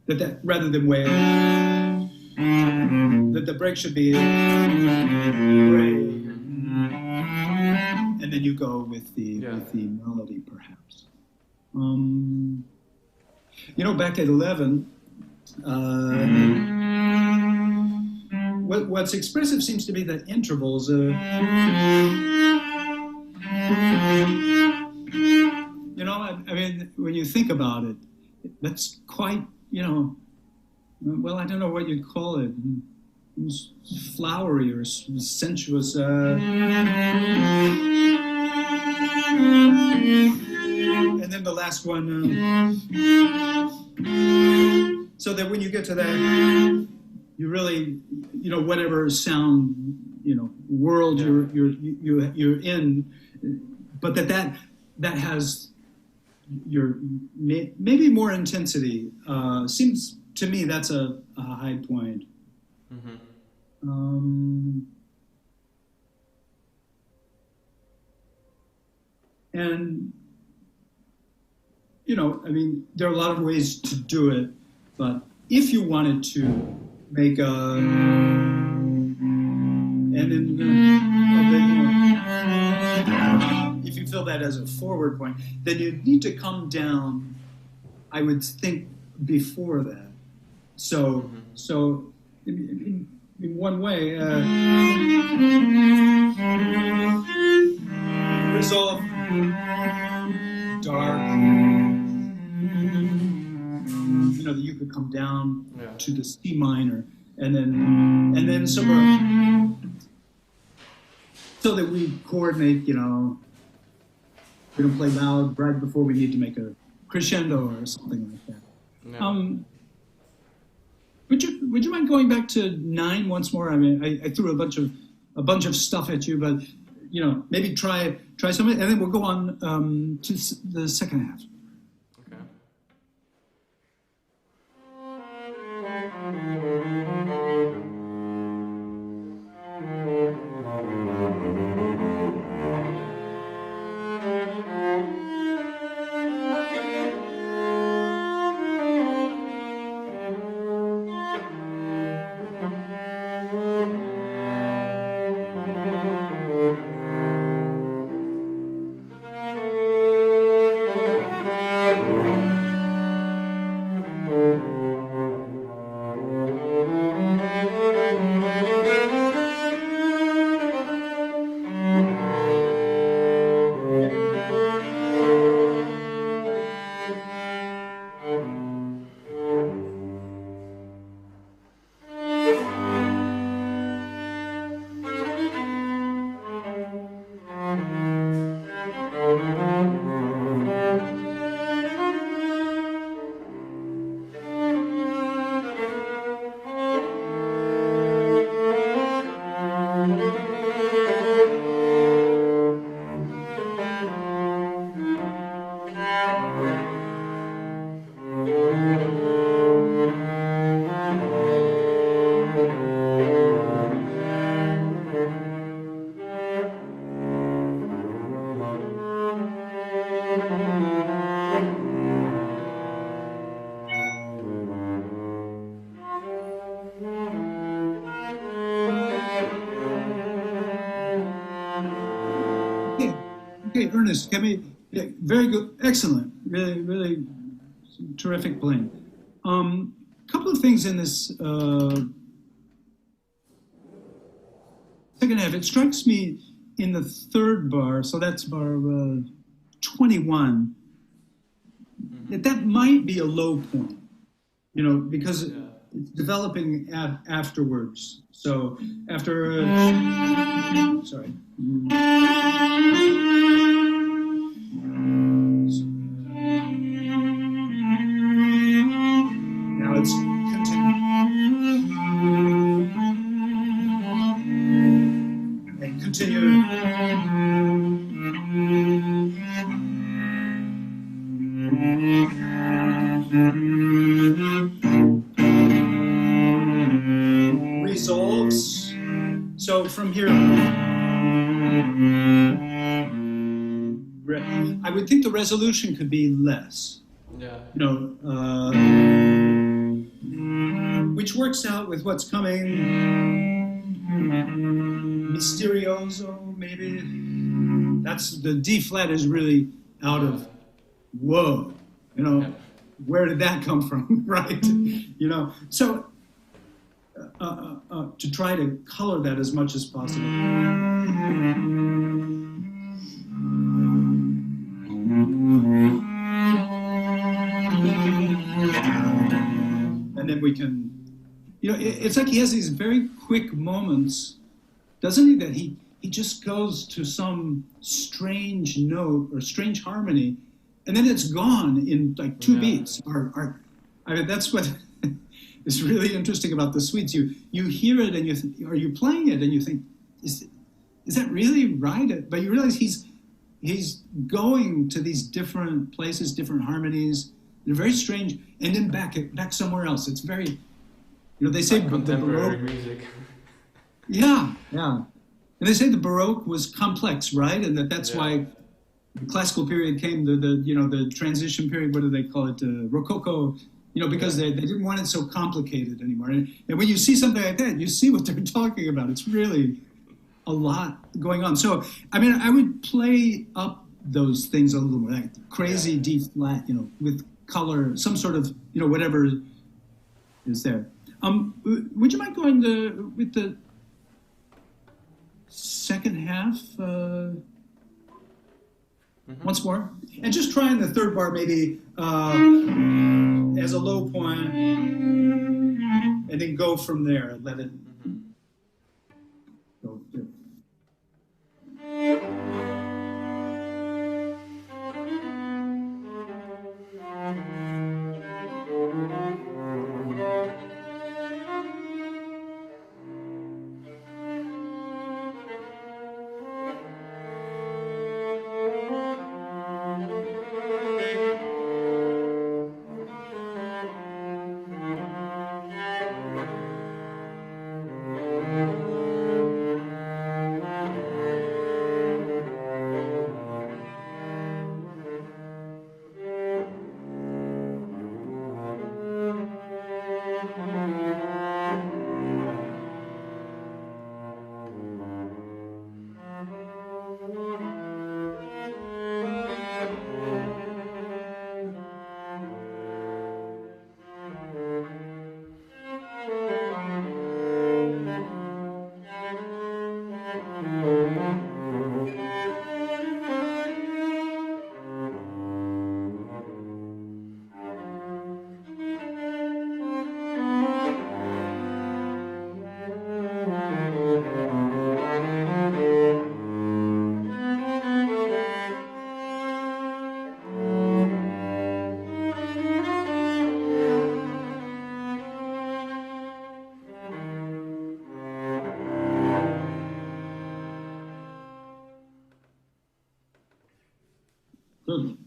that rather than wail, that the break should be break. And then you go with the melody, perhaps. Back at 11, what's expressive seems to be the intervals. When you think about it, that's quite, well, I don't know what you'd call it. Flowery or sensuous. And then the last one. So that when you get to that, you really, whatever sound, world you're in, but that has your maybe more intensity. Seems to me that's a high point. And there are a lot of ways to do it, but if you wanted to make if you feel that as a forward point, then you need to come down, I would think, before that. So in one way, resolve, dark. You know, that you could come down to the C minor, and then somewhere, so that we coordinate. You know, we don't play loud right before we need to make a crescendo or something like that. No. Would you mind going back to 9 once more? I mean, I threw a bunch of stuff at you, but you know, maybe try something, and then we'll go on to the second half. Okay. Okay, Ernest, very good, excellent, really terrific playing. Couple of things in this second half. It strikes me in the third bar, so that's bar 21, that might be a low point, you know, because it's developing afterwards. So after, sorry. Now it's continue. Resolves. So from here, I would think the resolution could be less. Yeah. You know, which works out with what's coming. Misterioso, maybe. That's the D flat is really out of whoa. You know, where did that come from, right? You know, so to try to color that as much as possible. And then we can, you know, it's like he has these very quick moments, doesn't he, that he just goes to some strange note or strange harmony, and then it's gone in like 2 beats. I mean, that's what is really interesting about the suites. You hear it and you think, are you playing it? And you think, is that really right? But you realize he's going to these different places, different harmonies. They're very strange, and then back somewhere else. It's very, you know, they say like contemporary music. Yeah. And they say the Baroque was complex, right? And that's why the classical period came, the transition period, what do they call it? Rococo, you know, because they didn't want it so complicated anymore. And when you see something like that, you see what they're talking about. It's really a lot going on. So, I mean, I would play up those things a little more, like crazy D flat, you know, with color, some sort of, you know, whatever is there. Would you mind going with the second half once more? And just trying the third bar maybe as a low point, and then go from there. Let it go. Good.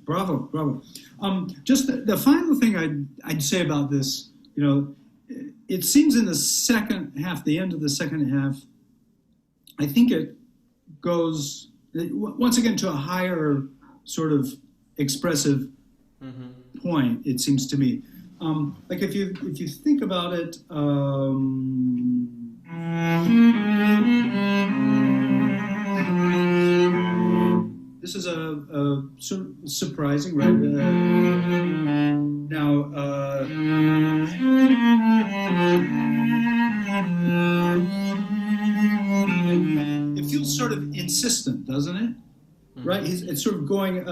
Bravo, bravo. Just the final thing I'd say about this, it seems in the second half, the end of the second half, I think it goes once again to a higher sort of expressive point. It seems to me, like if you think about it. This is a surprising, right? It feels sort of insistent, doesn't it? Right? It's sort of going. And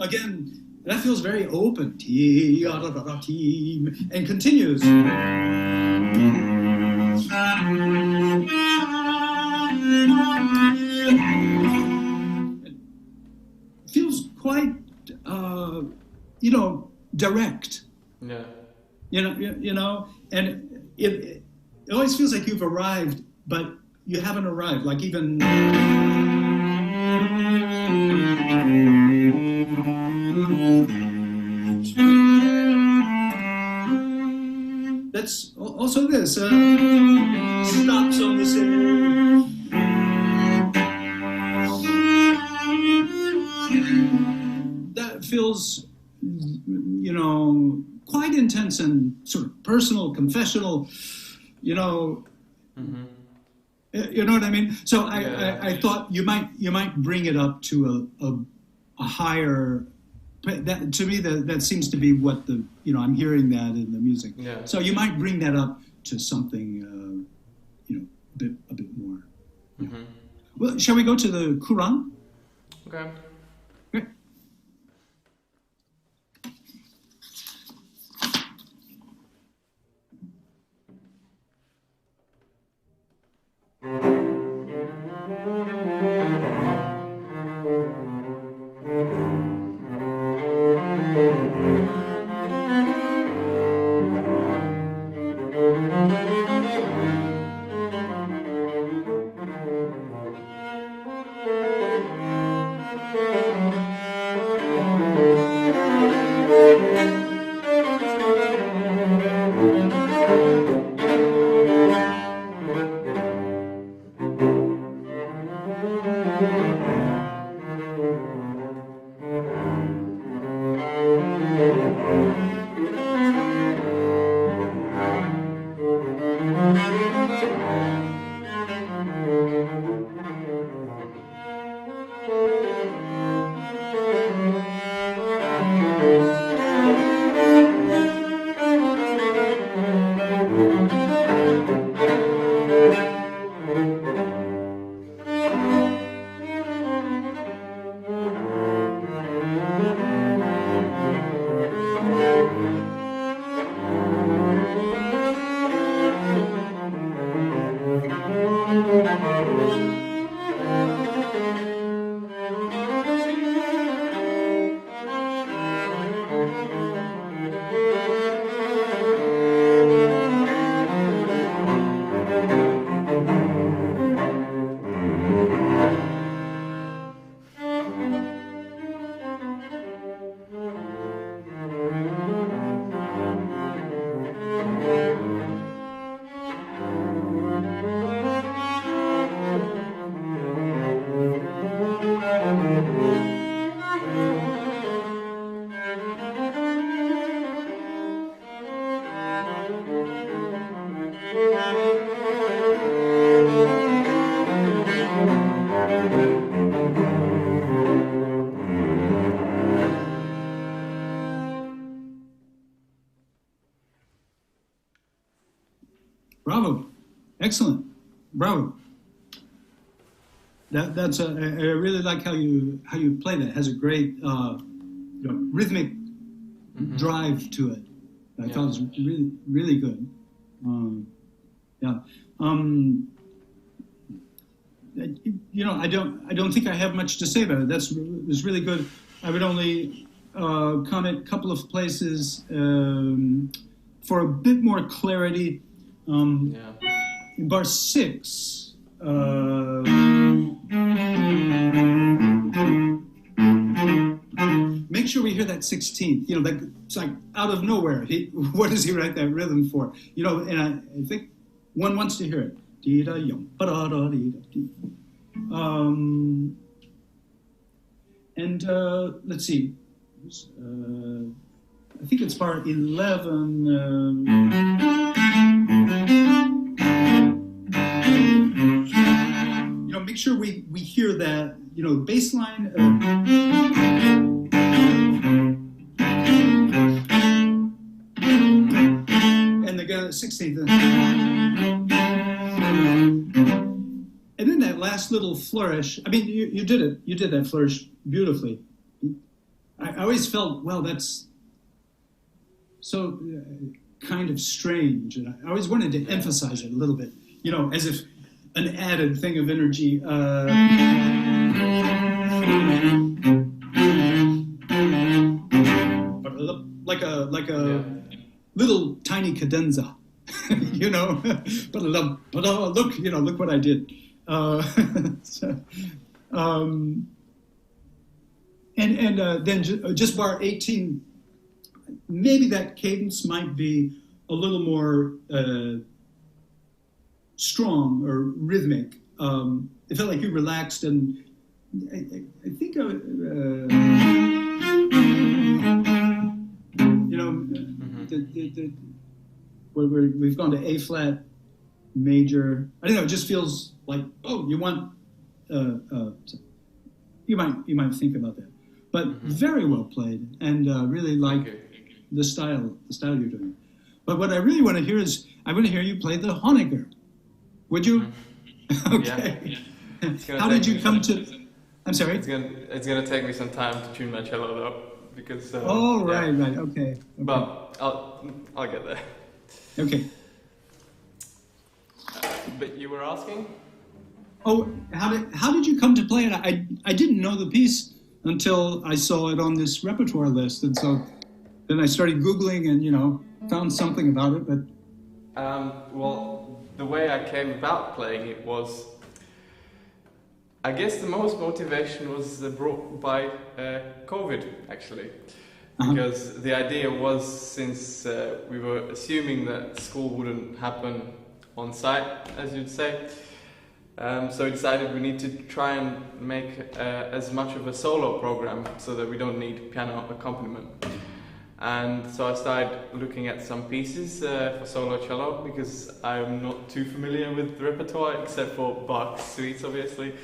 again. That feels very open, and continues. It feels quite, direct. Yeah. And it always feels like you've arrived, but you haven't arrived. Like even. That's also this stops on the same. That feels, quite intense and sort of personal, confessional. You know what I mean? So I thought you might bring it up to a higher. That, to me, that seems to be what I'm hearing that in the music. Yeah. So you might bring that up to something, a bit more. Yeah. Well, shall we go to the Quran? Okay. Okay. Bravo. Excellent. Bravo. That's I really like how you play that. It has a great rhythmic drive to it. I thought it was really, really good. I don't think I have much to say about it. It was really good. I would only comment a couple of places for a bit more clarity. In bar 6, make sure we hear that 16th. It's like out of nowhere. What does he write that rhythm for? And I think one wants to hear it. Let's see. I think it's bar 11. Make sure we hear that, bass line. And the 16th. And then that last little flourish. I mean, you did it. You did that flourish beautifully. I always felt, well, that's so kind of strange. And I always wanted to emphasize it a little bit, as if an added thing of energy. Like a little tiny cadenza, But look what I did. Then just bar 18, maybe that cadence might be a little more strong or rhythmic. It felt like you relaxed, and I think we've gone to A flat major. I don't know. It just feels like, you want. You might think about that, but very well played, and really like the style you're doing. But what I really want to hear is I want to hear you play the Honecker. Would you? Okay. Yeah. How did you come to? I'm sorry. It's gonna take me some time to tune my cello though, because. Right. Okay. But I'll get there. Okay. But you were asking? Oh, how did you come to play it? I didn't know the piece until I saw it on this repertoire list, and so then I started Googling and found something about it. But well, the way I came about playing it was, I guess the most motivation was brought by COVID, actually. Because the idea was, since we were assuming that school wouldn't happen on site, as you'd say, so we decided we need to try and make as much of a solo program so that we don't need piano accompaniment. And so I started looking at some pieces for solo cello, because I'm not too familiar with the repertoire except for Bach Suites, obviously.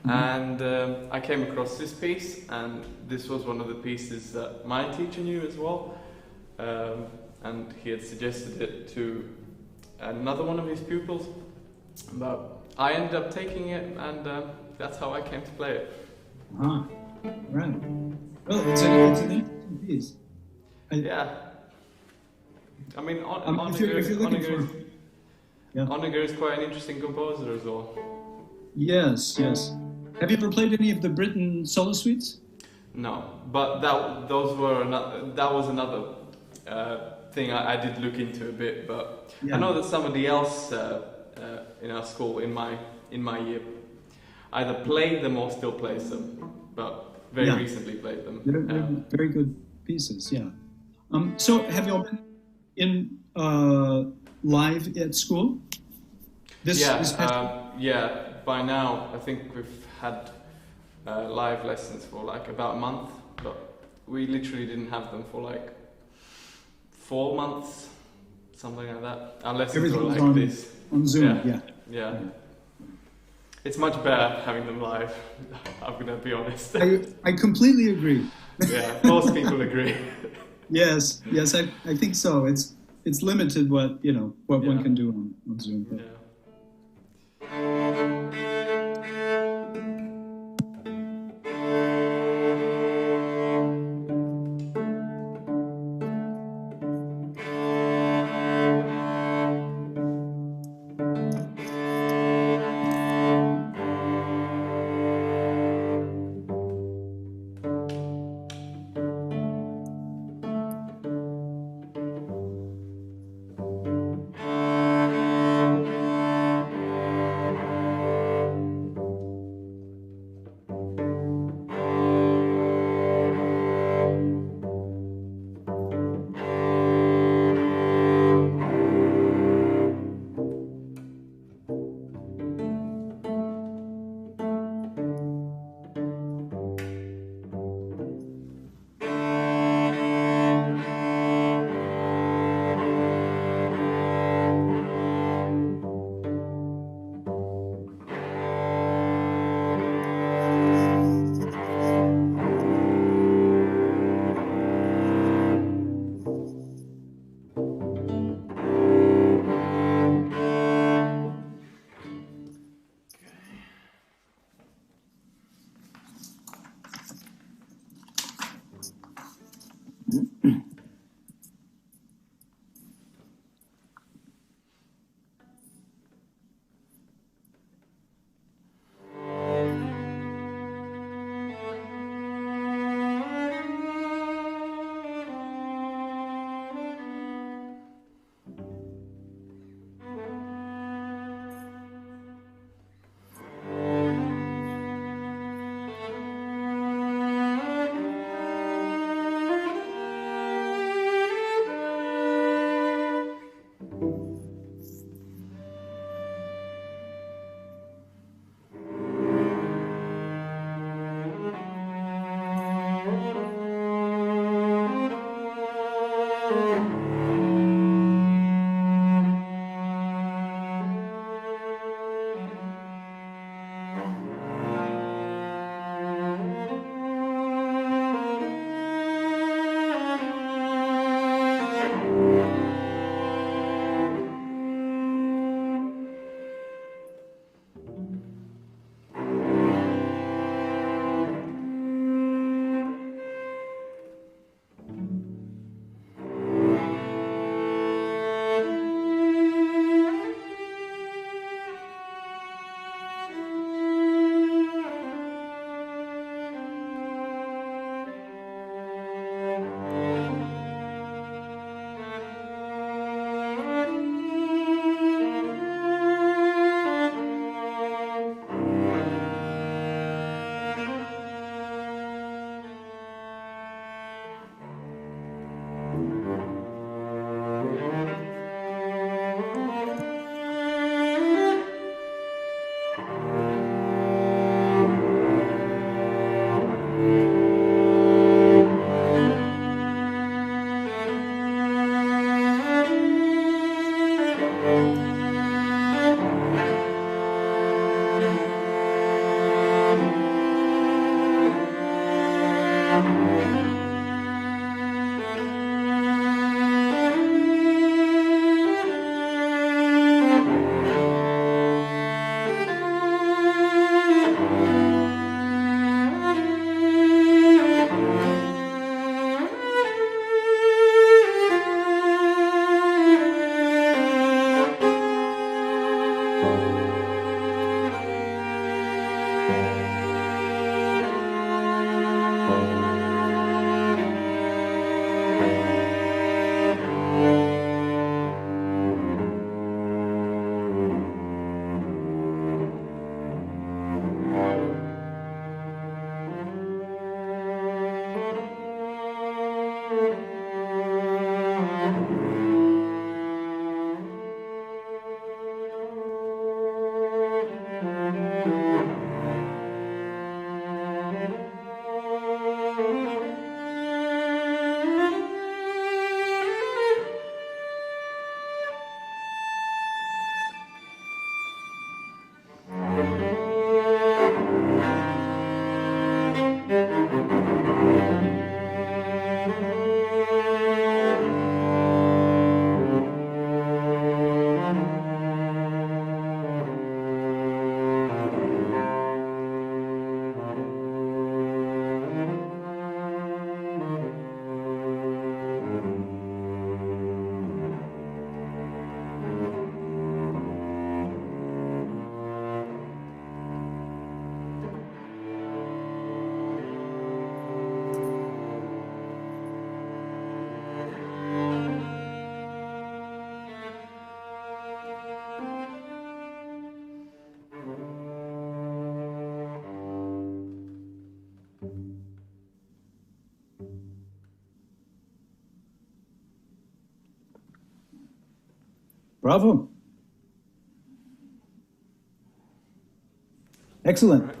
And I came across this piece, and this was one of the pieces that my teacher knew as well, and he had suggested it to another one of his pupils, but I ended up taking it, and that's how I came to play it. Right. Well, it's an interesting piece. Yeah. I mean, Onegger is quite an interesting composer as well. Yes. Have you ever played any of the Britten solo suites? No, but that was another thing I did look into a bit. But I know that somebody else in our school in my year either played them or still plays them, but very recently played them. They're very good pieces. Yeah. So have you all been in live at school? By now I think we've had live lessons for like about a month, but we literally didn't have them for like 4 months, something like that. Our lessons were like this. On Zoom, yeah. It's much better having them live, I'm going to be honest. I completely agree. Yeah, most people agree. Yes, I think so. it's limited what one can do on Zoom. Yeah. Bravo. Excellent.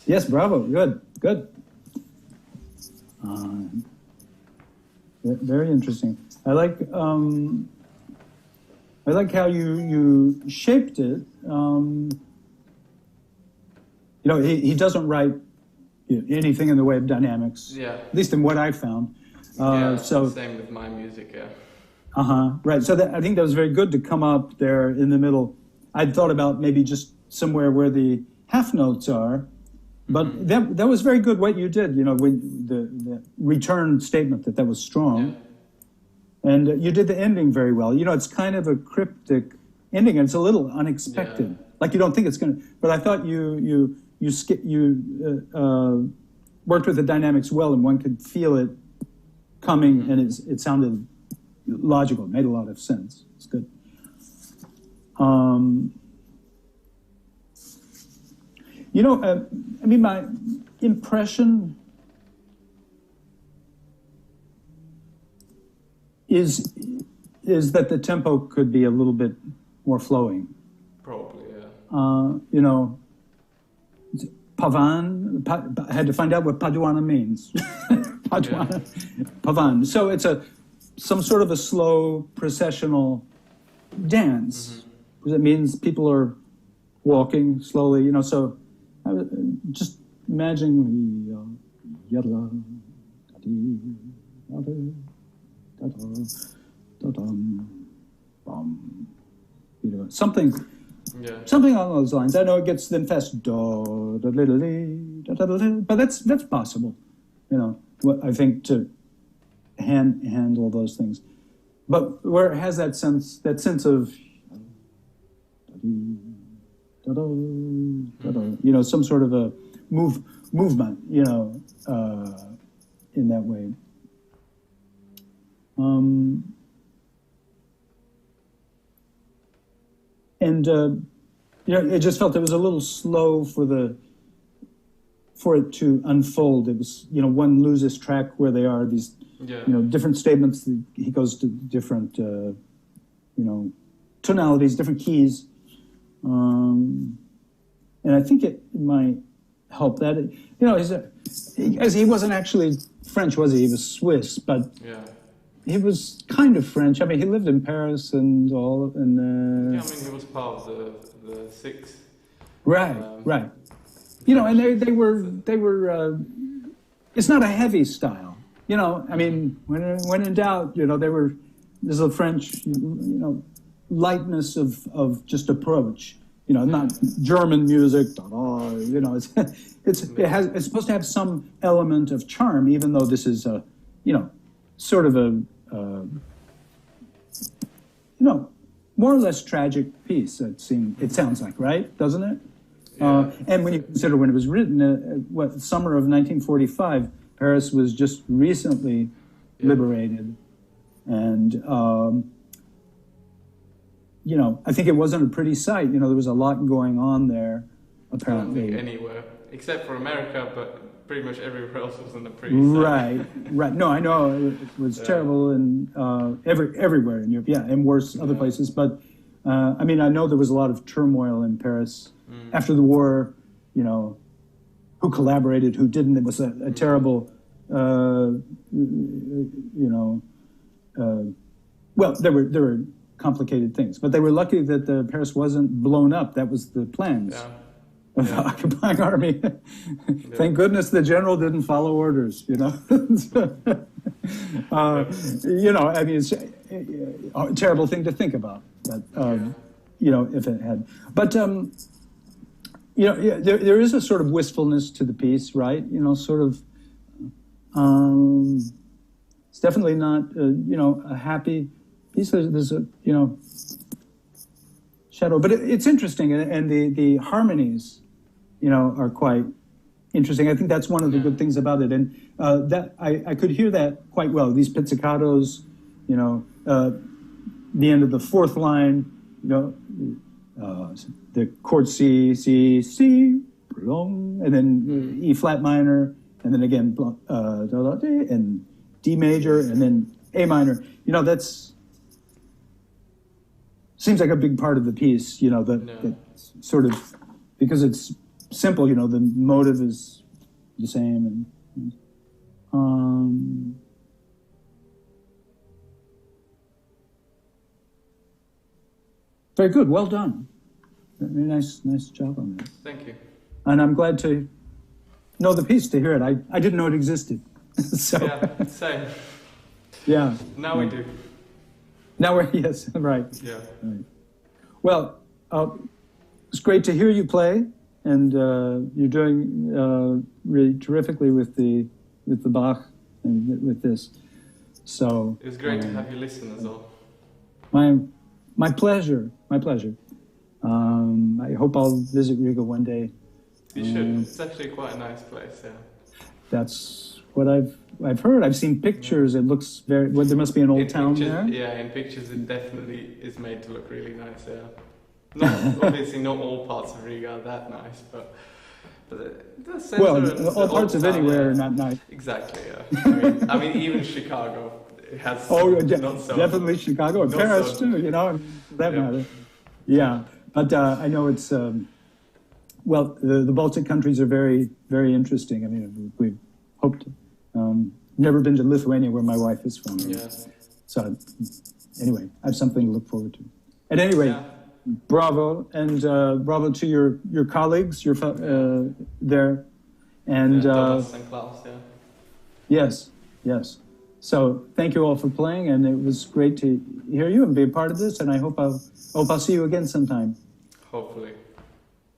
Yes, bravo. Good, good. Very interesting. I like how you shaped it. He doesn't write anything in the way of dynamics. Yeah. At least in what I found. So same with my music. Yeah. Right. So I think that was very good to come up there in the middle. I'd thought about maybe just somewhere where the half notes are, but that was very good what you did. When the return statement that was strong. Yeah. And you did the ending very well. It's kind of a cryptic ending, and it's a little unexpected. Yeah. Like you don't think it's going to. But I thought you worked with the dynamics well, and one could feel it coming, and it sounded logical. It made a lot of sense. It's good. My impression is that the tempo could be a little bit more flowing. Probably, yeah. Pavan, I had to find out what Paduana means. Paduana, yeah. Pavan. So it's some sort of a slow processional dance. Because it means people are walking slowly, so just imagine something along those lines. I know it gets then fast, but that's possible, I think, to handle those things. But where it has that sense of some sort of a movement, in that way. It just felt it was a little slow for it to unfold. It was, one loses track where they are, these, different statements. He goes to different, tonalities, different keys. And I think it might help that, as he wasn't actually French, was he? He was Swiss, but he was kind of French. I mean, he lived in Paris and all. And he was part of the Six. Right. And they were. It's not a heavy style, I mean, when in doubt, there's a French, lightness of just approach. Not German music. It's supposed to have some element of charm, even though this is a, sort of a, more or less tragic piece. It sounds like, right? Doesn't it? Yeah. And when you consider when it was written, summer of 1945, Paris was just recently liberated, and I think it wasn't a pretty sight. There was a lot going on there, apparently. I don't think anywhere, except for America, but pretty much everywhere else wasn't a pretty sight. Right. No, I know it was terrible and everywhere in Europe, and worse other places. But I know there was a lot of turmoil in Paris after the war. Who collaborated, who didn't? It was a terrible, well, there were complicated things, but they were lucky that Paris wasn't blown up. That was the plans of the occupying army. Thank goodness the general didn't follow orders. It's a terrible thing to think about. But if it had, but there is a sort of wistfulness to the piece, right? Sort of. It's definitely not a happy. There's a shadow, but it's interesting, and the harmonies, are quite interesting. I think that's one of the good things about it, and that I could hear that quite well. These pizzicatos, the end of the fourth line, the chord C, and then E flat minor, and then again and D major, and then A minor. seems like a big part of the piece, you know, that sort of, because it's simple, you know, the motive is the same. And very good, well done. Very nice job on that. Thank you. And I'm glad to know the piece, to hear it. I didn't know it existed. So, yeah, same. Yeah. Now we do. Now we're, yes, right. Yeah. Right. Well, it's great to hear you play, and you're doing really terrifically with the Bach and with this. So it was great to have you listen as well. My pleasure. My pleasure. I hope I'll visit Riga one day. You should. It's actually quite a nice place. Yeah. That's what I've heard. I've seen pictures. It looks very. Well, there must be an old town there. Yeah, in pictures it definitely is made to look really nice. Yeah. Not obviously not all parts of Riga are that nice, but the center. Well, all parts of anywhere are not nice. Exactly. Yeah. I mean, even Chicago it has. Not so, definitely Chicago and Paris too. You know, that matter. Yeah, but I know it's. Well, the Baltic countries are very, very interesting. I mean, we've hoped. Never been to Lithuania, where my wife is from. Yeah. So, anyway, I have something to look forward to. At any rate, bravo, and bravo to your colleagues, there, and Thomas and Klāvs, Yes. So, thank you all for playing, and it was great to hear you and be a part of this. And I hope I'll see you again sometime. Hopefully.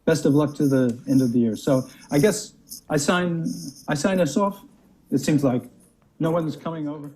Best of luck to the end of the year. So I guess I sign us off. It seems like no one's coming over.